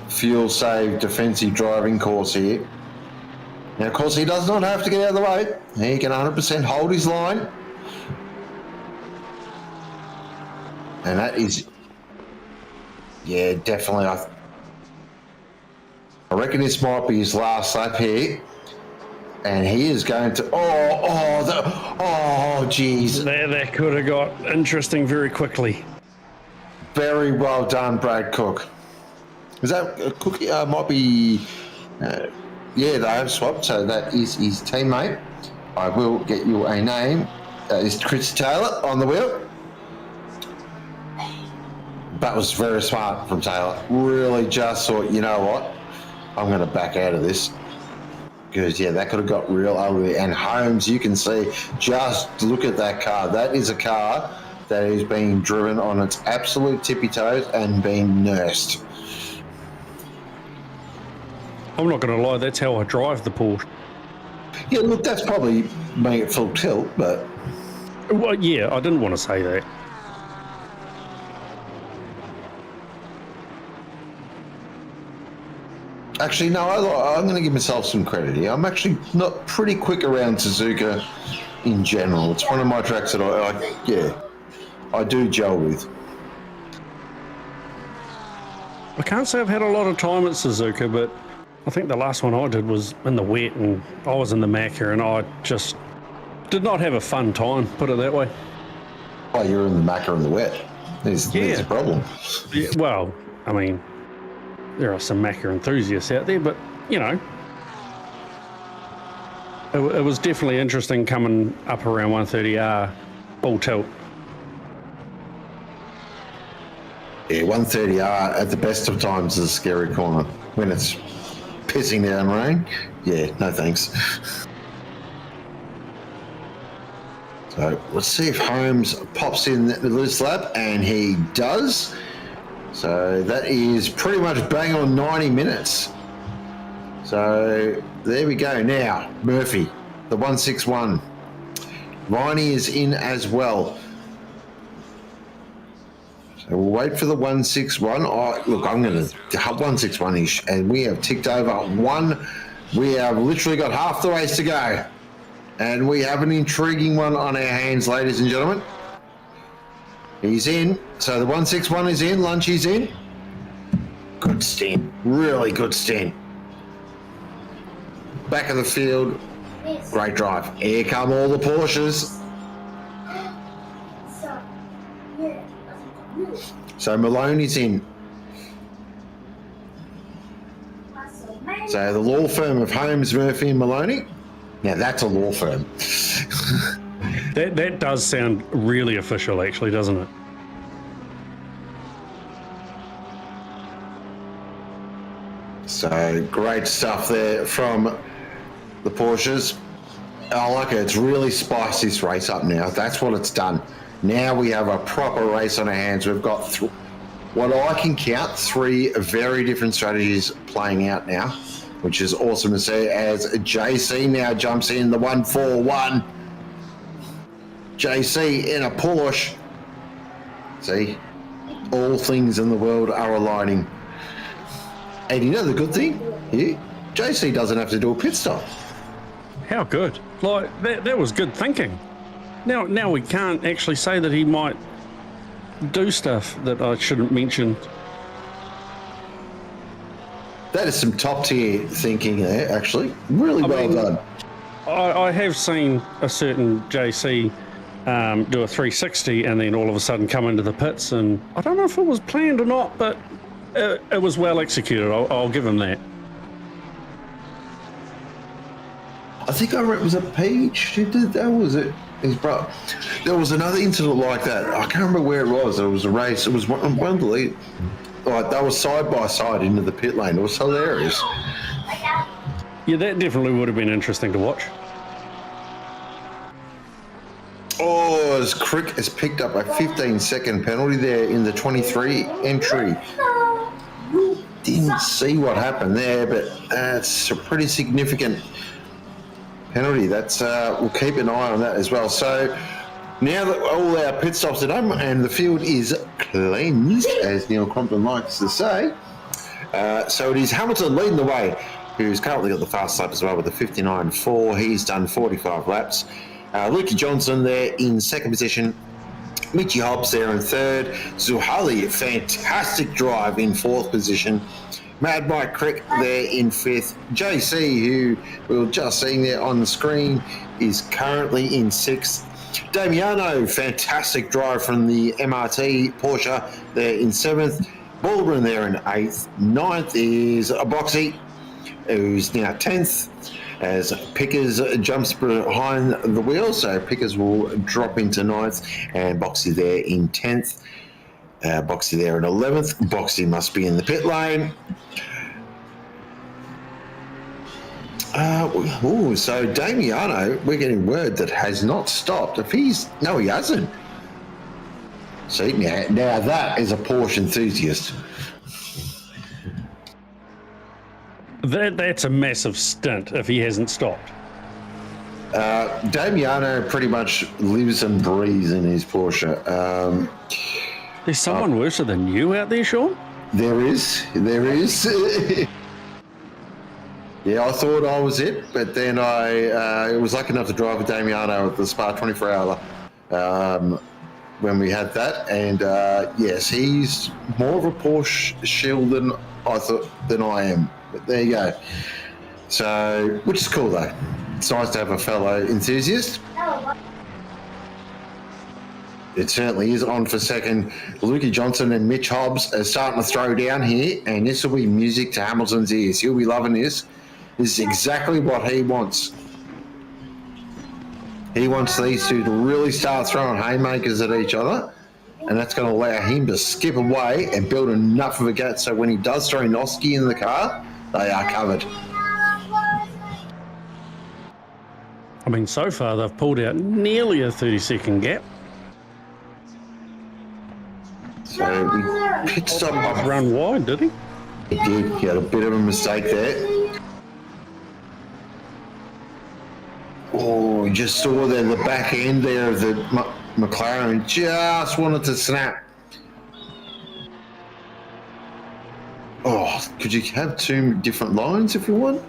A: fuel save defensive driving course here. Now, of course, he does not have to get out of the way. He can 100% hold his line. And that is, yeah, definitely. I reckon this might be his last lap here. And he is going to, geez.
B: That could have got interesting very quickly.
A: Very well done, Brad Cook. Is that Cookie? Might be, yeah, they have swapped, so that is his teammate. I will get you a name. That is Chris Taylor on the wheel. That was very smart from Taylor. Really just thought, you know what? I'm going to back out of this. Because, yeah, that could have got real ugly. And Holmes, you can see, just look at that car. That is a car that is being driven on its absolute tippy toes and being nursed.
B: I'm not going to lie, that's how I drive the Porsche.
A: Yeah, look, that's probably making it full tilt, but...
B: Well, yeah, I didn't want to say that.
A: Actually, no, I'm going to give myself some credit here. I'm actually not pretty quick around Suzuka in general. It's one of my tracks that I do gel with.
B: I can't say I've had a lot of time at Suzuka, but I think the last one I did was in the wet, and I was in the Macca, and I just did not have a fun time, put it that way.
A: Oh, you're in the Macca in the wet. There's a problem.
B: Yeah, well, I mean, there are some Macca enthusiasts out there, but, you know, it was definitely interesting coming up around 130R full tilt.
A: Yeah, 130R at the best of times is a scary corner. When it's pissing down rain, yeah, no thanks. So let's see if Holmes pops in this lap, and he does. So that is pretty much bang on 90 minutes. So there we go. Now, Murphy, the 161. Viney is in as well. So we'll wait for the 161. Oh, look, I'm going to 161-ish, and we have ticked over one. We have literally got half the race to go. And we have an intriguing one on our hands, ladies and gentlemen. He's in. So the 161 is in. Lunchy's in. Good stint. Really good stint. Back of the field. Great drive. Here come all the Porsches. So Maloney's in. So the law firm of Holmes, Murphy and Maloney. Now that's a law firm.
B: That does sound really official, actually, doesn't it?
A: So great stuff there from the Porsches. I like it. It's really spiced this race up now. That's what it's done. Now we have a proper race on our hands. We've got what I can count 3 very different strategies playing out now, which is awesome to see as JC now jumps in the 141. JC in a Porsche. See, all things in the world are aligning. And you know the good thing here? JC doesn't have to do a pit stop.
B: How good. Like, that was good thinking. Now we can't actually say that he might do stuff that I shouldn't mention.
A: That is some top tier thinking there, actually. Really well done.
B: I have seen a certain JC do a 360 and then all of a sudden come into the pits, and I don't know if it was planned or not, but it was well executed. I'll give him that.
A: I think I read it was a Peach who did that, was it? His brother. There was another incident like that. I can't remember where it was. It was a race. It was one of the lead. Like, they were side by side into the pit lane. It was hilarious.
B: Yeah, that definitely would have been interesting to watch.
A: Oh, as Crick has picked up a 15-second penalty there in the 23 entry. Didn't see what happened there, but that's a pretty significant penalty. That's we'll keep an eye on that as well. So now that all our pit stops are done and the field is cleansed, as Neil Crompton likes to say, so it is Hamilton leading the way, who's currently got the fast lap as well with a 59.4. He's done 45 laps. Lukey Johnson there in second position. Mitchy Hobbs there in third. Zuhali, fantastic drive in fourth position. Mad Mike Crick there in fifth. JC, who we were just seeing there on the screen, is currently in sixth. Damiano, fantastic drive from the MRT Porsche there in seventh. Baldwin there in eighth. Ninth is Boxy, who's now 10th, as Pickers jumps behind the wheel, so Pickers will drop into ninth, and Boxy there in 10th. Boxy there in 11th. Boxy must be in the pit lane. So Damiano, we're getting word that has not stopped. No, he hasn't. See, now that is a Porsche enthusiast.
B: That's a massive stint if he hasn't stopped.
A: Damiano pretty much lives and breathes in his Porsche.
B: There's someone worse than you out there, Sean?
A: There is. Yeah, I thought I was it, but then I was lucky enough to drive with Damiano at the Spa 24 Hour when we had that, and yes, he's more of a Porsche shill than I am. But there you go. So, which is cool though. It's nice to have a fellow enthusiast. It certainly is. On for second. Lukey Johnson and Mitch Hobbs are starting to throw down here, and this will be music to Hamilton's ears. He'll be loving this. This is exactly what he wants. He wants these two to really start throwing haymakers at each other, and that's going to allow him to skip away and build enough of a gap so when he does throw Noski in the car, they are covered.
B: I mean, so far they've pulled out nearly a 30-second gap.
A: So we pit stop up.
B: Run wide, did he?
A: He did. He had a bit of a mistake there. Oh, you just saw there the back end there of the McLaren just wanted to snap. Oh, could you have two different lines if you want?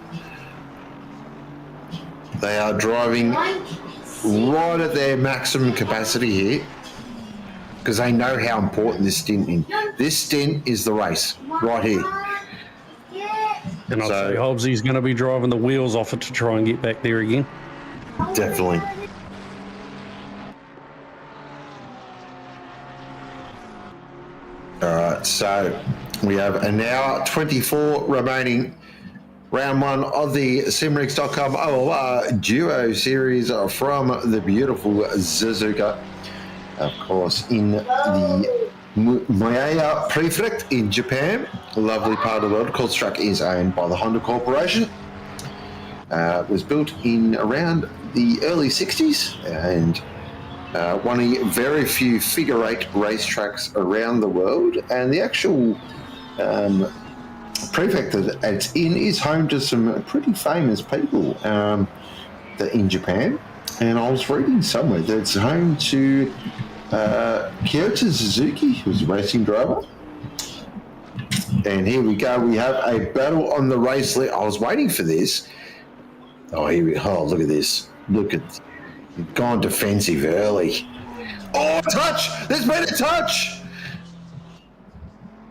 A: They are driving right at their maximum capacity here because they know how important this stint is. This stint is the race right here.
B: And I'll say Hobbsy's going to be driving the wheels off it to try and get back there again.
A: Definitely. All right, so we have an hour 24 remaining. Round one of the Simrigs.com OOR Duo Series from the beautiful Suzuka. Of course, in the Maya Prefect in Japan, a lovely part of the world. Of course, truck is owned by the Honda Corporation. It was built in around the early 60s and one of the very few figure-eight racetracks around the world. And the actual prefect that it's in is home to some pretty famous people in Japan. And I was reading somewhere that it's home to Kyoto Suzuki, who's a racing driver. And here we go. We have a battle on the race list. I was waiting for this. Oh, here we go. Oh, look at this. Look at, gone defensive early. Oh, touch! There's been a touch!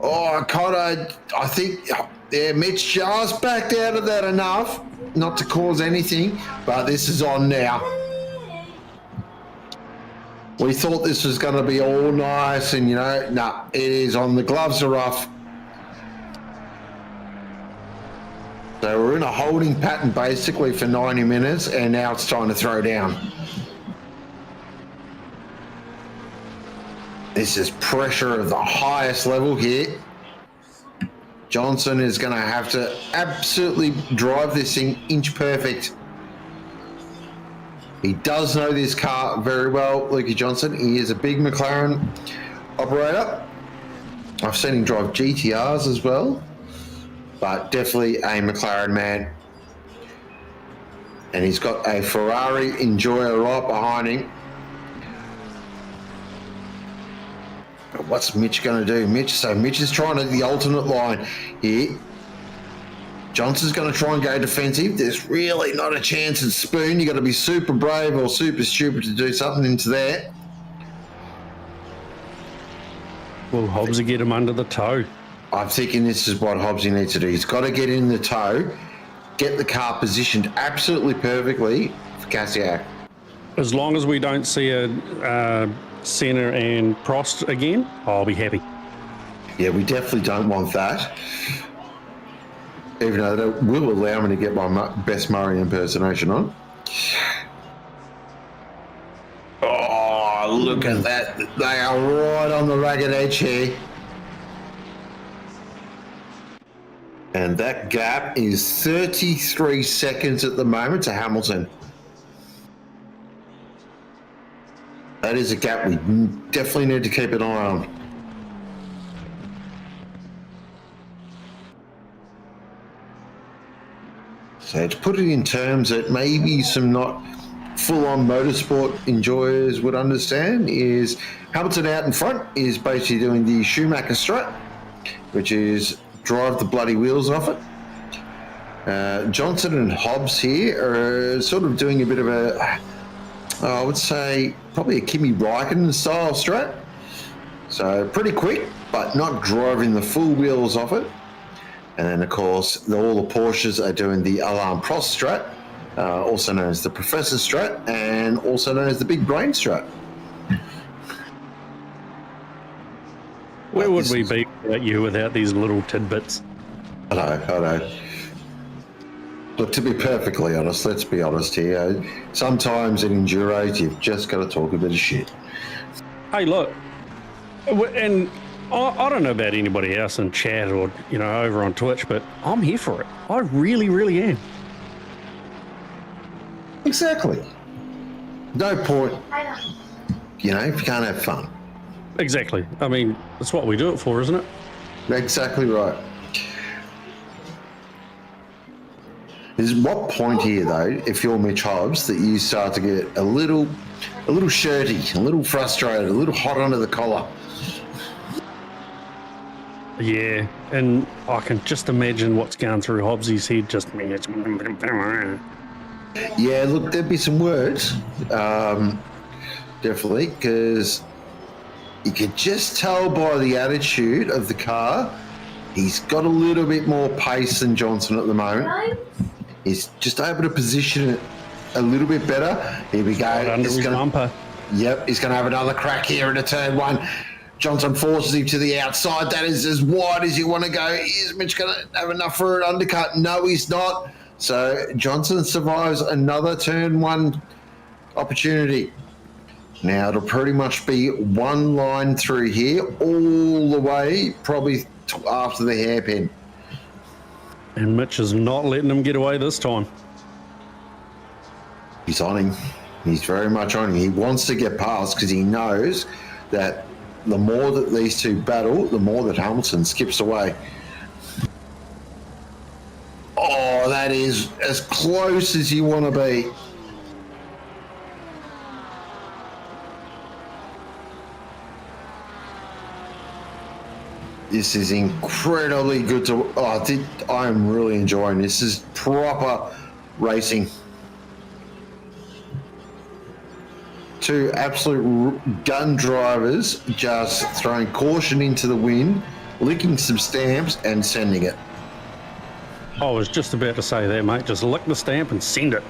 A: Oh, Connor, I think, yeah, Mitch just backed out of that enough. not to cause anything, but this is on now. We thought this was going to be all nice and, no, it is on. The gloves are off. So we're in a holding pattern basically for 90 minutes, and now it's time to throw down. This is pressure of the highest level here. Johnson is going to have to absolutely drive this thing inch perfect. He does know this car very well, Lukey Johnson. He is a big McLaren operator. I've seen him drive GTRs as well, but definitely a McLaren man. And he's got a Ferrari Enjoyer right behind him. But what's Mitch going to do? Mitch is trying to the alternate line here. Johnson's going to try and go defensive. There's really not a chance at Spoon. You've got to be super brave or super stupid to do something into there.
B: Will Hobbsy get him under the toe?
A: I'm thinking this is what Hobbsy needs to do. He's got to get in the toe, get the car positioned absolutely perfectly for Cassiak.
B: As long as we don't see a Senna and Prost again, I'll be happy.
A: Yeah, we definitely don't want that. Even though that will allow me to get my best Murray impersonation on. Oh, look at that. They are right on the ragged edge here. And that gap is 33 seconds at the moment to Hamilton. That is a gap we definitely need to keep an eye on. So to put it in terms that maybe some not full-on motorsport enjoyers would understand is Hamilton out in front is basically doing the Schumacher strut, which is drive the bloody wheels off it. Johnson and Hobbs here are sort of doing a bit of a, I would say, probably a Kimi Räikkönen style strut. So pretty quick, but not driving the full wheels off it. And then, of course, all the Porsches are doing the Alain Prost strut, also known as the Professor strut, and also known as the Big Brain strut.
B: Where would we be without you without these little tidbits?
A: I know. Look, to be perfectly honest, let's be honest here. Sometimes in Enduros, you've just got to talk a bit of shit.
B: Hey, look, and I don't know about anybody else in chat or, over on Twitch, but I'm here for it. I really, really am.
A: Exactly. No point, if you can't have fun.
B: Exactly. I mean, that's what we do it for, isn't it?
A: Exactly right. There's what point here, though, if you're Mitch Hobbs, that you start to get a little shirty, a little frustrated, a little hot under the collar.
B: Yeah, and I can just imagine what's going through Hobbsy's head. Just
A: yeah, look, there'd be some words, definitely, because you could just tell by the attitude of the car, he's got a little bit more pace than Johnson at the moment. He's just able to position it a little bit better. Here we go.
B: Right under his bumper.
A: Yep, he's going to have another crack here in a turn one. Johnson forces him to the outside. That is as wide as you want to go. Is Mitch going to have enough for an undercut? No, he's not. So Johnson survives another turn one opportunity. Now it'll pretty much be one line through here all the way, probably after the hairpin.
B: And Mitch is not letting him get away this time.
A: He's on him. He's very much on him. He wants to get past because he knows that the more that these two battle, the more that Hamilton skips away. Oh, that is as close as you want to be. This is incredibly good to... I am really enjoying this. This is proper racing. Two absolute gun drivers just throwing caution into the wind, licking some stamps and sending it.
B: I was just about to say that, mate. Just lick the stamp and send it.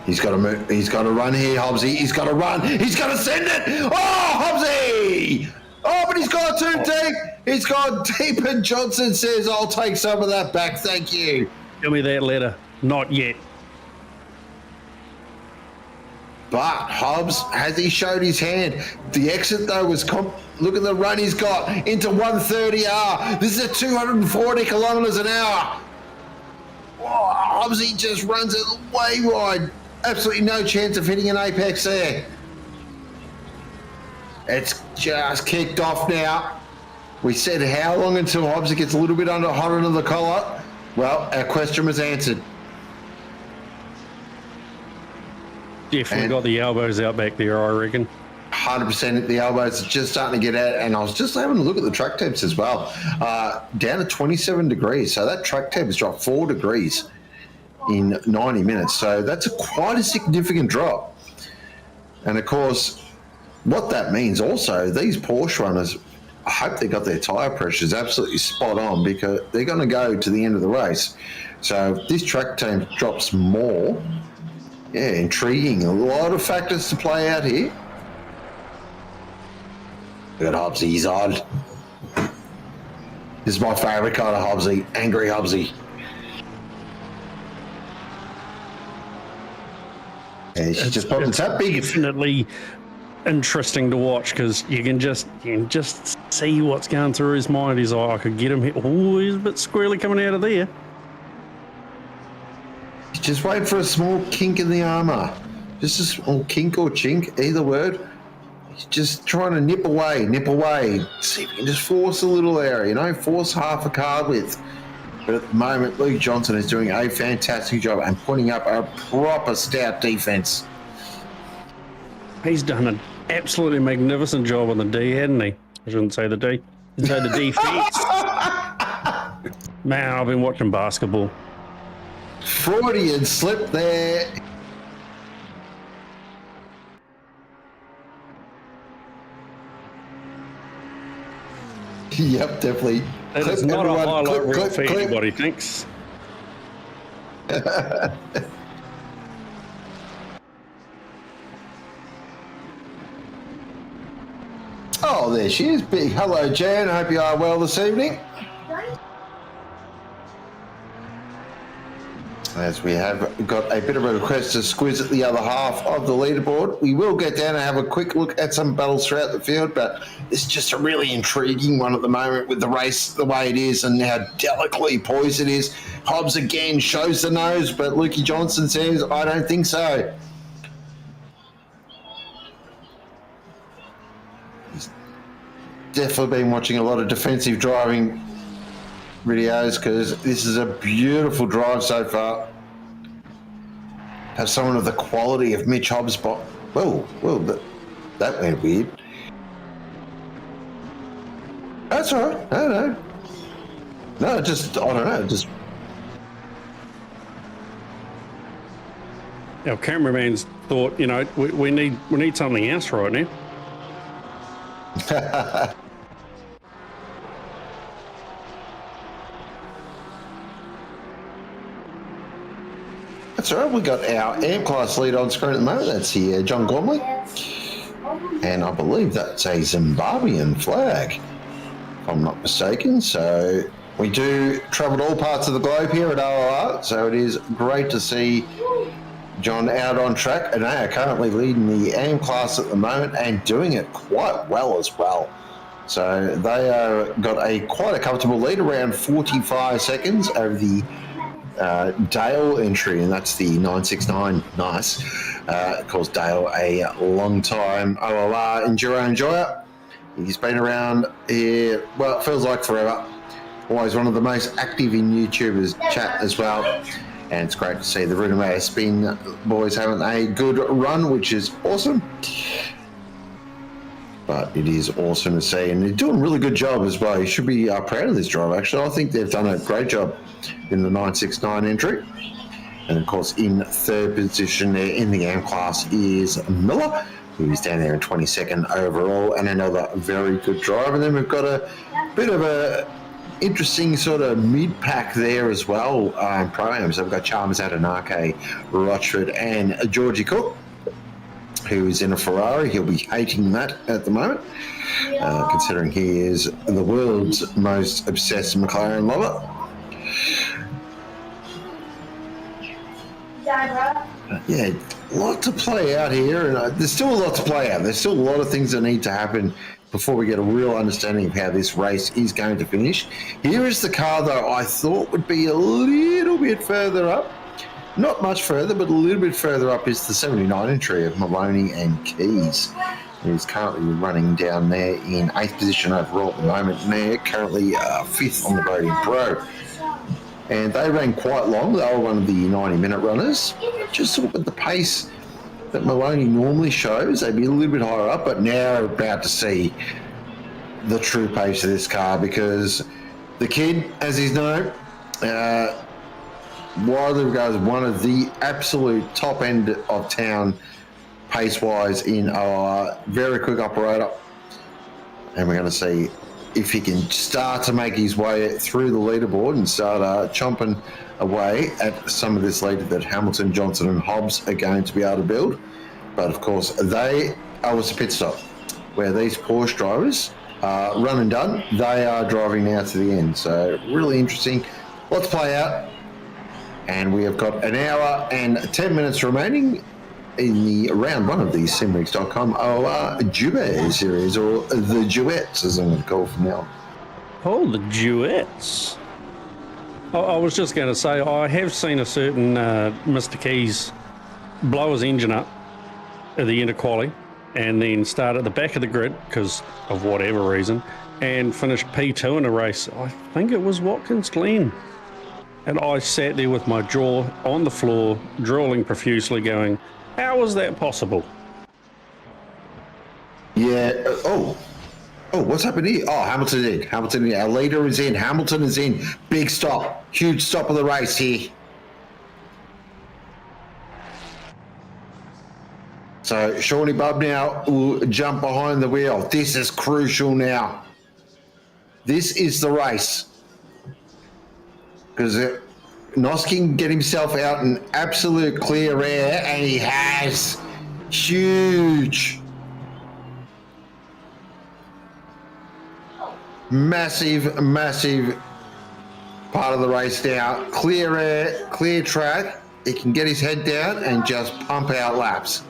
A: He's got to move. He's got to run here, Hobbsy. He's got to run. He's got to send it. Oh, Hobbsy! Oh, but he's gone too deep. He's gone deep, and Johnson says, I'll take some of that back. Thank you.
B: Give me that letter. Not yet.
A: But Hobbs, has he showed his hand? The exit, though, was... Look at the run he's got into 130R. This is at 240 kilometres an hour. Oh, Hobbsy just runs it way wide. Absolutely no chance of hitting an apex there. It's just kicked off now. We said how long until Hobbsy gets a little bit hot under the collar? Well, our question was answered.
B: Definitely got the elbows out back there, I reckon.
A: 100% at the elbows, just starting to get out. And I was just having a look at the track temps as well. Down to 27 degrees. So that track temp has dropped 4 degrees in 90 minutes. So that's quite a significant drop. And of course, what that means also, these Porsche runners, I hope they got their tyre pressures absolutely spot on, because they're going to go to the end of the race. So if this track temp drops more, yeah, intriguing. A lot of factors to play out here. Look at Hobbsy, he's on. This is my favourite kind of Hobbsy, angry Hobbsy. Yeah, she's just popping that big.
B: Definitely interesting to watch, because you can just see what's going through his mind. He's like, I could get him here. Oh, he's a bit squirrely coming out of there.
A: Just wait for a small kink in the armour. Just a small kink or chink, either word. Just trying to nip away. See if you can just force a little area, force half a car width. But at the moment, Luke Johnson is doing a fantastic job and putting up a proper stout defence.
B: He's done an absolutely magnificent job on the D, hadn't he? I shouldn't say the D. I'd say the defence. Man, I've been watching basketball.
A: Freudian slip there. Yep, definitely.
B: That is not a highlight reel for anybody, thanks.
A: Oh, there she is. Big hello, Jan. I hope you are well this evening. As we have got a bit of a request to squiz at the other half of the leaderboard. We will get down and have a quick look at some battles throughout the field, but it's just a really intriguing one at the moment with the race the way it is and how delicately poised it is. Hobbs again shows the nose, but Lukey Johnson says, I don't think so. He's definitely been watching a lot of defensive driving videos, because this is a beautiful drive so far. Have someone of the quality of Mitch Hobbs. Well, that went weird. That's all right. I don't know. No, just, I don't know. Just.
B: Our cameraman's thought, we need something else right now.
A: That's all right. We got our AMP class lead on screen at the moment. That's here, John Gormley. And I believe that's a Zimbabwean flag, if I'm not mistaken. So we do travel to all parts of the globe here at OOR. So it is great to see John out on track. And they are currently leading the AMP class at the moment and doing it quite well as well. So they got quite a comfortable lead, around 45 seconds over the Dale entry, and that's the 969. Nice. Of course, Dale, a long time OOR enduro enjoyer. He's been around here, well, it feels like forever. Always one of the most active in YouTubers chat as well. And it's great to see the Renovator Spin boys having a good run, which is awesome. But it is awesome to see, and they're doing a really good job as well. You should be proud of this drive, actually. I think they've done a great job in the 969 entry. And of course, in third position there in the AM class is Miller, who is down there in 22nd overall, and another very good drive. And then we've got a bit of a interesting sort of mid-pack there as well. Pro-ams. I've got Chalmers, Adenake, Rochford, and Georgie Cook, who is in a Ferrari. He'll be hating that at the moment, considering he is the world's most obsessed McLaren lover. Yeah, a lot to play out here, and there's still a lot to play out. There's still a lot of things that need to happen before we get a real understanding of how this race is going to finish. Here is the car, though, I thought would be a little bit further up. Not much further, but a little bit further up is the 79 entry of Maloney and Keys, who's currently running down there in 8th position overall at the moment, and they're currently 5th on the voting pro. And they ran quite long. They were one of the 90-minute runners. Just sort of with the pace that Maloney normally shows, they'd be a little bit higher up, but now we're about to see the true pace of this car, because the kid, as he's known, widely regarded as one of the absolute top end of town pace-wise in our very quick operator. And we're going to see if he can start to make his way through the leaderboard and start chomping away at some of this lead that Hamilton, Johnson and Hobbs are going to be able to build. But of course, they are with the pit stop, where these Porsche drivers are run and done. They are driving now to the end. So really interesting. Let's play out. And we have got an hour and 10 minutes remaining in the round one of the Simrigs.com OOR Duet series, or the Duets, as I'm going to call from now.
B: Oh, the Duets. I was just going to say, I have seen a certain Mr. Keys blow his engine up at the end of quali and then start at the back of the grid because of whatever reason and finish P2 in a race. I think it was Watkins Glen. And I sat there with my jaw on the floor, drooling profusely, going, how was that possible?
A: Yeah. Oh, what's happened here? Oh, Hamilton's in. Hamilton in. Our leader is in. Hamilton is in. Big stop. Huge stop of the race here. So Shawnee Bub now will jump behind the wheel. This is crucial now. This is the race. Because Nos can get himself out in absolute clear air, and he has. Huge. Massive, massive part of the race now. Clear air, clear track. He can get his head down and just pump out laps.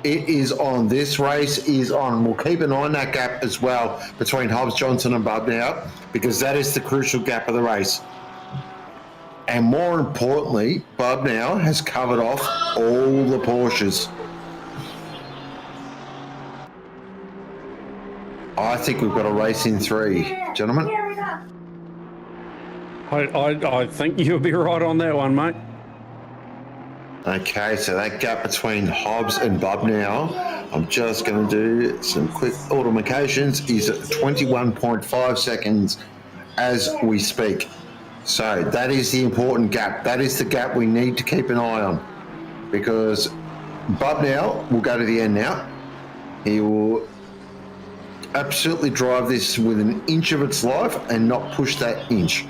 A: It is on. This race is on. We'll keep an eye on that gap as well between Hobbs, Johnson and Bub now, because that is the crucial gap of the race. And more importantly, Bub now has covered off all the Porsches. I think we've got a race in 3, gentlemen.
B: I think you'll be right on that one, mate.
A: Okay, so that gap between Hobbs and Bub now, I'm just going to do some quick automations, is 21.5 seconds as we speak. So that is the important gap. That is the gap we need to keep an eye on, because Bub now will go to the end now. He will absolutely drive this with an inch of its life and not push that inch.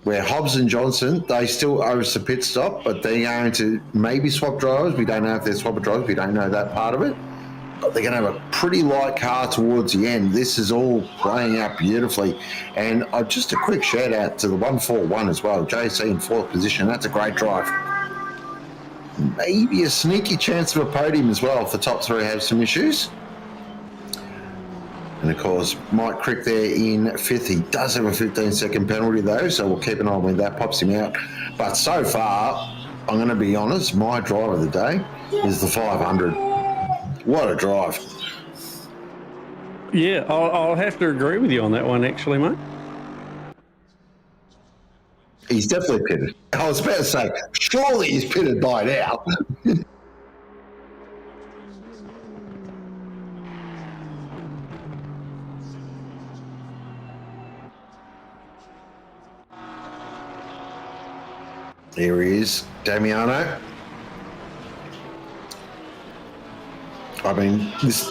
A: Where Hobbs and Johnson, they still owe us a pit stop, but they're going to maybe swap drivers. We don't know if they're swapping drivers. We don't know that part of it. But they're going to have a pretty light car towards the end. This is all playing out beautifully. And just a quick shout out to the 141 as well. JC in 4th position. That's a great drive. Maybe a sneaky chance of a podium as well if the top 3 have some issues. And of course, Mike Crick there in 5th. He does have a 15-second penalty though, so we'll keep an eye on when that pops him out. But so far, I'm going to be honest, my drive of the day is the 500. What a drive.
B: Yeah, I'll have to agree with you on that one, actually, mate.
A: He's definitely pitted. I was about to say, surely he's pitted by now. Here he is, Damiano. I mean, this...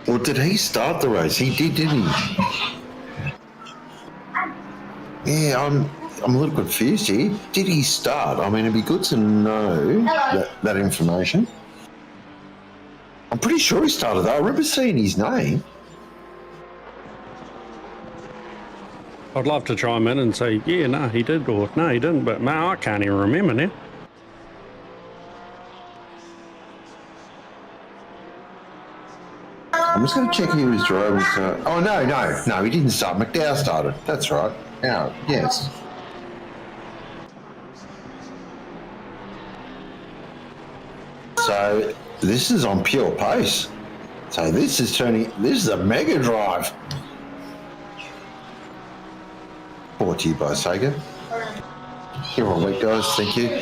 A: Or did he start the race? He did, didn't he? Yeah, I'm a little confused here. Did he start? I mean, it'd be good to know that information. I'm pretty sure he started though. I remember seeing his name.
B: I'd love to chime in and say, yeah, no, he did, or no, he didn't, but no, I can't even remember now.
A: I'm just going to check who was driving. Oh, no, he didn't start. McDowell started. That's right. Now, yes. So this is on pure pace. So this is a mega drive. Brought to you by Sega. Here all week, guys. Thank you.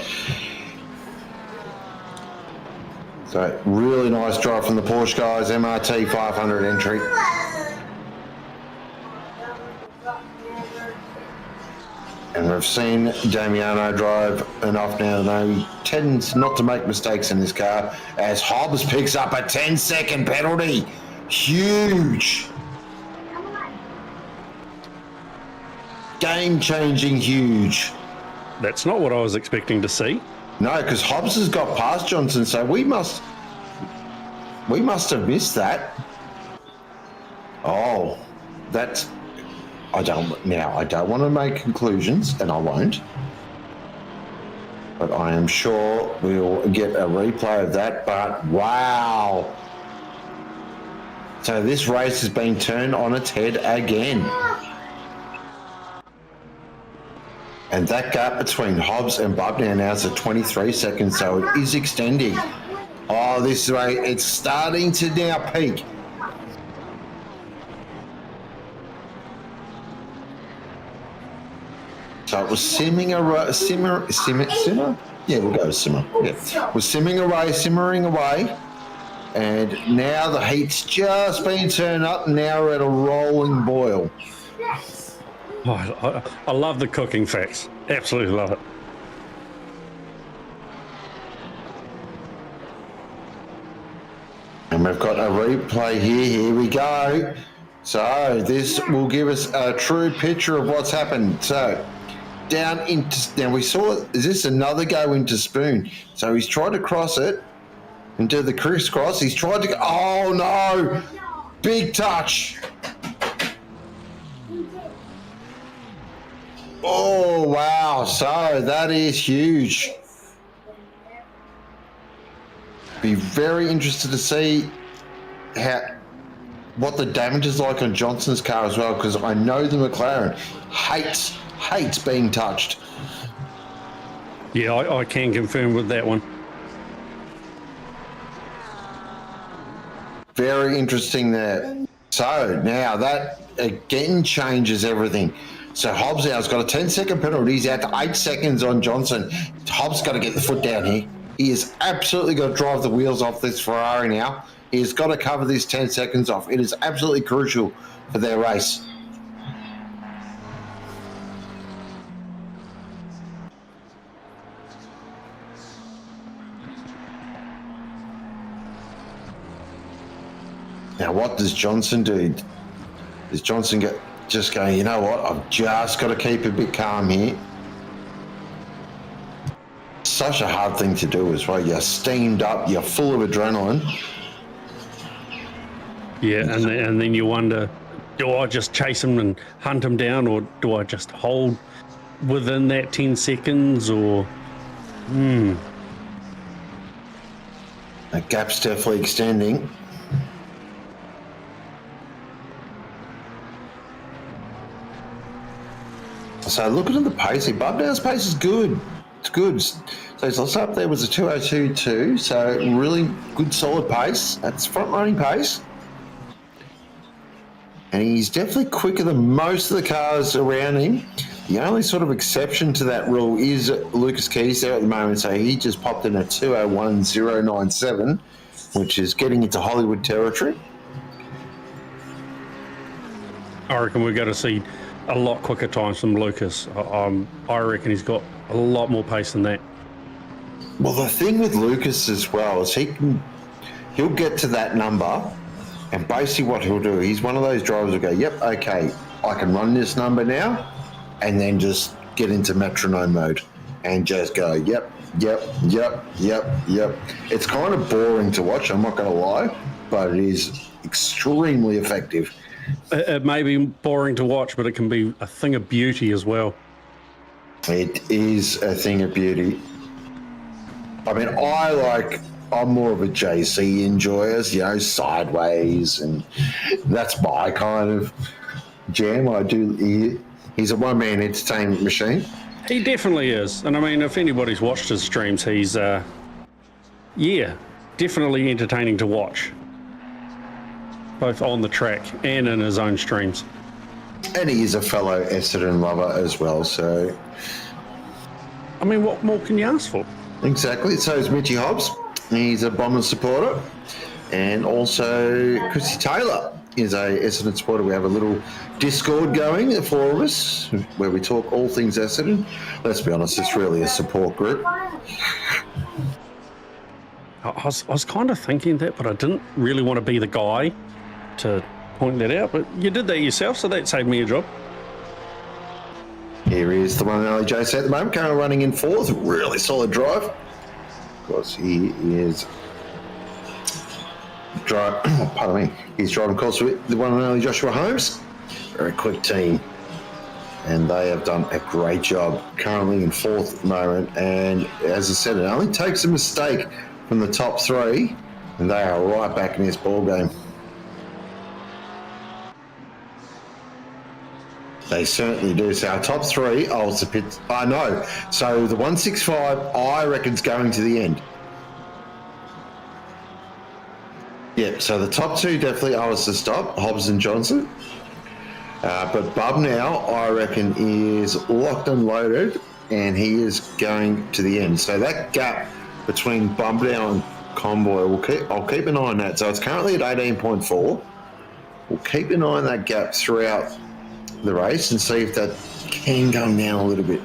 A: So really nice drive from the Porsche guys. MRT 500 entry. And we've seen Damiano drive enough now to know he tends not to make mistakes in this car as Hobbs picks up a 10-second penalty. Huge. Game-changing huge.
B: That's not what I was expecting to see.
A: No, because Hobbs has got past Johnson, so we must have missed that. Oh, that's... I don't want to make conclusions, and I won't. But I am sure we'll get a replay of that, but wow. So this race has been turned on its head again. And that gap between Hobbs and Bubner now is at 23 seconds, so it is extending. Oh, this way, it's starting to now peak. So it was simmer? Yeah, we'll go with simmer. Yeah. Was simmering away. And now the heat's just been turned up, and now we're at a rolling boil.
B: Oh, I love the cooking facts. Absolutely love it.
A: And we've got a replay here. Here we go. So this will give us a true picture of what's happened. So now we saw, is this another go into Spoon? So he's tried to cross it and do the crisscross. He's tried to go, oh no, big touch. Oh, wow. So that is huge. Be very interested to see what the damage is like on Johnson's car as well, because I know the McLaren hates being touched.
B: Yeah, I can confirm with that one.
A: Very interesting there. So now that again changes everything. So Hobbs now's got a 10-second penalty. He's out to 8 seconds on Johnson. Hobbs got to get the foot down here. He has absolutely got to drive the wheels off this Ferrari now. He has got to cover this 10 seconds off. It is absolutely crucial for their race. Now, what does Johnson do? Does Johnson just go, you know what, I've just got to keep a bit calm here? Such a hard thing to do as well. You're steamed up, you're full of adrenaline.
B: Yeah, and then you wonder, do I just chase him and hunt him down, or do I just hold within that 10 seconds, or... The
A: gap's definitely extending. So looking at the pace, Bubdown's pace is good. It's good. So it's up there was a 2:02.2, so really good solid pace. That's front running pace. And he's definitely quicker than most of the cars around him. The only sort of exception to that rule is Lucas Keys there at the moment, so he just popped in a 2:01.097, which is getting into Hollywood territory.
B: I reckon we're going to see a lot quicker times from Lucas. I reckon he's got a lot more pace than that.
A: Well, the thing with Lucas as well is he'll get to that number And basically what he'll do, he's one of those drivers who'll go, yep, okay, I can run this number now, and then just get into metronome mode and just go, yep. It's kind of boring to watch, I'm not going to lie, but it is extremely effective.
B: It may be boring to watch, but it can be a thing of beauty as well.
A: It is a thing of beauty. I mean, I'm more of a JC enjoyer, sideways, and that's my kind of jam. He's a one-man entertainment machine.
B: He definitely is. And I mean, if anybody's watched his streams, he's, definitely entertaining to watch. Both on the track and in his own streams.
A: And he is a fellow Essendon lover as well, so...
B: I mean, what more can you ask for?
A: Exactly. So is Mitchy Hobbs. He's a Bombers supporter. And also Chrissy Taylor is a Essendon supporter. We have a little Discord going, the four of us, where we talk all things Essendon. Let's be honest, it's really a support group.
B: I was kind of thinking that, but I didn't really want to be the guy to point that out. But you did that yourself, so that saved me a job.
A: Here is the one and only JC at the moment, currently running in fourth. Really solid drive. Of course, he is he's driving, of course, with the one and only Joshua Holmes. Very quick team. And they have done a great job. Currently in fourth at the moment. And as I said, it only takes a mistake from the top three, and they are right back in this ball game. They certainly do. So our top three, I know. So the 165, I reckon's going to the end. Yeah, so the top two definitely are to stop, Hobbs and Johnson. But Bub now, I reckon, is locked and loaded, and he is going to the end. So that gap between Bub now and Convoy, I'll keep an eye on that. So it's currently at 18.4. We'll keep an eye on that gap throughout the race and see if that can come down a little bit.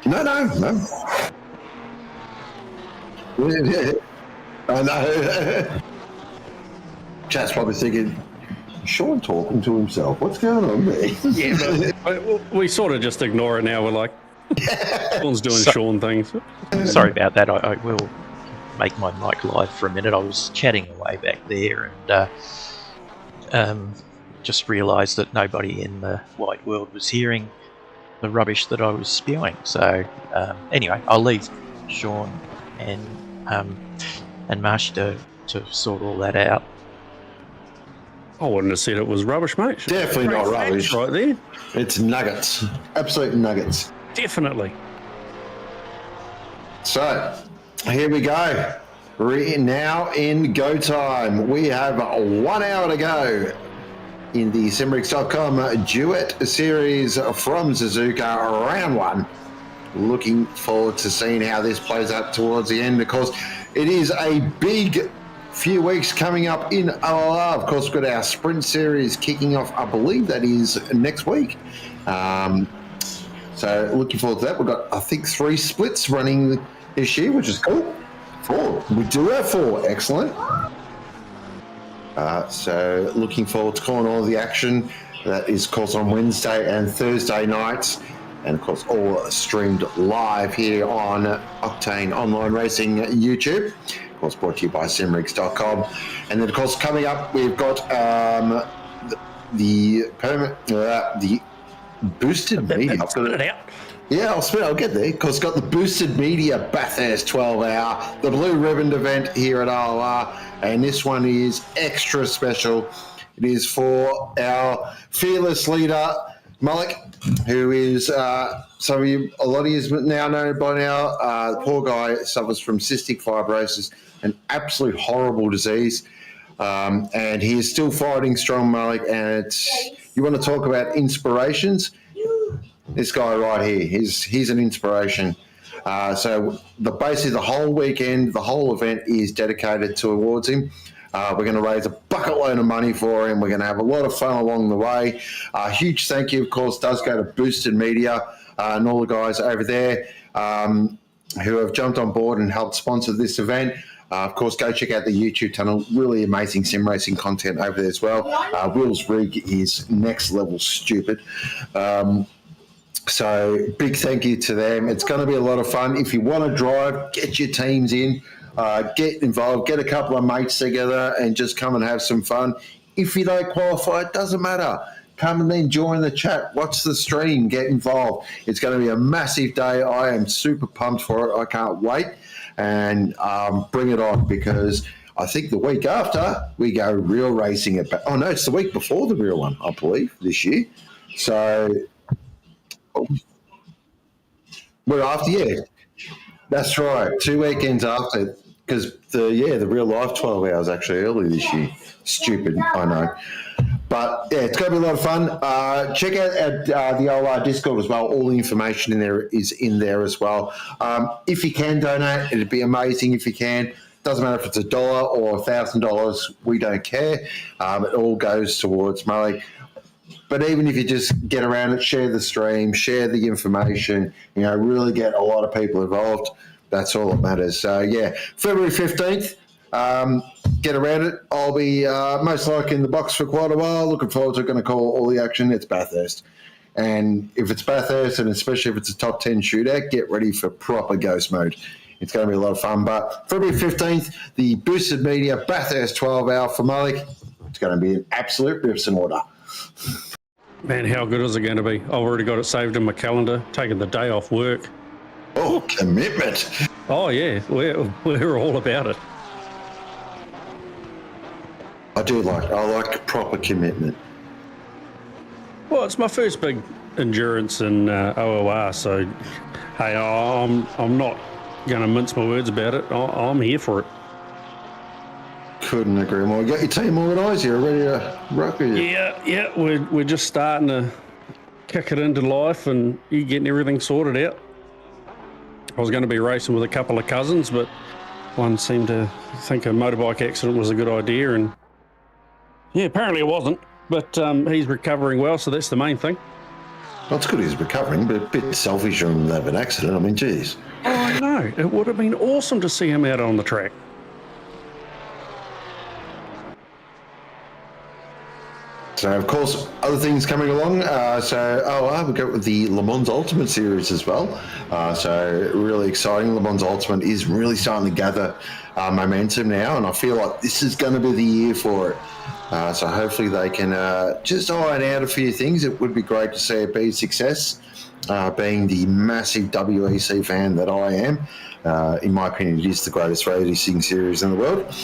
A: No. I know. Chat's probably thinking, Sean talking to himself. What's going on there?
B: Yeah, but we sort of just ignore it now. We're like, Sean's doing Sean things.
D: Sorry about that. I will make my mic live for a minute. I was chatting away back there and just realised that nobody in the wide world was hearing the rubbish that I was spewing. So anyway, I'll leave Sean and Marsh to sort all that out.
B: I wouldn't have said it was rubbish, mate.
A: Definitely not rubbish.
B: Right there.
A: It's nuggets. Absolute nuggets.
B: Definitely.
A: So, here we go. We're now in go time. We have 1 hour to go in the Simrix.com Duet Series from Suzuka, round one. Looking forward to seeing how this plays out towards the end. Of course, it is a big few weeks coming up in OOR. Of course, we've got our sprint series kicking off, I believe that is next week. So looking forward to that. We've got, I think, 3 splits running this year, which is cool. 4. We do have 4. Excellent. So looking forward to calling all the action. That is, of course, on Wednesday and Thursday nights. And, of course, all streamed live here on Octane Online Racing YouTube. Of course, brought to you by Simrix.com. And then, of course, coming up, we've got the boosted media. I'll get there, because it's got the boosted media Bathurst 12-hour, the Blue Ribbon event here at OOR, and this one is extra special. It is for our fearless leader, Malik, who is a lot of you now know by now. The poor guy suffers from cystic fibrosis, an absolute horrible disease, and he is still fighting strong, Malik. And you want to talk about inspirations? This guy right here, he's an inspiration. So basically the whole weekend, the whole event is dedicated towards him. We're going to raise a bucket load of money for him. We're going to have a lot of fun along the way. Huge thank you, of course, does go to Boosted Media and all the guys over there who have jumped on board and helped sponsor this event. Of course, go check out the YouTube channel. Really amazing sim racing content over there as well. Will's rig is next level stupid. So big thank you to them. It's going to be a lot of fun. If you want to drive, get your teams in. Get involved, get a couple of mates together and just come and have some fun. If you don't qualify, it doesn't matter. Come and then join the chat, watch the stream, get involved. It's going to be a massive day. I am super pumped for it. I can't wait. And bring it on, because I think the week after we go real racing. It's the week before the real one, I believe, this year. So we're after, yeah. That's right. 2 weekends after, because the real life 12 hours actually early this year. Stupid, I know. But yeah, it's going to be a lot of fun. Check out the OOR Discord as well. All the information in there is in there as well. If you can donate, it'd be amazing if you can. Doesn't matter if it's $1 or $1,000. We don't care. It all goes towards Murray. But even if you just get around it, share the stream, share the information, really get a lot of people involved. That's all that matters. So, yeah, February 15th, get around it. I'll be most likely in the box for quite a while. Looking forward to going to call all the action. It's Bathurst. And if it's Bathurst, and especially if it's a top 10 shootout, get ready for proper ghost mode. It's going to be a lot of fun. But February 15th, the Boosted Media Bathurst 12-hour for Malik. It's going to be an absolute rips and order.
B: Man, how good is it going to be? I've already got it saved in my calendar, taking the day off work.
A: Oh, commitment.
B: Oh, yeah, we're all about it.
A: I like proper commitment.
B: Well, it's my first big endurance in OOR, so, hey, I'm not going to mince my words about it. I'm here for it.
A: Couldn't agree more. You got your team organised? You're ready to rock with you?
B: Yeah, we're just starting to kick it into life and you getting everything sorted out. I was going to be racing with a couple of cousins, but one seemed to think a motorbike accident was a good idea, and yeah, apparently it wasn't, but he's recovering well, so that's the main thing.
A: Well, it's good he's recovering, but a bit selfish on have an accident. I mean, geez.
B: Oh, I know. It would have been awesome to see him out on the track.
A: So, of course, other things coming along. We've got the Le Mans Ultimate Series as well. So, really exciting. Le Mans Ultimate is really starting to gather momentum now, and I feel like this is going to be the year for it. So, hopefully they can just iron out a few things. It would be great to see it be a success, being the massive WEC fan that I am. In my opinion, it is the greatest racing series in the world.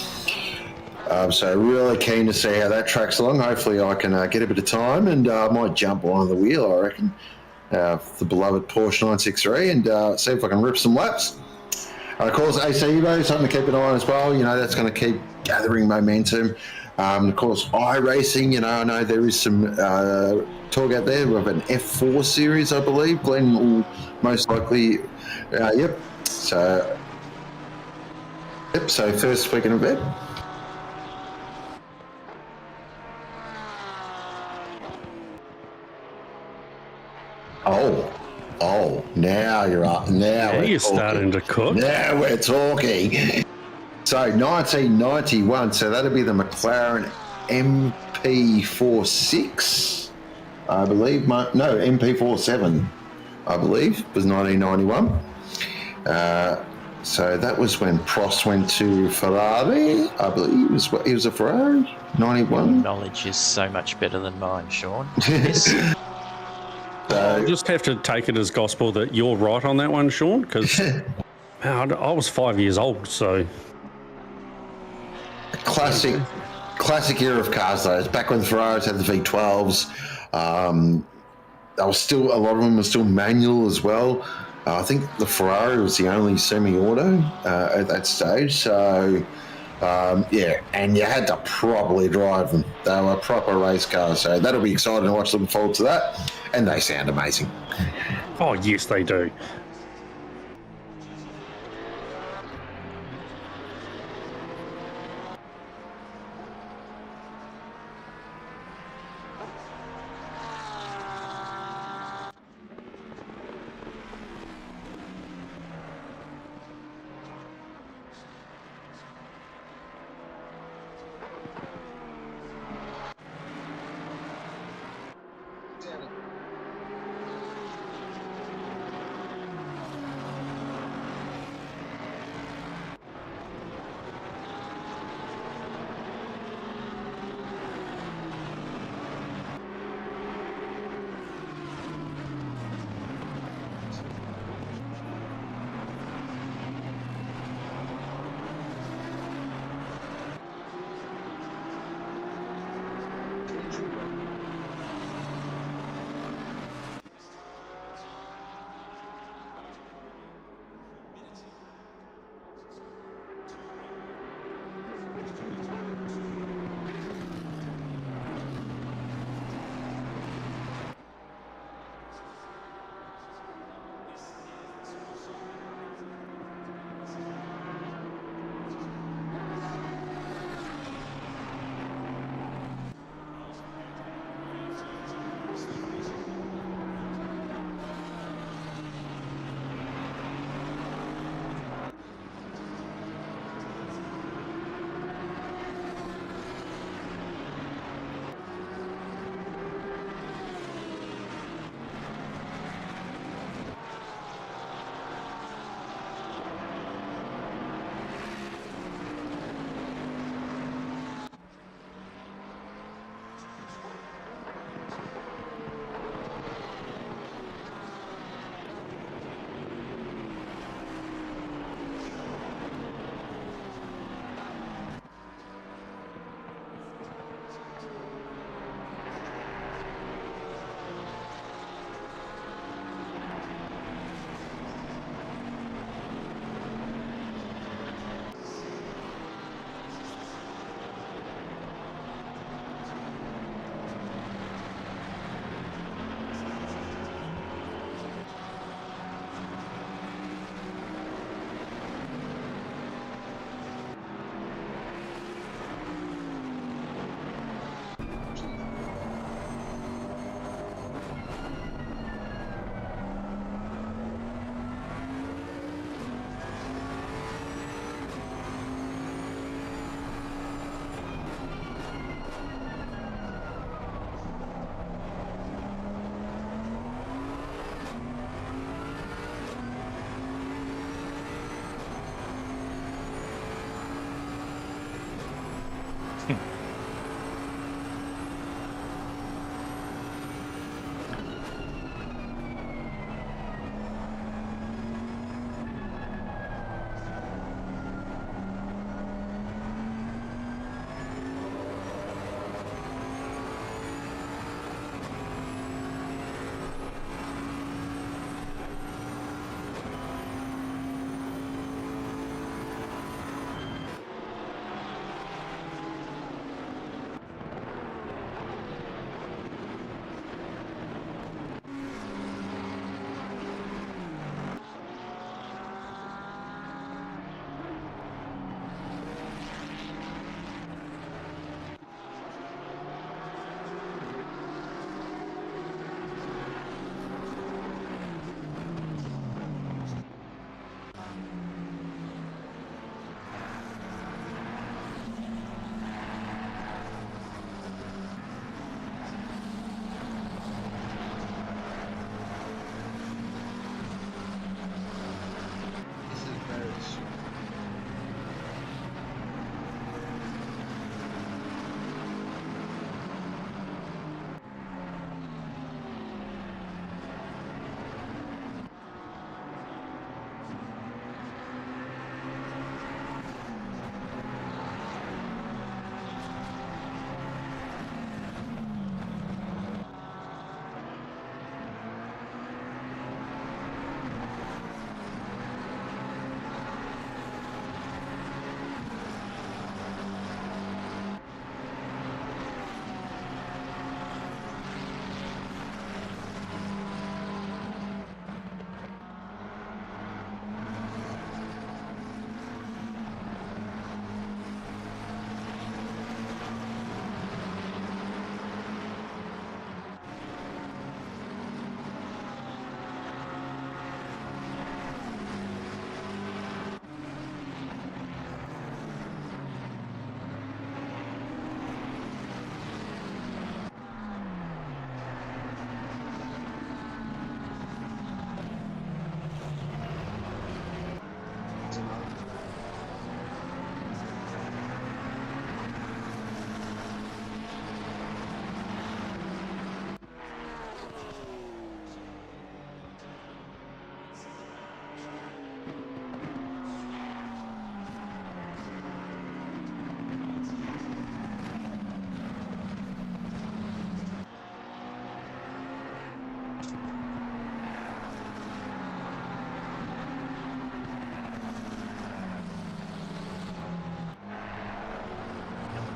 A: So really keen to see how that tracks along. Hopefully I can get a bit of time and I might jump behind the wheel, I reckon, the beloved Porsche 963, and see if I can rip some laps. Of course, AC Evo, something to keep an eye on as well. That's going to keep gathering momentum. Of course, iRacing, I know there is some talk out there. We have an F4 series, I believe. Glenn will most likely, yep. So first weekend of Feb. Oh, now you're up. Now
B: you're starting to cook.
A: Now we're talking. So 1991, so that'll be the McLaren MP46, I believe. MP47, I believe, was 1991. So that was when Prost went to Ferrari, I believe. He was a Ferrari, 91.
D: Your knowledge is so much better than mine, Sean. Yes.
B: I'll just have to take it as gospel that you're right on that one, Sean, because I was 5 years old, so...
A: Classic era of cars, though. It's back when the Ferraris had the V12s. A lot of them were still manual as well. I think the Ferrari was the only semi-auto at that stage, so... and you had to properly drive them. They were proper race cars, so that'll be exciting to watch. Looking forward to that. And they sound amazing.
B: Oh, yes, they do.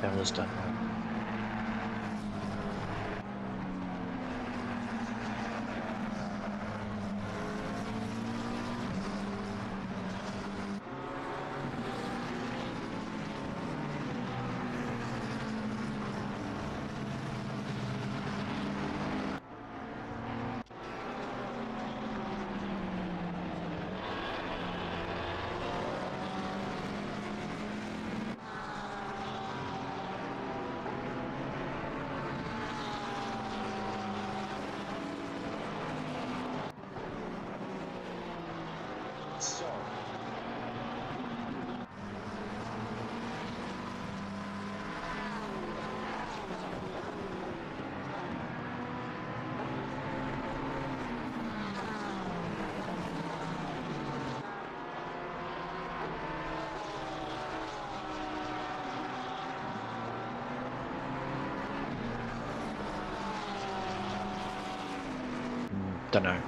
D: Bella's done well. Don't know.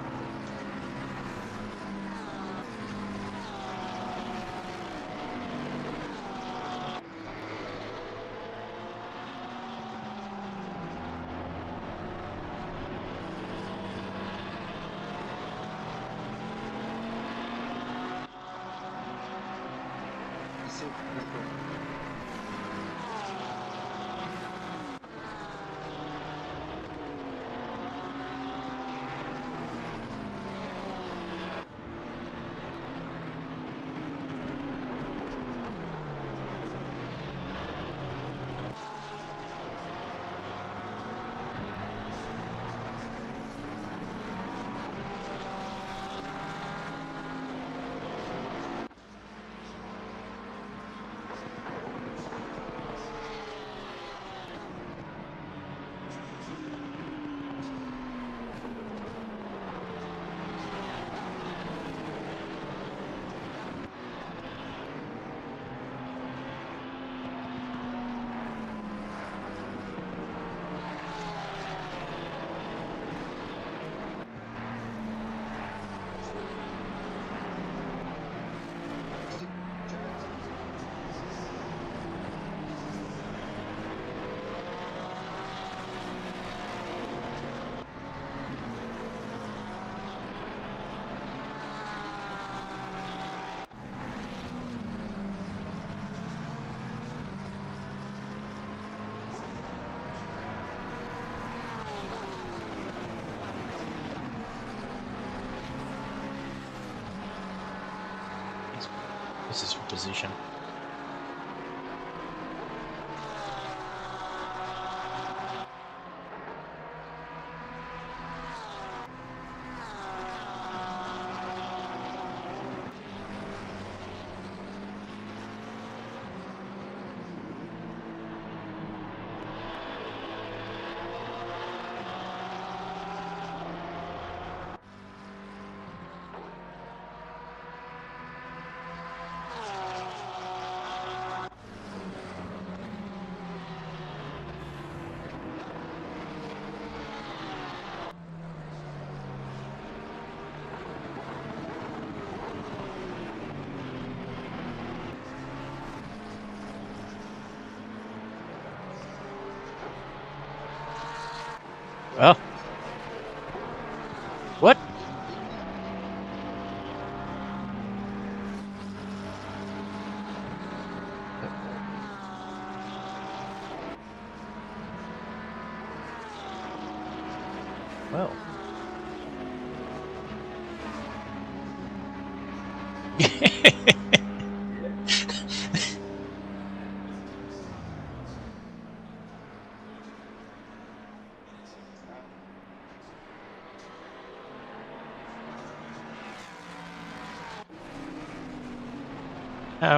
D: This is for position. Oh. What? Well.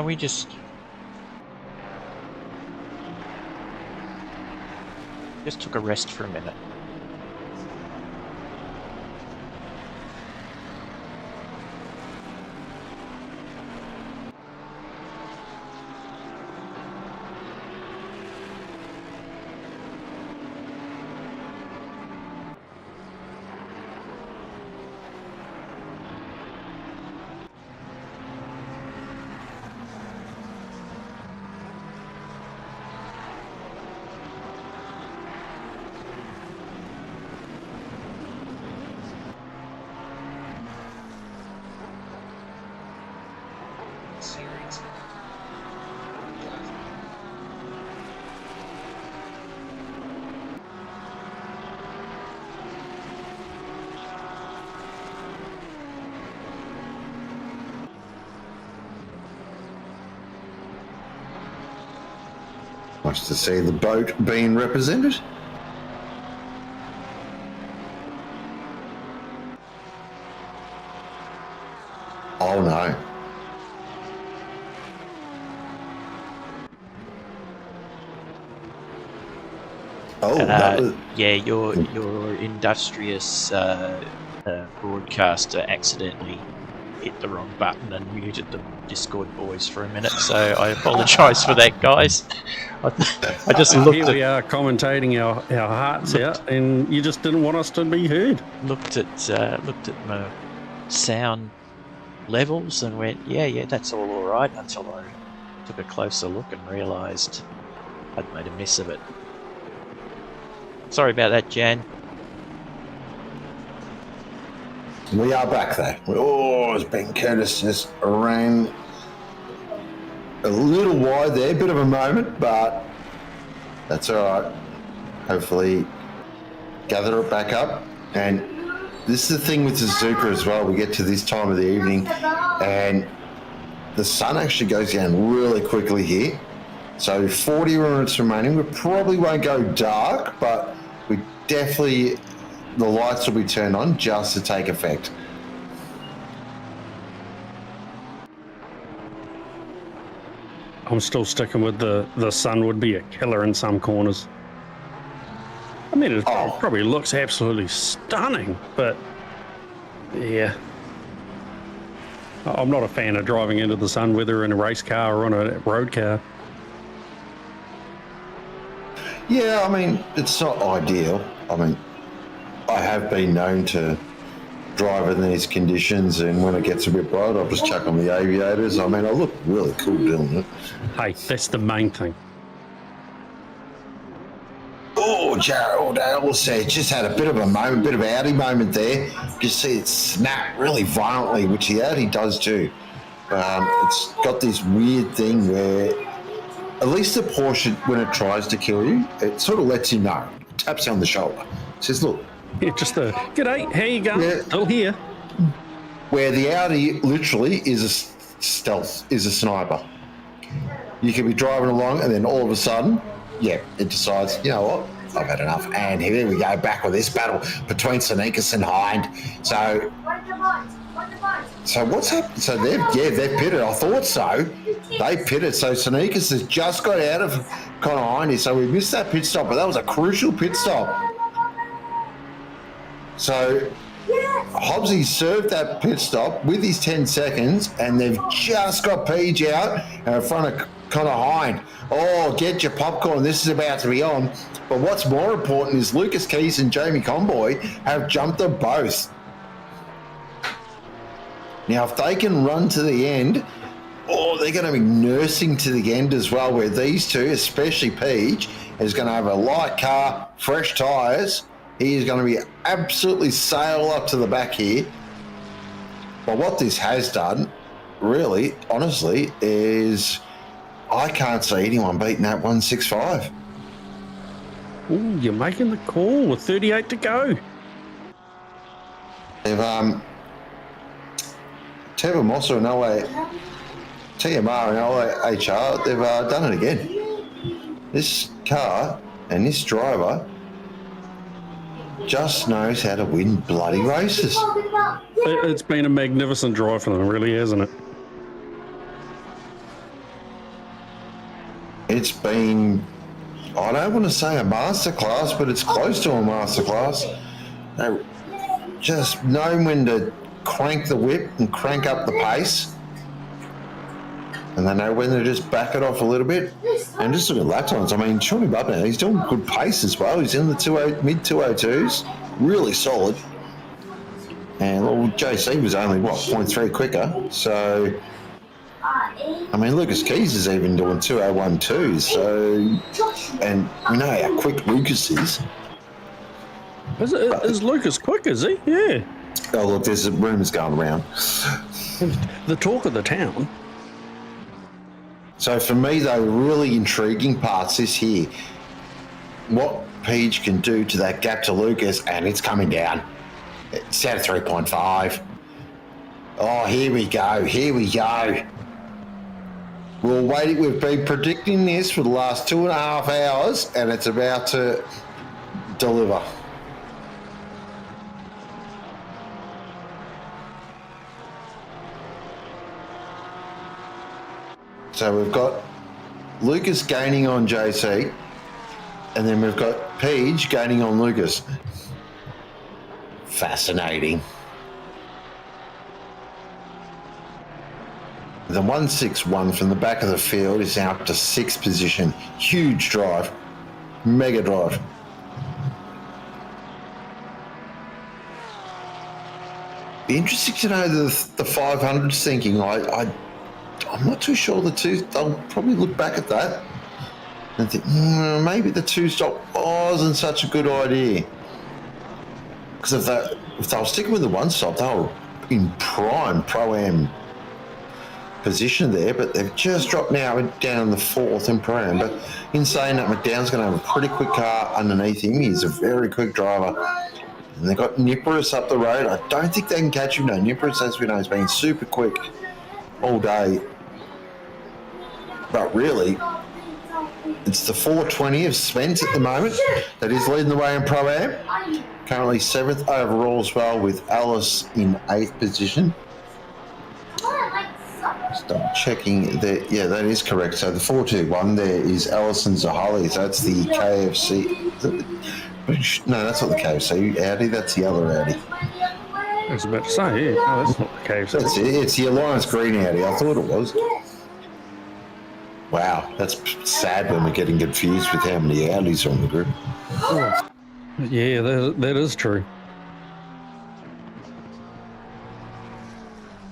D: We just took a rest for a minute.
A: Nice to see the boat being represented. Oh no. Oh, that was...
D: Yeah, your industrious broadcaster accidentally hit the wrong button and muted the Discord boys for a minute, so I apologise for that, guys. I just looked
B: Here
D: at...
B: we are commentating our hearts out, and you just didn't want us to be heard.
D: Looked at my sound levels and went, yeah, that's all right, until I took a closer look and realised I'd made a mess of it. Sorry about that, Jan.
A: We are back there. Oh, it's Ben Curtis just ran a little wide there, bit of a moment, but that's all right. Hopefully gather it back up. And this is the thing with Suzuka as well. We get to this time of the evening and the sun actually goes down really quickly here. So 40 minutes remaining. We probably won't go dark, but we definitely, the lights will be turned on just to take effect.
B: I'm still sticking with the sun would be a killer in some corners. I mean, it probably looks absolutely stunning, but yeah. I'm not a fan of driving into the sun, whether in a race car or on a road car.
A: Yeah, I mean, it's not ideal. I mean, I have been known to drive in these conditions, and when it gets a bit bright, I'll just chuck on the aviators. I mean, I look really cool doing it.
B: Hey, that's the main thing.
A: Oh, Gerald Ellis just had a bit of a moment, bit of an Audi moment there. You see it snap really violently, which the Audi does too. It's got this weird thing where, at least the Porsche, when it tries to kill you, it sort of lets you know. It taps you on the shoulder. It says, look.
B: Yeah, just a, g'day, how you going?
A: Yeah.
B: Still here.
A: Where the Audi literally is a stealth, is a sniper. You can be driving along and then all of a sudden, yeah, it decides, you know what, I've had enough. And here we go back with this battle between Sonikas and Hind. So what's happened? So they've pitted. I thought so. They pitted. So Sonikas has just got out of Connor Hind. So we missed that pit stop, but that was a crucial pit stop. So Hobbsy served that pit stop with his 10 seconds, and they've just got Peach out in front of Connor Hind. Oh, get your popcorn. This is about to be on. But what's more important is Lucas Keys and Jamie Conboy have jumped them both. Now, if they can run to the end, they're going to be nursing to the end as well, where these two, especially Peach, is going to have a light car, fresh tyres. He is going to be absolutely sail up to the back here. But what this has done, really, honestly, is I can't see anyone beating that 165.
B: Ooh, you're making the call with 38 to go.
A: They've Teva Mossa and TMR and LHR, they've done it again. This car and this driver just knows how to win bloody races.
B: It's been a magnificent drive for them, really, hasn't it?
A: It's been, I don't want to say a masterclass, but it's close to a masterclass. They just know when to crank the whip and crank up the pace. And they know when to just back it off a little bit. And just look at lap times. I mean, Shawnee Butler, he's doing good pace as well. He's in the mid 202s. Really solid. And well, JC was only, 0.3 quicker. So, I mean, Lucas Keys is even doing 201.2. So, and we know how quick Lucas is.
B: Is Lucas quick, is he? Yeah.
A: Oh, look, there's rumours going around.
B: The talk of the town.
A: So for me, though, really intriguing parts is here. What Peach can do to that gap to Lucas, and it's coming down. It's out of 3.5. Oh, here we go. We've been predicting this for the last 2.5 hours, and it's about to deliver. So we've got Lucas gaining on JC, and then we've got Paige gaining on Lucas. Fascinating. The 161 from the back of the field is now up to 6th position. Huge drive. Mega drive. Be interesting to know the 500's thinking. I'm not too sure the two. They'll probably look back at that and think maybe the 2-stop wasn't such a good idea. Because if they were sticking with the 1-stop, they were in prime Pro-Am position there, but they've just dropped now down in the 4th in Pro-Am. But in saying that, McDowell's going to have a pretty quick car underneath him. He's a very quick driver. And they've got Nippers up the road. I don't think they can catch him. No, Nippers, as we know, has been super quick all day. But really, it's the 420 of Spence at the moment that is leading the way in Pro-Am. Currently 7th overall as well, with Alice in 8th position. Just double checking that. Yeah, that is correct. So the 421 there is Alison Zahali. So that's the KFC. No, that's not the KFC Audi. That's the other Audi.
B: I was about to say, yeah. No, that's not the KFC.
A: That's it. It's the Alliance Green Audi. I thought it was. Wow, that's sad when we're getting confused with how many Audis are on the group.
B: Oh. Yeah, that is true.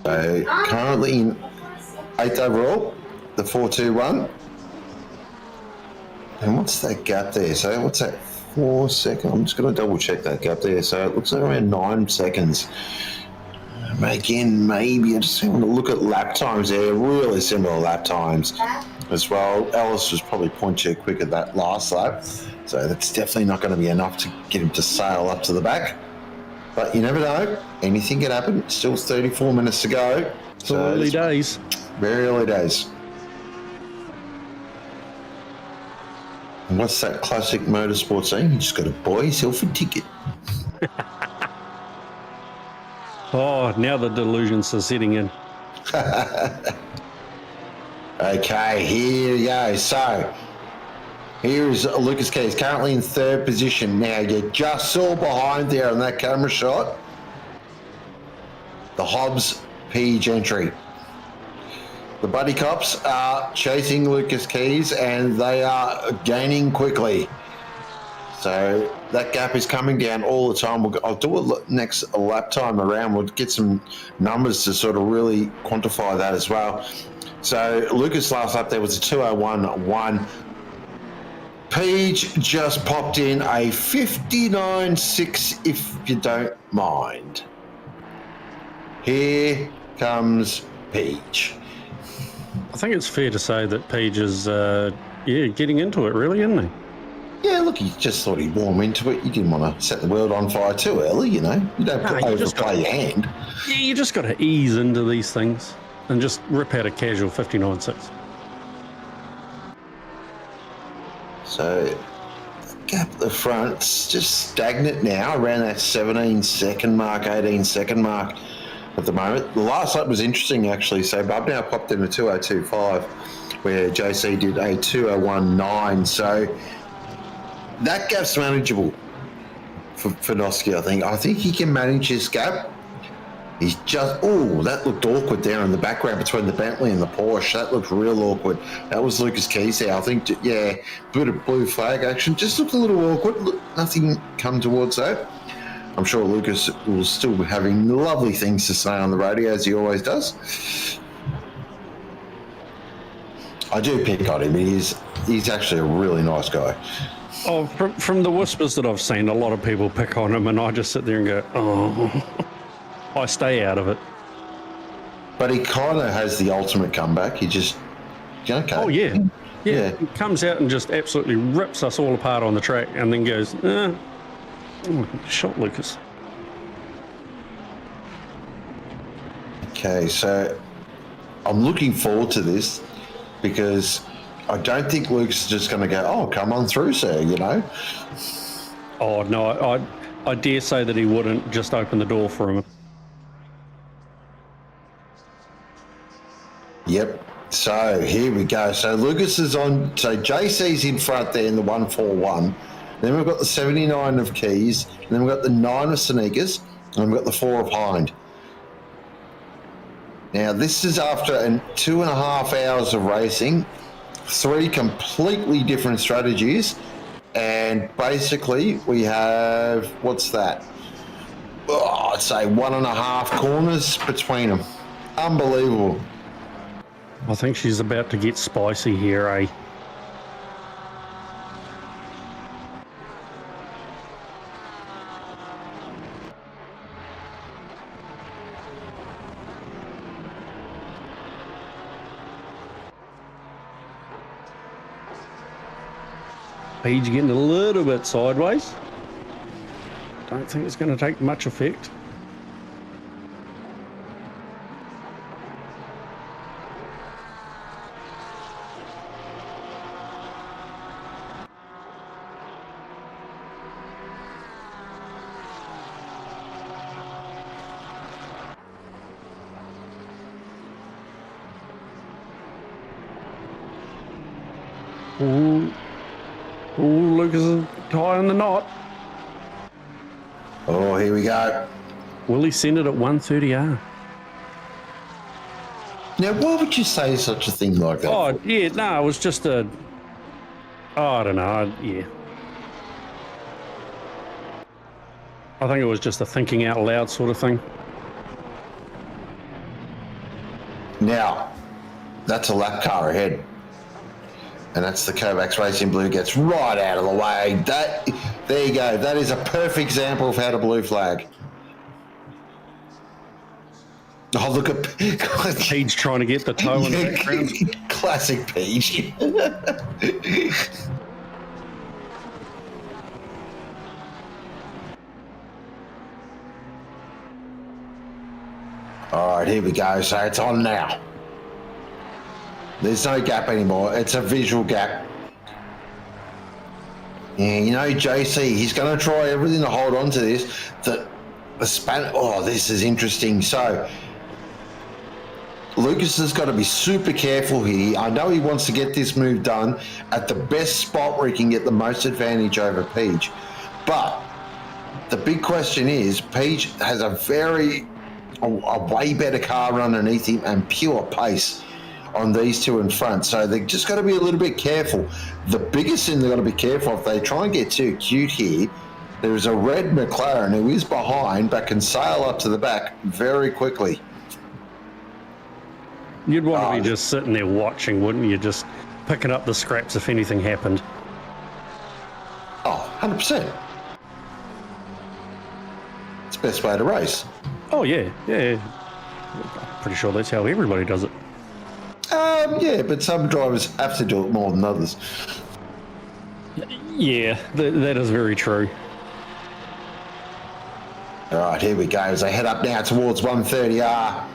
A: So currently in 8th overall, the 421. And what's that gap there? So what's that? 4 seconds. I'm just going to double check that gap there. So it looks like around 9 seconds. Again, maybe I just want to look at lap times there. Really similar lap times as well. Ellis was probably 0.2 quicker that last lap. So that's definitely not going to be enough to get him to sail up to the back. But you never know. Anything can happen. Still 34 minutes to go.
B: So early days.
A: Very early days. And what's that classic motorsport saying? You just got to buy yourself a ticket.
B: Oh, now the delusions are setting in.
A: Okay, here we go. So, here is Lucas Keys, currently in 3rd position. Now, you just saw behind there on that camera shot the Hobbs P entry. The Buddy Cops are chasing Lucas Keys and they are gaining quickly. So that gap is coming down all the time. I'll do it next lap time around. We'll get some numbers to sort of really quantify that as well. So Lucas last lap there was a 2:01.1. Peach just popped in a 59.6 if you don't mind. Here comes Peach.
B: I think it's fair to say that Paige is, getting into it, really, isn't he?
A: Yeah, look, he just thought he'd warm into it. You didn't want to set the world on fire too early, you know. You don't overplay your hand.
B: Yeah, you just got to ease into these things and just rip out a casual 59.6.
A: So, the gap at the front's just stagnant now, around that 17-second mark, 18-second mark at the moment. The last lap was interesting, actually. So, Bub now popped in a 2:02.5, where JC did a 2:01.9. So, that gap's manageable for Noski, I think. I think he can manage his gap. He's just, that looked awkward there in the background between the Bentley and the Porsche. That looked real awkward. That was Lucas Keys there. I think, bit of blue flag action. Just looked a little awkward. Look, nothing come towards that. I'm sure Lucas will still be having lovely things to say on the radio, as he always does. I do pick on him. He's actually a really nice guy.
B: Oh, from the whispers that I've seen, a lot of people pick on him, and I just sit there and go, oh. I stay out of it.
A: But he kind of has the ultimate comeback. He just, okay.
B: Oh, yeah. Yeah. He comes out and just absolutely rips us all apart on the track and then goes, shot Lucas.
A: Okay, so I'm looking forward to this. because I don't think Lucas is just going to go, oh, come on through, sir, you know?
B: Oh, no, I dare say that he wouldn't just open the door for him.
A: Yep. So here we go. So Lucas is on. So JC's in front there in the 141. Then we've got the 79 of Keys. And then we've got the 9 of Sneakers. And we've got the 4 of Hind. Now, this is after 2.5 hours of racing, 3 completely different strategies. And basically, we have, what's that? Oh, I'd say 1.5 corners between them. Unbelievable.
B: I think she's about to get spicy here, eh? Page getting a little bit sideways. Don't think it's going to take much effect. Ooh. Ooh, Lucas is tying the knot.
A: Oh, here we go.
B: Will he send it at 130R?
A: Now, why would you say such a thing like that?
B: Oh, yeah, no, it was just a... Oh, I don't know, yeah. I think it was just a thinking out loud sort of thing.
A: Now, that's a lap car ahead. And that's the Kovacs Racing Blue gets right out of the way. There you go. That is a perfect example of how to blue flag. Oh, look at
B: Page trying to get the toe in the background.
A: Classic Page. All right, here we go. So it's on now. There's no gap anymore. It's a visual gap. Yeah, you know, JC, he's going to try everything to hold on to this. The span. Oh, this is interesting. So Lucas has got to be super careful here. I know he wants to get this move done at the best spot where he can get the most advantage over Peach. But the big question is, Peach has a way better car underneath him and pure pace on these two in front. So they've just got to be a little bit careful. The biggest thing they've got to be careful if they try and get too cute here, there is a red McLaren who is behind but can sail up to the back very quickly.
B: You'd want to be just sitting there watching, wouldn't you? Just picking up the scraps if anything happened.
A: Oh, 100%. It's the best way to race.
B: Oh, yeah. I'm pretty sure that's how everybody does it.
A: Yeah, but some drivers have to do it more than others.
B: Yeah, that is very true.
A: All right, here we go. As they head up now towards 130R.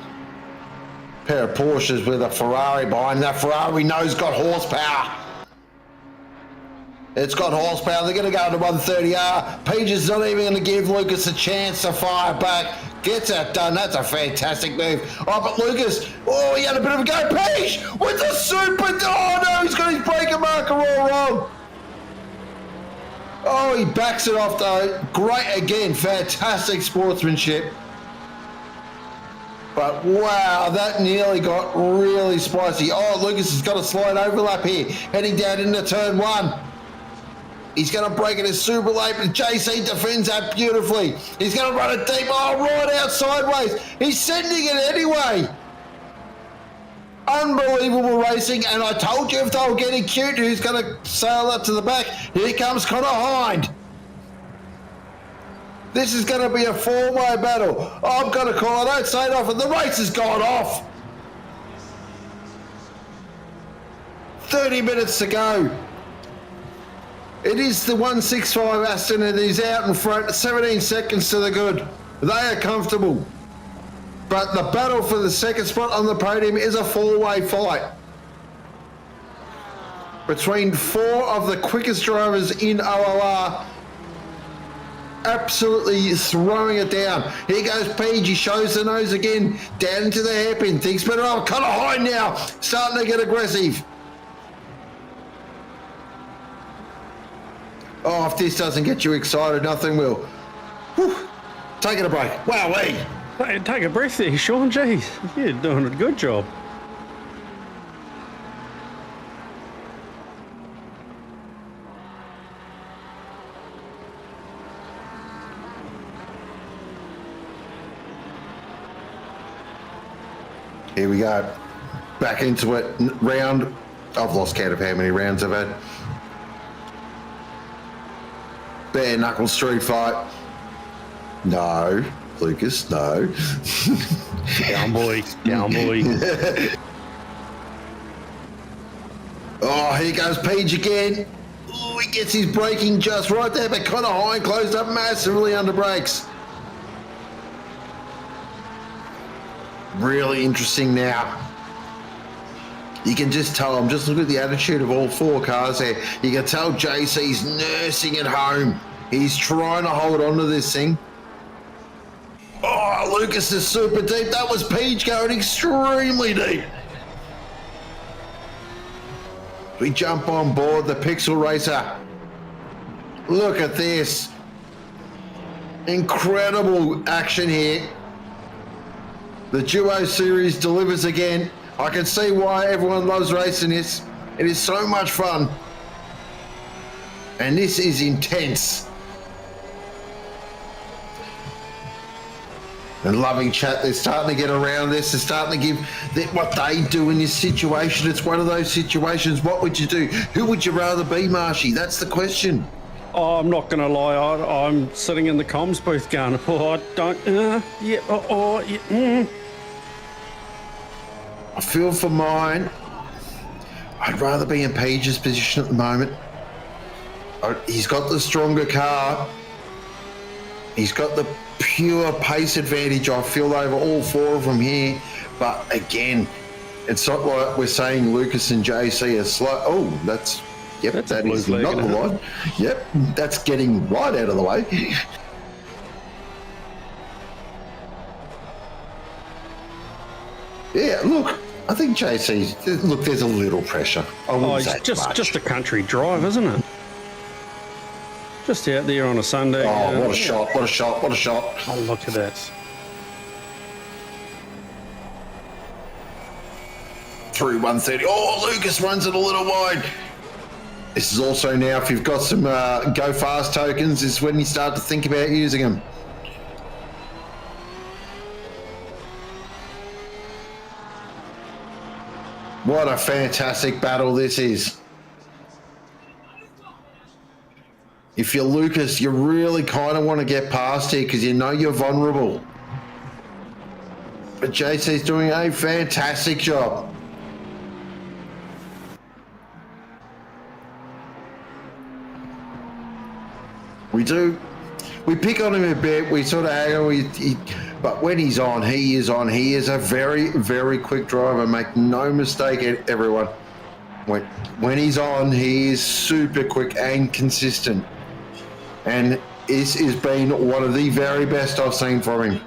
A: Pair of Porsches with a Ferrari behind. That Ferrari we know's got horsepower. It's got horsepower. They're going to go to 130R. Page is not even going to give Lucas a chance to fire back. Gets that done. That's a fantastic move. Oh, but Lucas, he had a bit of a go. Page with the super. Oh, no, he's got his breaker marker all wrong. Oh, he backs it off, though. Great, again, fantastic sportsmanship. But, wow, that nearly got really spicy. Oh, Lucas has got a slight overlap here, heading down into turn 1. He's going to break it as super late, but JC defends that beautifully. He's going to run it deep. Oh, right out sideways. He's sending it anyway. Unbelievable racing. And I told you if they were getting cute, who's going to sail up to the back? Here comes Connor Hind. This is going to be a four-way battle. Oh, I've got to call. I don't say it often. The race has gone off. 30 minutes to go. It is the 165 Aston and he's out in front, 17 seconds to the good. They are comfortable. But the battle for the second spot on the podium is a four-way fight. between 4 of the quickest drivers in OOR. Absolutely throwing it down. Here goes Page. He shows the nose again. Down into the hairpin. Thinks better. Oh, kind of high now. Starting to get aggressive. Oh, if this doesn't get you excited, nothing will. Whew. Taking a break. Wowee.
B: Hey, take a breath there, Sean. Jeez, you're doing a good job.
A: Here we go. Back into it. Round. I've lost count of how many rounds I've had. Bare knuckle street fight. No, Lucas, no.
B: Down, boy. Down, boy.
A: Oh, here goes Page again. Oh, he gets his braking just right there, but kind of high and closed up massively under brakes. Really interesting now. You can just tell, I'm just looking at the attitude of all 4 cars there. You can tell JC's nursing it home. He's trying to hold on to this thing. Oh, Lucas is super deep. That was Page going extremely deep. We jump on board the Pixel Racer. Look at this. Incredible action here. The Duo Series delivers again. I can see why everyone loves racing this. It is so much fun. And this is intense. And loving chat, they're starting to get around this. They're starting to give what they do in this situation. It's one of those situations. What would you do? Who would you rather be, Marshy? That's the question.
B: Oh, I'm not going to lie. I'm sitting in the comms booth going, oh, I don't,
A: I feel for mine. I'd rather be in Page's position at the moment. He's got the stronger car. He's got the pure pace advantage, I feel, over all 4 of them here. But again, it's not like we're saying Lucas and JC are slow. Oh, that's that is not the line. Yep, that's getting right out of the way. Yeah, look, I think JC, look, there's a little pressure.
B: It's just a country drive, isn't it? Just out there on a Sunday.
A: Oh, what a shot, what a shot, what a shot.
B: Oh, look at that.
A: Through 130. Oh, Lucas runs it a little wide. This is also now, if you've got some go fast tokens, is when you start to think about using them. What a fantastic battle this is. If you're Lucas, you really kind of want to get past here because you know you're vulnerable. But JC's doing a fantastic job. We pick on him a bit, we sort of hang on, but when he's on, he is on. He is a very, very quick driver. Make no mistake, everyone. When he's on, he is super quick and consistent. And this has been one of the very best I've seen from him.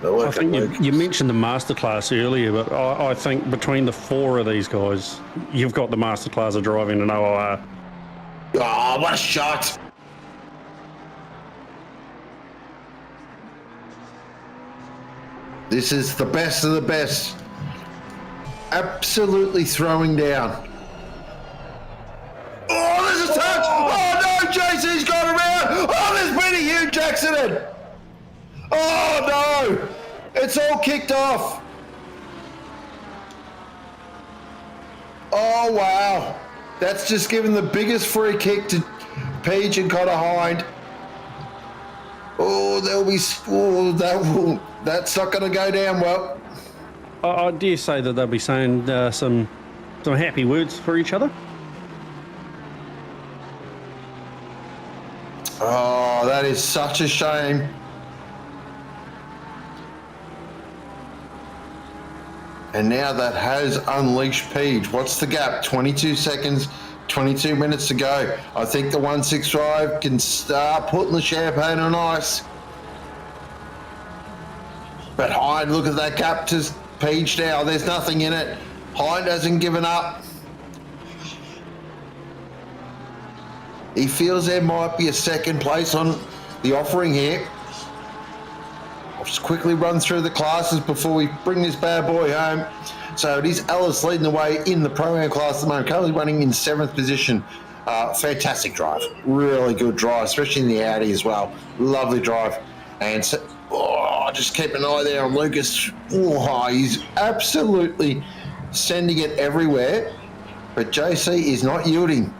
B: I think you mentioned the masterclass earlier, but I think between the 4 of these guys, you've got the masterclass of driving an OOR.
A: Oh, what a shot! This is the best of the best. Absolutely throwing down. Oh, there's a touch! Oh no, JC's gone around! Oh, there's been a huge accident! Oh no! It's all kicked off! Oh wow! That's just given the biggest free kick to Page and Connor Hind. Oh, that's not going to go down well.
B: I dare say that they'll be saying some happy words for each other.
A: Oh, that is such a shame. And now that has unleashed Peach. What's the gap? 22 seconds, 22 minutes to go. I think the 165 can start putting the champagne on ice. But Hind, look at that gap to Peach now. There's nothing in it. Hind hasn't given up. He feels there might be a second place on the offering here. I'll just quickly run through the classes before we bring this bad boy home. So it is Ellis leading the way in the Pro-Am class at the moment, currently running in 7th position. Fantastic drive, really good drive, especially in the Audi as well. Lovely drive. And so, just keep an eye there on Lucas. He's absolutely sending it everywhere, but JC is not yielding.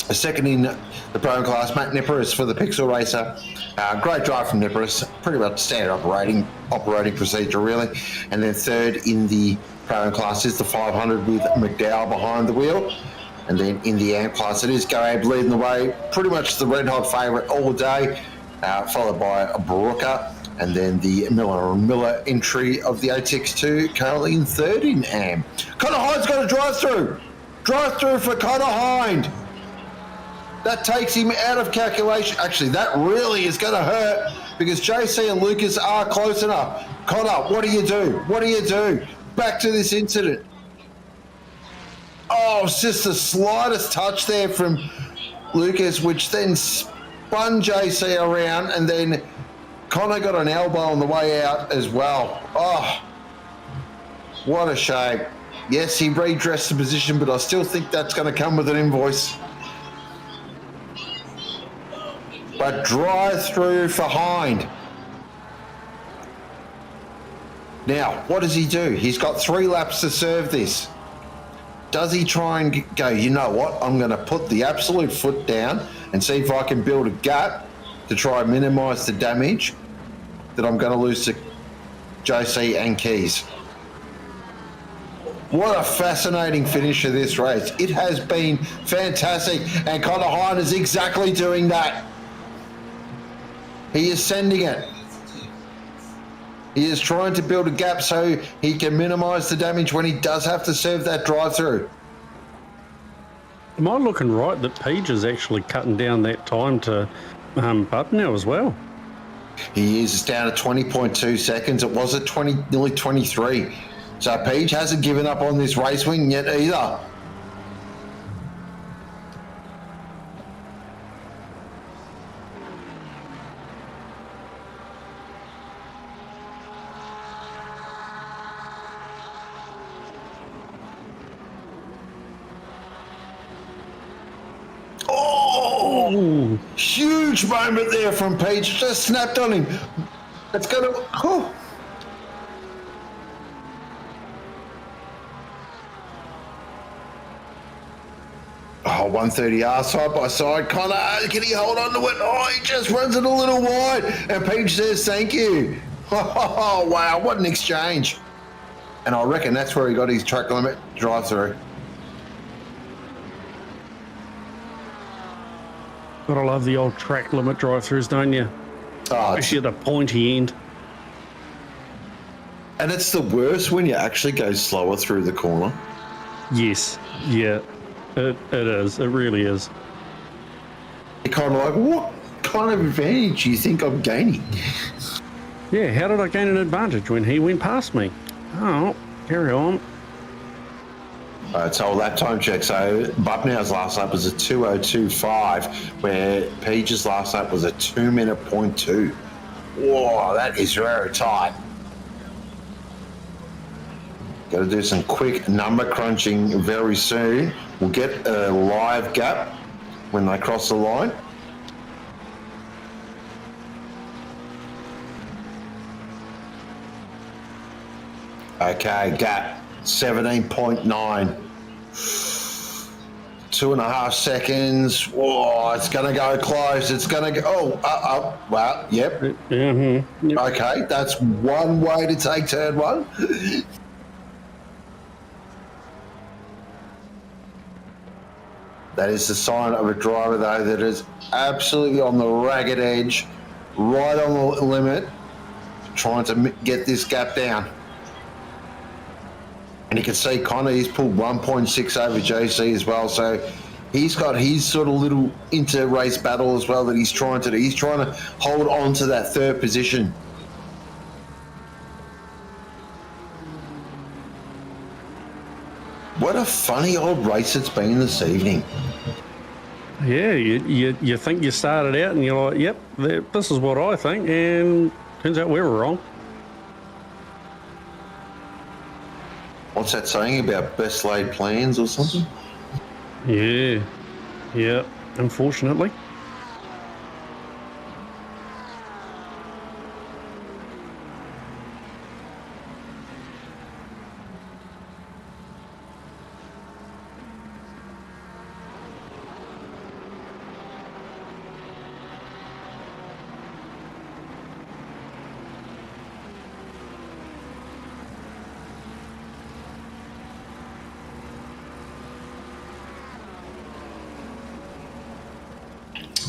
A: A second in the Pro class, Matt Niparis for the Pixel Racer. Great drive from Niparis, pretty much standard operating procedure really. And then third in the Pro class is the 500 with McDowell behind the wheel. And then in the AMP class, it is Gabe leading the way, pretty much the red hot favourite all day, followed by a Brooker. And then the Miller entry of the ATX2, currently in third in AM. Connor Hind's got a drive-through. Drive-through for Connor Hind. That takes him out of calculation. Actually, that really is going to hurt because JC and Lucas are close enough. Connor, what do you do? What do you do? Back to this incident. Oh, it's just the slightest touch there from Lucas, which then spun JC around, and then Connor got an elbow on the way out as well. Oh, what a shame. Yes, he redressed the position, but I still think that's going to come with an invoice. But drive through for Hind. Now, what does he do? He's got 3 laps to serve this. Does he try and go, you know what, I'm going to put the absolute foot down and see if I can build a gap to try and minimise the damage that I'm going to lose to JC and Keys? What a fascinating finish of this race. It has been fantastic, and Connor Hind is exactly doing that. He is sending it. He is trying to build a gap so he can minimise the damage when he does have to serve that drive-through.
B: Am I looking right that Page is actually cutting down that time to Bud now as well?
A: He is down to 20.2 seconds. It was at nearly 23. So Page hasn't given up on this race win yet either. Oh, huge moment there from Page. Just snapped on him. It's going to... Oh. Oh, 130R side by side. Connor, can he hold on to it? Oh, he just runs it a little wide. And Page says, thank you. Oh, wow, what an exchange. And I reckon that's where he got his track limit drive-through.
B: Gotta love the old track limit drive-throughs, don't you?
A: Oh,
B: especially at the pointy end.
A: And it's the worst when you actually go slower through the corner.
B: Yes, yeah, it is. It really is.
A: You're kind of like, what kind of advantage do you think I'm gaining?
B: Yeah, how did I gain an advantage when he went past me? Oh, carry on.
A: So lap time check. So Bubnow's last lap was a 2:02.5, where Page's last lap was a 2-minute .2. Whoa, that is very tight. Got to do some quick number crunching very soon. We'll get a live gap when they cross the line. Okay, gap 17.9. 2.5 seconds. Whoa, it's going to go close. It's going to go. Well, yep.
B: Mm-hmm. Yep.
A: Okay, that's one way to take turn one. That is the sign of a driver, though, that is absolutely on the ragged edge, right on the limit, trying to get this gap down. And you can see Connor, he's pulled 1.6 over JC as well. So he's got his sort of little inter-race battle as well that he's trying to do. He's trying to hold on to that third position. What a funny old race it's been this evening.
B: Yeah, you think you started out and you're like, yep, this is what I think, and turns out we were wrong.
A: What's that saying about best laid plans or something?
B: Yeah, unfortunately.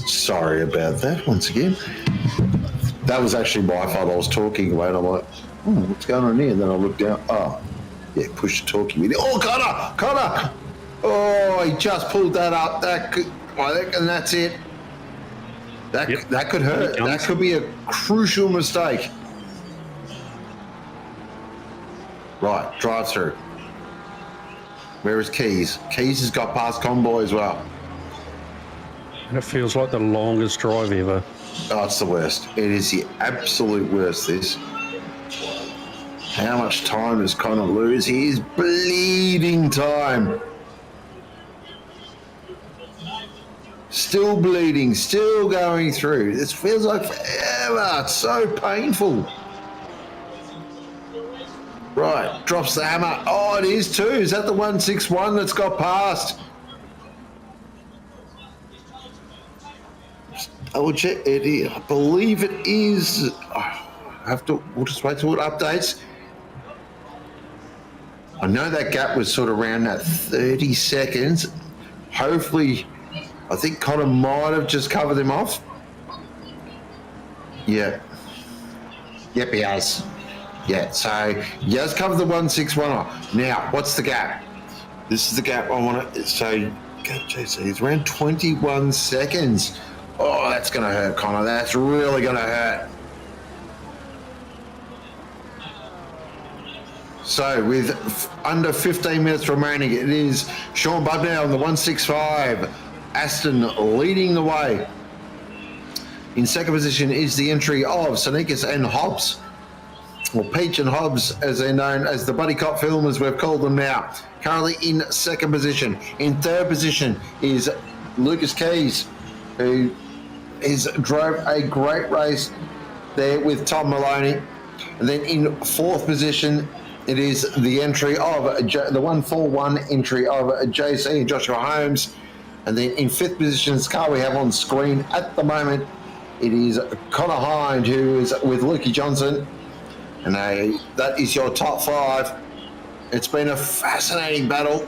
A: Sorry about that once again. That was actually my fault. I was talking away and I'm like, what's going on here? And then I looked down. Oh, yeah, push the talkie with it. Oh, Connor! Oh, he just pulled that up. And that's it. That could hurt. That could be a crucial mistake. Right, drive through. Where is Keys? Keys has got past Convoy as well.
B: And it feels like the longest drive ever.
A: Oh, it's the worst. It is the absolute worst, this. How much time does Connor lose? He is bleeding time. Still bleeding, still going through. This feels like forever. It's so painful. Right, drops the hammer. Oh, it is too. Is that the 161 that's got past? We'll check it. I believe it is. We'll just wait till it updates. I know that gap was sort of around that 30 seconds. Hopefully, I think Connor might have just covered him off. Yeah. Yep, he has. Yeah, so he has covered the 161 off. Now, what's the gap? This is the gap I want to. So, JC, it's around 21 seconds. Oh, that's going to hurt, Connor. That's really going to hurt. So, with under 15 minutes remaining, it is Sean Budnow on the 165. Aston leading the way. In second position is the entry of Sonikas and Hobbs. Well, Peach and Hobbs, as they're known as the Buddy Cop filmers, we've called them now. Currently in second position. In third position is Lucas Keys, who drove a great race there with Tom Maloney. And then in fourth position, it is the entry of the 141 entry of JC and Joshua Holmes. And then in fifth position, this car we have on screen at the moment, it is Connor Hind, who is with Lukey Johnson. And that is your top five. It's been a fascinating battle.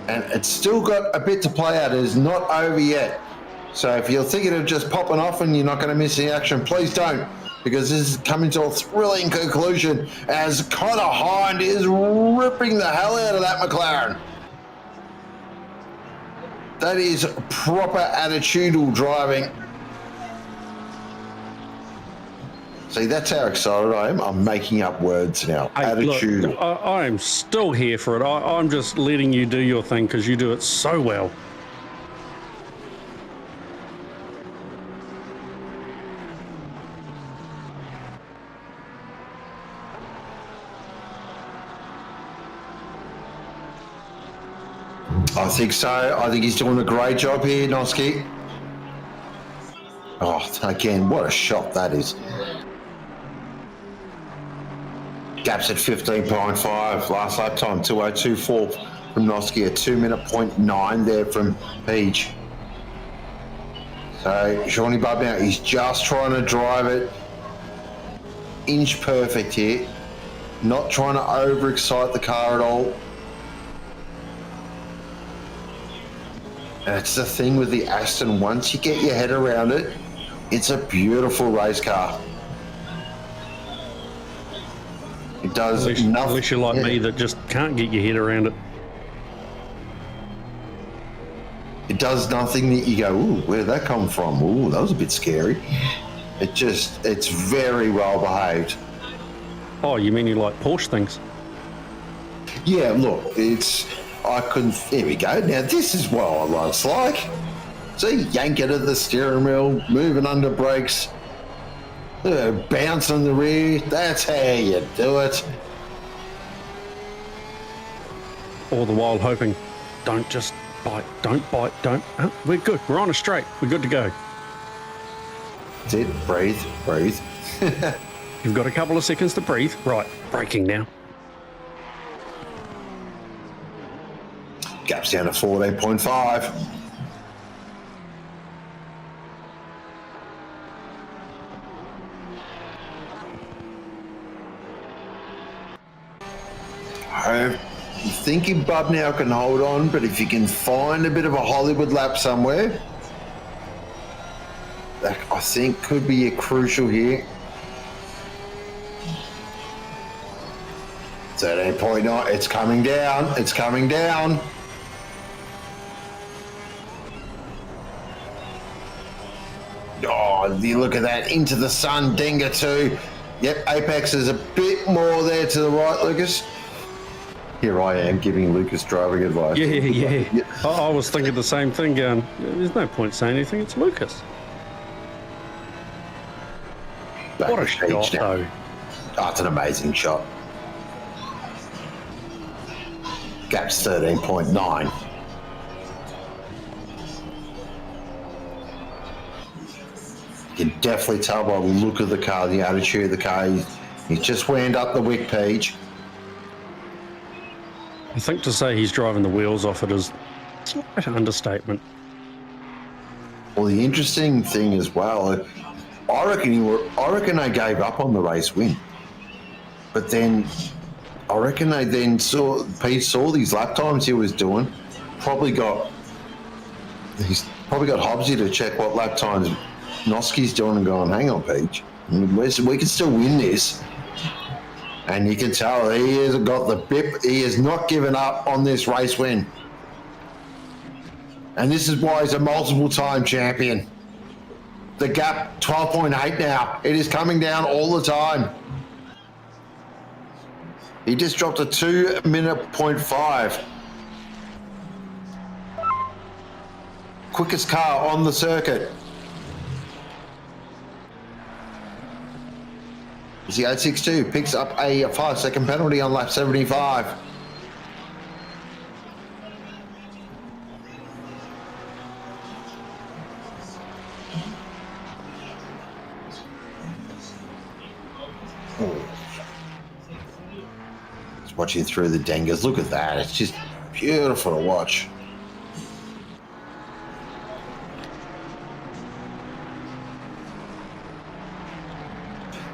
A: And it's still got a bit to play out. It is not over yet. So if you're thinking of just popping off and you're not going to miss the action, please don't, because this is coming to a thrilling conclusion as Connor Hind is ripping the hell out of that McLaren. That is proper attitudinal driving. See, that's how excited I am. I'm making up words now.
B: Hey,
A: attitudinal.
B: Look, I'm still here for it. I'm just letting you do your thing because you do it so well.
A: I think so. I think he's doing a great job here, Noski. Oh, again, what a shot that is. Gaps at 15.5. Last lap time, 2:02.4 from Noski. A 2-minute 0.9 there from Peach. So, Shawnee Bub now, he's just trying to drive it inch perfect here. Not trying to overexcite the car at all. That's the thing with the Aston. Once you get your head around it, it's a beautiful race car. It does
B: Unless,
A: nothing.
B: unless you're like
A: yeah.
B: me that just can't get your head around it.
A: It does nothing that you go, ooh, where did that come from? Ooh, that was a bit scary. It's very well behaved.
B: Oh, you mean you like Porsche things?
A: Yeah, look, here we go. Now, this is what I was like. See, yank it at the steering wheel, moving under brakes, bounce in the rear. That's how you do it.
B: All the while hoping, don't just bite, don't bite, don't. We're good. We're on a straight. We're good to go.
A: That's it. Breathe, breathe.
B: You've got a couple of seconds to breathe. Right, braking now.
A: Gap's down to 14.5. I'm thinking Bub now can hold on, but if you can find a bit of a Hollywood lap somewhere, that I think could be a crucial here. 13.9, it's coming down, it's coming down. Oh, you look at that, into the sun, Dinger too. Yep, Apex is a bit more there to the right, Lucas. Here I am giving Lucas driving advice.
B: Yeah. I was thinking the same thing, going, there's no point saying anything, it's Lucas.
A: Back
B: What a
A: to stage
B: shot,
A: now.
B: though.
A: Oh, it's an amazing shot. Gap's 13.9. You can definitely tell by the look of the car, the attitude of the car. He's just wound up the wick page.
B: I think to say he's driving the wheels off it is an understatement.
A: Well, the interesting thing as well, I reckon they gave up on the race win, but then I reckon they then saw these lap times he was doing. He's probably got Hobbsy to check what lap times Noski's doing and going, hang on, Peach, we can still win this. And you can tell he has got the bip. He has not given up on this race win. And this is why he's a multiple-time champion. The gap, 12.8 now. It is coming down all the time. He just dropped a 2-minute 0.5. Quickest car on the circuit. The 862 picks up a 5-second penalty on lap 75. Just watching through the dangers. Look at that. It's just beautiful to watch.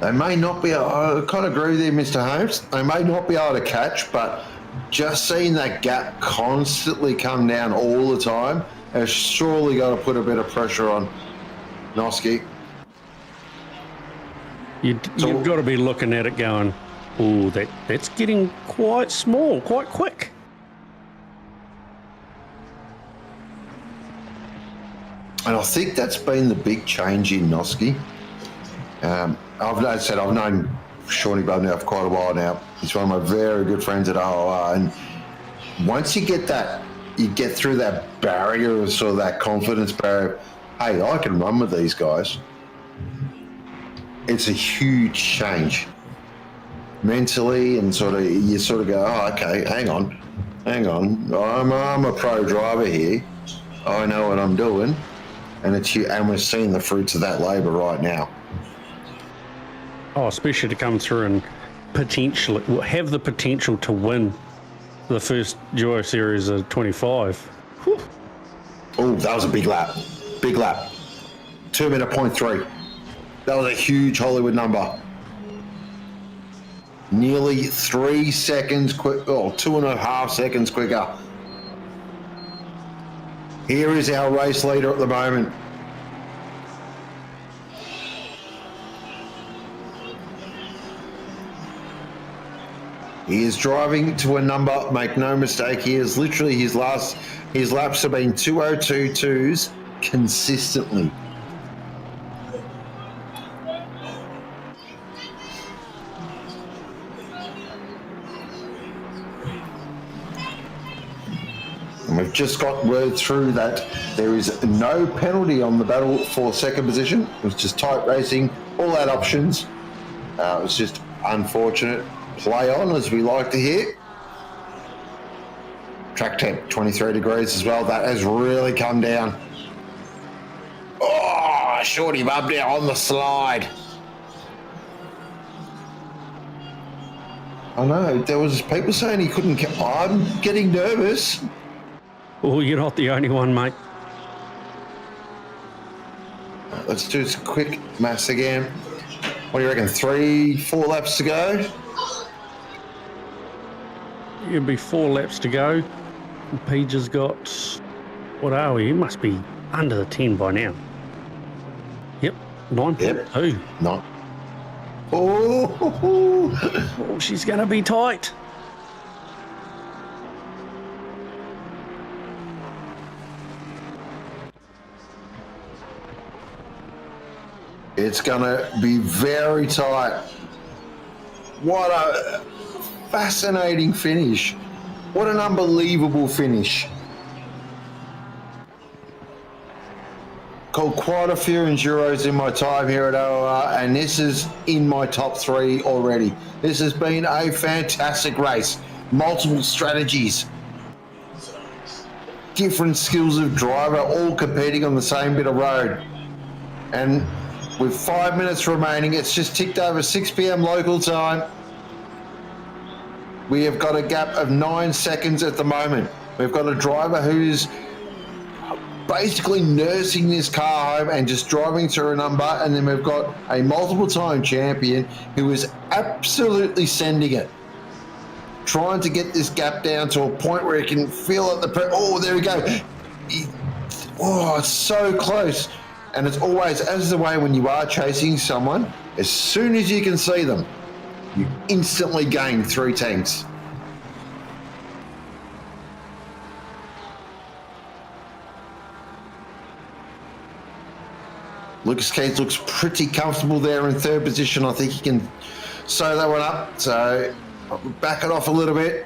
A: They may not be able, I kind of agree with you, Mr. Holmes. They may not be able to catch, but just seeing that gap constantly come down all the time has surely got to put a bit of pressure on Noski.
B: You've got to be looking at it going, oh, that's getting quite small, quite quick.
A: And I think that's been the big change in Noski. I've known Shawnee Bub now for quite a while now. He's one of my very good friends at OOR, and once you get through that barrier of sort of that confidence barrier, hey, I can run with these guys. It's a huge change mentally, and you sort of go, oh, okay, hang on, I'm a pro driver here. I know what I'm doing, and we're seeing the fruits of that labour right now.
B: Oh, especially to come through and have the potential to win the first Duo Series of 25. Whew.
A: Oh, that was a big lap. 2-minute 0.3. That was a huge Hollywood number. Nearly 3 seconds quick, 2.5 seconds quicker. Here is our race leader at the moment. He is driving to a number, make no mistake, he is literally his laps have been 2:02.2s consistently. And we've just got word through that there is no penalty on the battle for second position. It was just tight racing, all out options. It was just unfortunate. Play on, as we like to hear. Track temp, 23 degrees as well. That has really come down. Oh, shorty bub now on the slide. I know, there was people saying he couldn't. I'm getting nervous.
B: Oh, you're not the only one, mate.
A: Let's do some quick maths again. What do you reckon, 3-4 laps to go?
B: It'll be 4 laps to go. Page has got, what are we? It must be under the 10 by now. Yep, 9.2.
A: Yep. Not. Oh,
B: Oh, she's going to be tight.
A: it's gonna be very tight. What a fascinating finish. What an unbelievable finish. Called quite a few enduros in my time here at OOR, and this is in my top 3 already. This has been a fantastic race. Multiple strategies, different skills of driver, all competing on the same bit of road. And with 5 minutes remaining, it's just ticked over 6 p.m. local time. We have got a gap of 9 seconds at the moment. We've got a driver who's basically nursing this car home and just driving through a number, and then we've got a multiple time champion who is absolutely sending it, trying to get this gap down to a point where he can feel it. Oh, there we go. It's so close. And it's always, as the way when you are chasing someone, as soon as you can see them, you instantly gain 3 tenths. Lucas Keys looks pretty comfortable there in 3rd position. I think he can sew that one up. So back it off a little bit.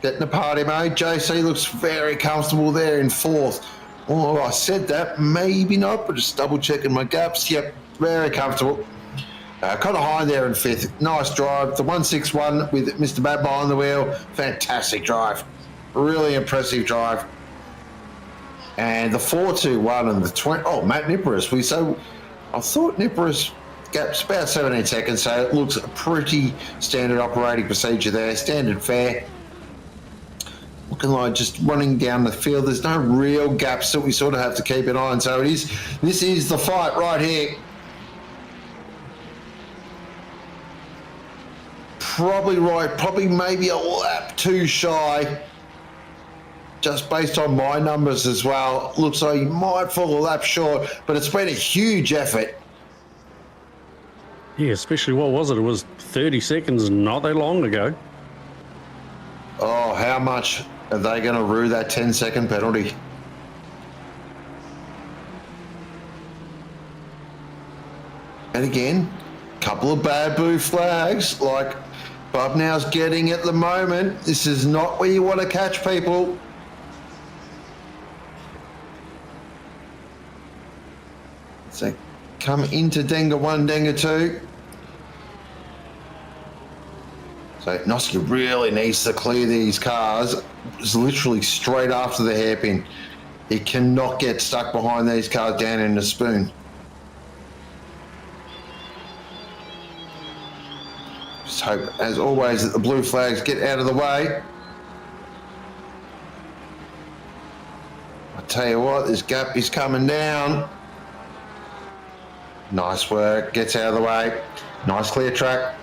A: Getting the party mode. JC looks very comfortable there in 4th. Oh, I said that. Maybe not, but just double checking my gaps. Yep, very comfortable. Kind of high there in 5th. Nice drive. The 161 with Mr. Bad behind the wheel. Fantastic drive. Really impressive drive. And the 421 and the 20. Oh, Matt Nippers. I thought Nippers gap's about 17 seconds, so it looks a pretty standard operating procedure there. Standard fare. Looking like just running down the field. There's no real gaps that we sort of have to keep an eye on. So this is the fight right here. Probably right, probably maybe a lap too shy. Just based on my numbers as well. Looks like he might fall a lap short, but it's been a huge effort.
B: Yeah, especially, what was it? It was 30 seconds not that long ago.
A: Oh, how much are they going to rue that 10-second penalty? And again, couple of bad blue flags like Bob Now's getting at the moment. This is not where you want to catch people. So come into Denga 1, Denga 2. So Noski really needs to clear these cars. It's literally straight after the hairpin. He cannot get stuck behind these cars down in the spoon. Just hope, as always, that the blue flags get out of the way. I tell you what, this gap is coming down. Nice work, gets out of the way. Nice clear track.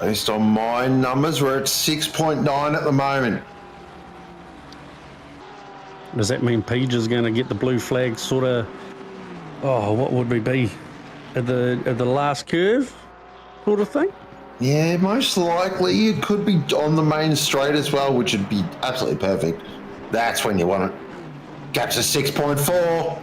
A: Based on my numbers, we're at 6.9 at the moment.
B: Does that mean Page is going to get the blue flag sort of Oh, what would we be? At the last curve sort of thing?
A: Yeah, most likely you could be on the main straight as well, which would be absolutely perfect. That's when you want it. Gaps of 6.4.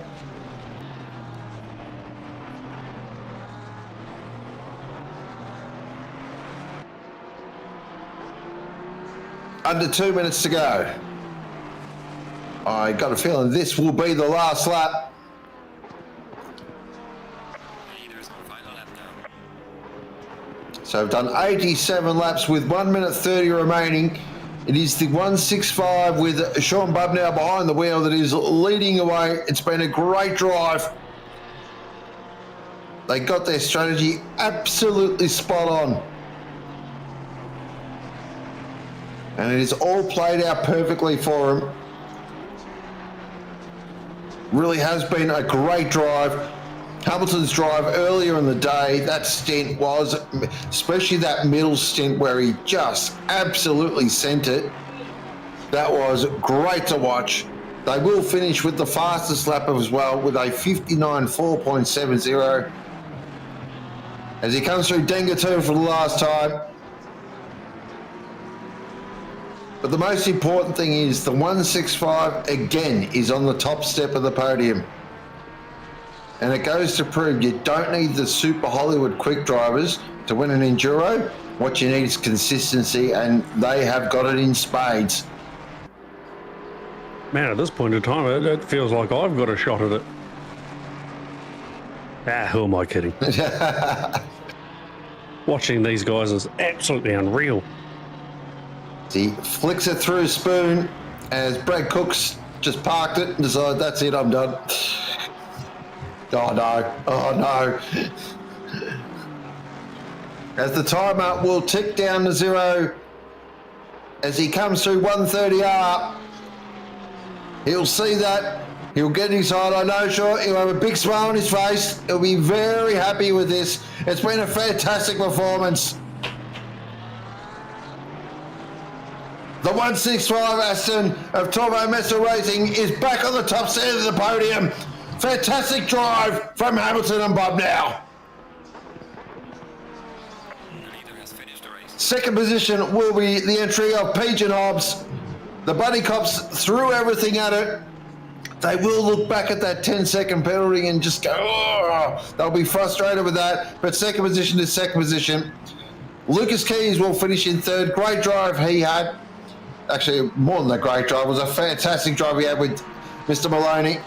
A: Under 2 minutes to go. I got a feeling this will be the last lap. So we've done 87 laps with 1 minute 30 remaining. It is the 165 with Sean Bubnow behind the wheel that is leading away. It's been a great drive. They got their strategy absolutely spot on. And it is all played out perfectly for him. Really has been a great drive. Hamilton's drive earlier in the day, that stint was, especially that middle stint where he just absolutely sent it. That was great to watch. They will finish with the fastest lap as well with a 59.4.70 as he comes through Denga 2 for the last time. But the most important thing is the 165 again is on the top step of the podium. And it goes to prove you don't need the super Hollywood quick drivers to win an enduro. What you need is consistency, and they have got it in spades.
B: Man, at this point in time, it feels like I've got a shot at it. Who am I kidding? Watching these guys is absolutely unreal.
A: He flicks it through Spoon as Brad Cook's just parked it and decided, that's it, I'm done. Oh no, oh no. As the timer will tick down to 0 as he comes through 130R. He'll see that. He'll get inside, I know, sure. He'll have a big smile on his face. He'll be very happy with this. It's been a fantastic performance. The 165 Aston of Turbo Mesa Racing is back on the top set of the podium. Fantastic drive from Hamilton and Bubnow. Second position will be the entry of Peach and Hobbs. The Buddy Cops threw everything at it. They will look back at that 10-second penalty and just go, oh, they'll be frustrated with that. But second position is second position. Lucas Keys will finish in third. Great drive he had. Actually, more than a great drive. It was a fantastic drive he had with Mr. Maloney.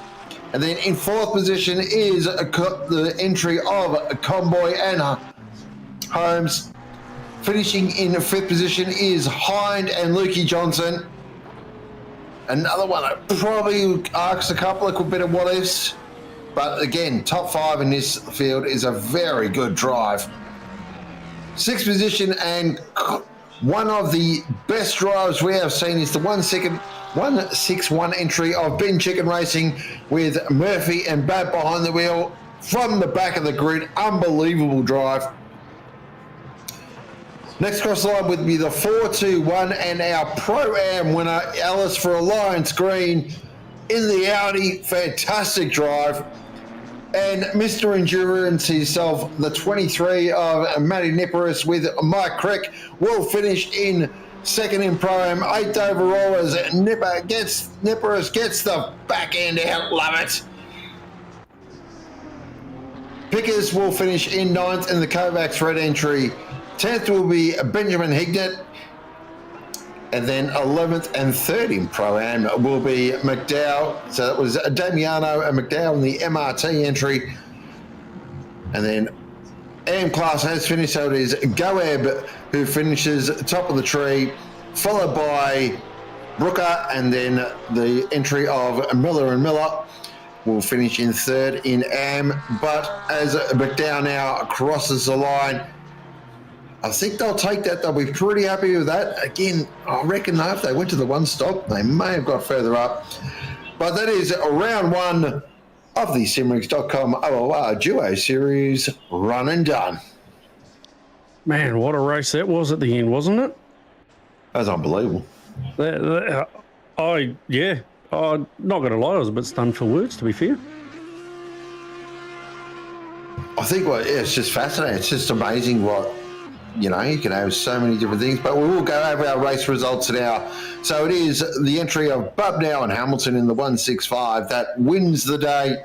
A: And then in fourth position is the entry of Comboy and Holmes. Finishing in fifth position is Hind and Lukey Johnson. Another one that probably asks a couple of bit of what ifs. But again, top 5 in this field is a very good drive. Sixth position, and one of the best drives we have seen is the 161 entry of Ben Chicken Racing with Murphy and Bab behind the wheel from the back of the grid. Unbelievable drive. Next across the line would be the 421 and our Pro-Am winner, Alice for Alliance Green in the Audi. Fantastic drive. And Mr. Endurance himself, the 23 of Matty Niparis with Mike Crick, will finish in second in Pro-Am. 8th overall as Niparis gets the back end out. Love it. Pickers will finish in 9th in the Kovacs red entry. 10th will be Benjamin Hignett. And then 11th and 3rd in Pro-Am will be McDowell. So that was Damiano and McDowell in the MRT entry. And then AM class has finished, so it is Goeb who finishes top of the tree, followed by Brooker, and then the entry of Miller and Miller will finish in 3rd in AM. But as McDowell now crosses the line, I think they'll take that. They'll be pretty happy with that. Again, I reckon if they went to the one stop, they may have got further up. But that is round 1 of the Simrigs.com OOR Duo Series run and done.
B: Man, what a race that was at the end, wasn't it?
A: That was unbelievable.
B: I'm not going to lie, I was a bit stunned for words, to be fair.
A: I think it's just fascinating. It's just amazing what, you can have so many different things. But we will go over our race results now. So it is the entry of Bubnow and Hamilton in the 165 that wins the day.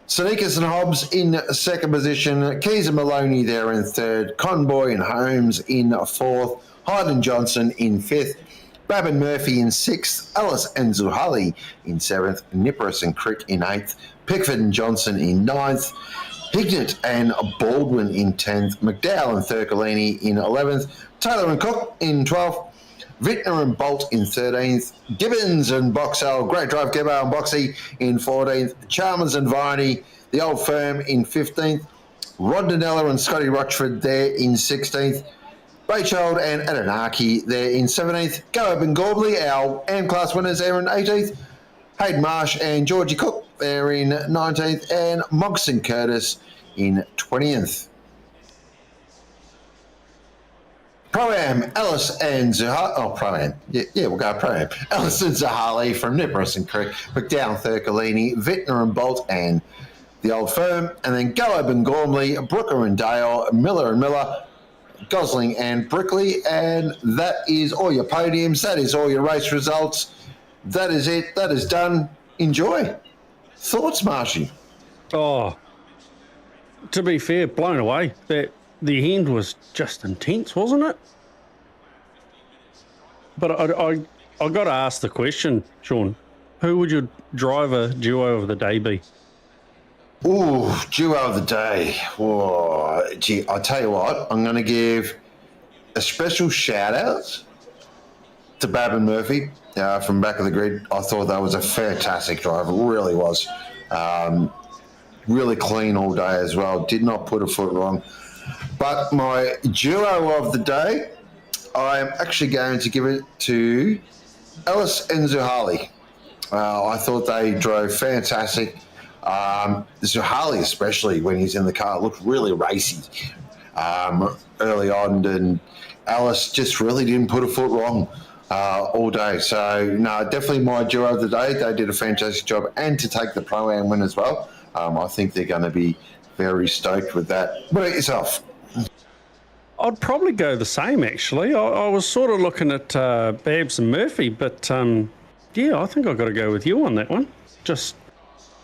A: Sneakers and Hobbs in second position. Keys and Maloney there in third. Conboy and Holmes in fourth. Hyde and Johnson in fifth. Bab and Murphy in sixth. Ellis and Zuhali in seventh. Nippers and Crick in eighth. Pickford and Johnson in ninth. Hignett and Baldwin in 10th, McDowell and Thurcolini in 11th, Taylor and Cook in 12th, Vittner and Bolt in 13th, Gibbons and Boxell, Great Drive Gibbo and Boxy in 14th, Chalmers and Viney, the Old Firm in 15th, Roddenella and Scotty Rochford there in 16th, Baychild and Adenaki there in 17th, Go and Gorbley, our AM class winners there in 18th, Hayden Marsh and Georgie Cook there in 19th, and Mogson Curtis in 20th. Pro-Am, Ellis and Zahali. Oh, Pro-Am. Yeah, we'll go Pro-Am. Ellis and Zahali from Nippers and Creek, McDowell, Thurcolini, Vittner and Bolt, and the Old Firm. And then Gallup and Gormley, Brooker and Dale, Miller and Miller, Gosling and Brickley. And that is all your podiums. That is all your race results. That is it. That is done. Enjoy. Thoughts, Marshy?
B: Oh, to be fair, blown away. That the end was just intense, wasn't it? But I got to ask the question, Sean. Who would your driver duo of the day be?
A: Ooh, duo of the day. Whoa, gee, I'll tell you what. I'm going to give a special shout out to Bab and Murphy from Back of the Grid. I thought that was a fantastic drive. It really was. Really clean all day as well. Did not put a foot wrong. But my duo of the day, I'm actually going to give it to Ellis and Zuhali. I thought they drove fantastic. Zuhali, especially when he's in the car, looked really racy early on, and Ellis just really didn't put a foot wrong all day. So, no, definitely my duo of the day. They did a fantastic job, and to take the Pro-Am win as well. I think they're going to be very stoked with that. What about yourself?
B: I'd probably go the same, actually. I was sort of looking at Babs and Murphy, but yeah, I think I've got to go with you on that one. Just,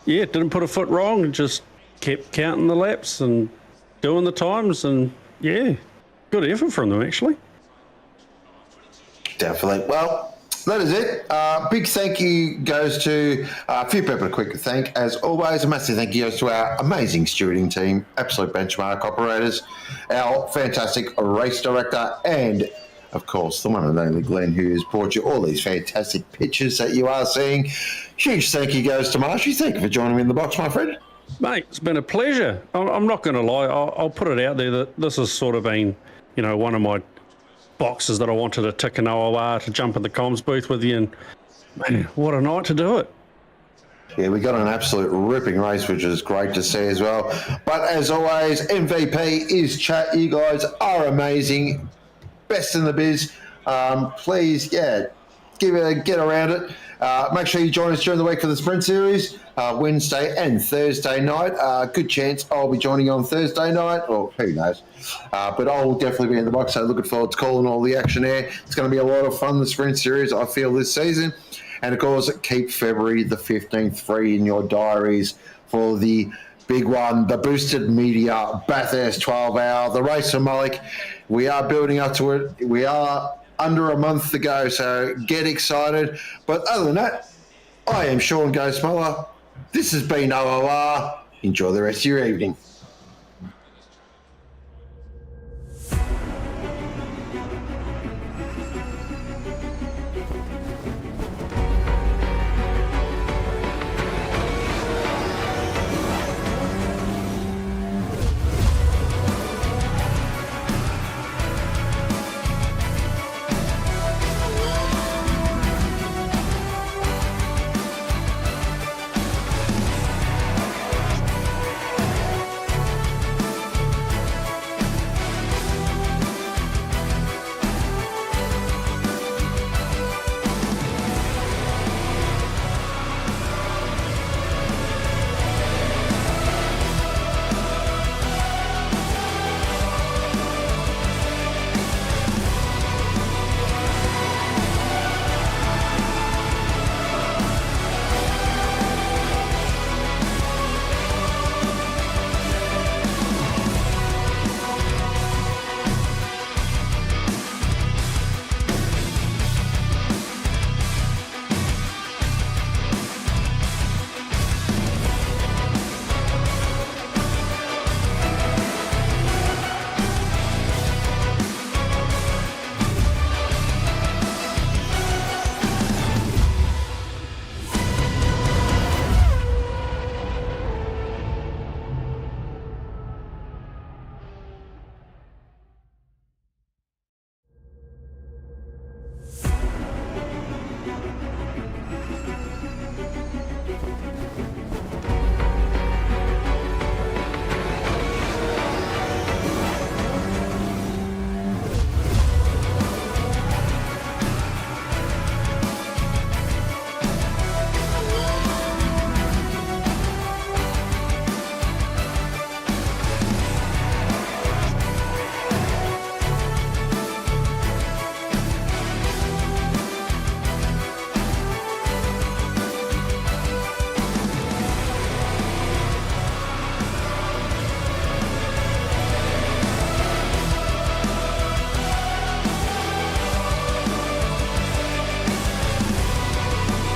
B: yeah, didn't put a foot wrong, just kept counting the laps and doing the times, and yeah, good effort from them, actually. Definitely.
A: Well, that is it. Big thank you goes to a few people to quick thank. As always, a massive thank you goes to our amazing stewarding team, absolute benchmark operators, our fantastic race director, and, of course, the one and only Glenn, who has brought you all these fantastic pictures that you are seeing. Huge thank you goes to Marshy. Thank you for joining me in the box, my friend.
B: Mate, it's been a pleasure. I'm not going to lie. I'll put it out there that this has sort of been, one of my boxes that I wanted to tick an OOR to jump in the comms booth with you, and man, what a night to do it.
A: Yeah, we got an absolute ripping race, which is great to see as well. But as always, MVP is chat. You guys are amazing. Best in the biz. Please, get around it. Make sure you join us during the week for the Sprint Series, Wednesday and Thursday night. Good chance I'll be joining you on Thursday night, or who knows. But I'll definitely be in the box, so looking forward to calling all the action there. It's going to be a lot of fun, the Sprint Series, I feel, this season. And, of course, keep February the 15th free in your diaries for the big one, the boosted media Bathurst 12-hour, the race for Mullock. We are building up to it. We are under a month to go, so get excited. But other than that, I am Sean Ghostmuller. This has been OOR. Enjoy the rest of your evening.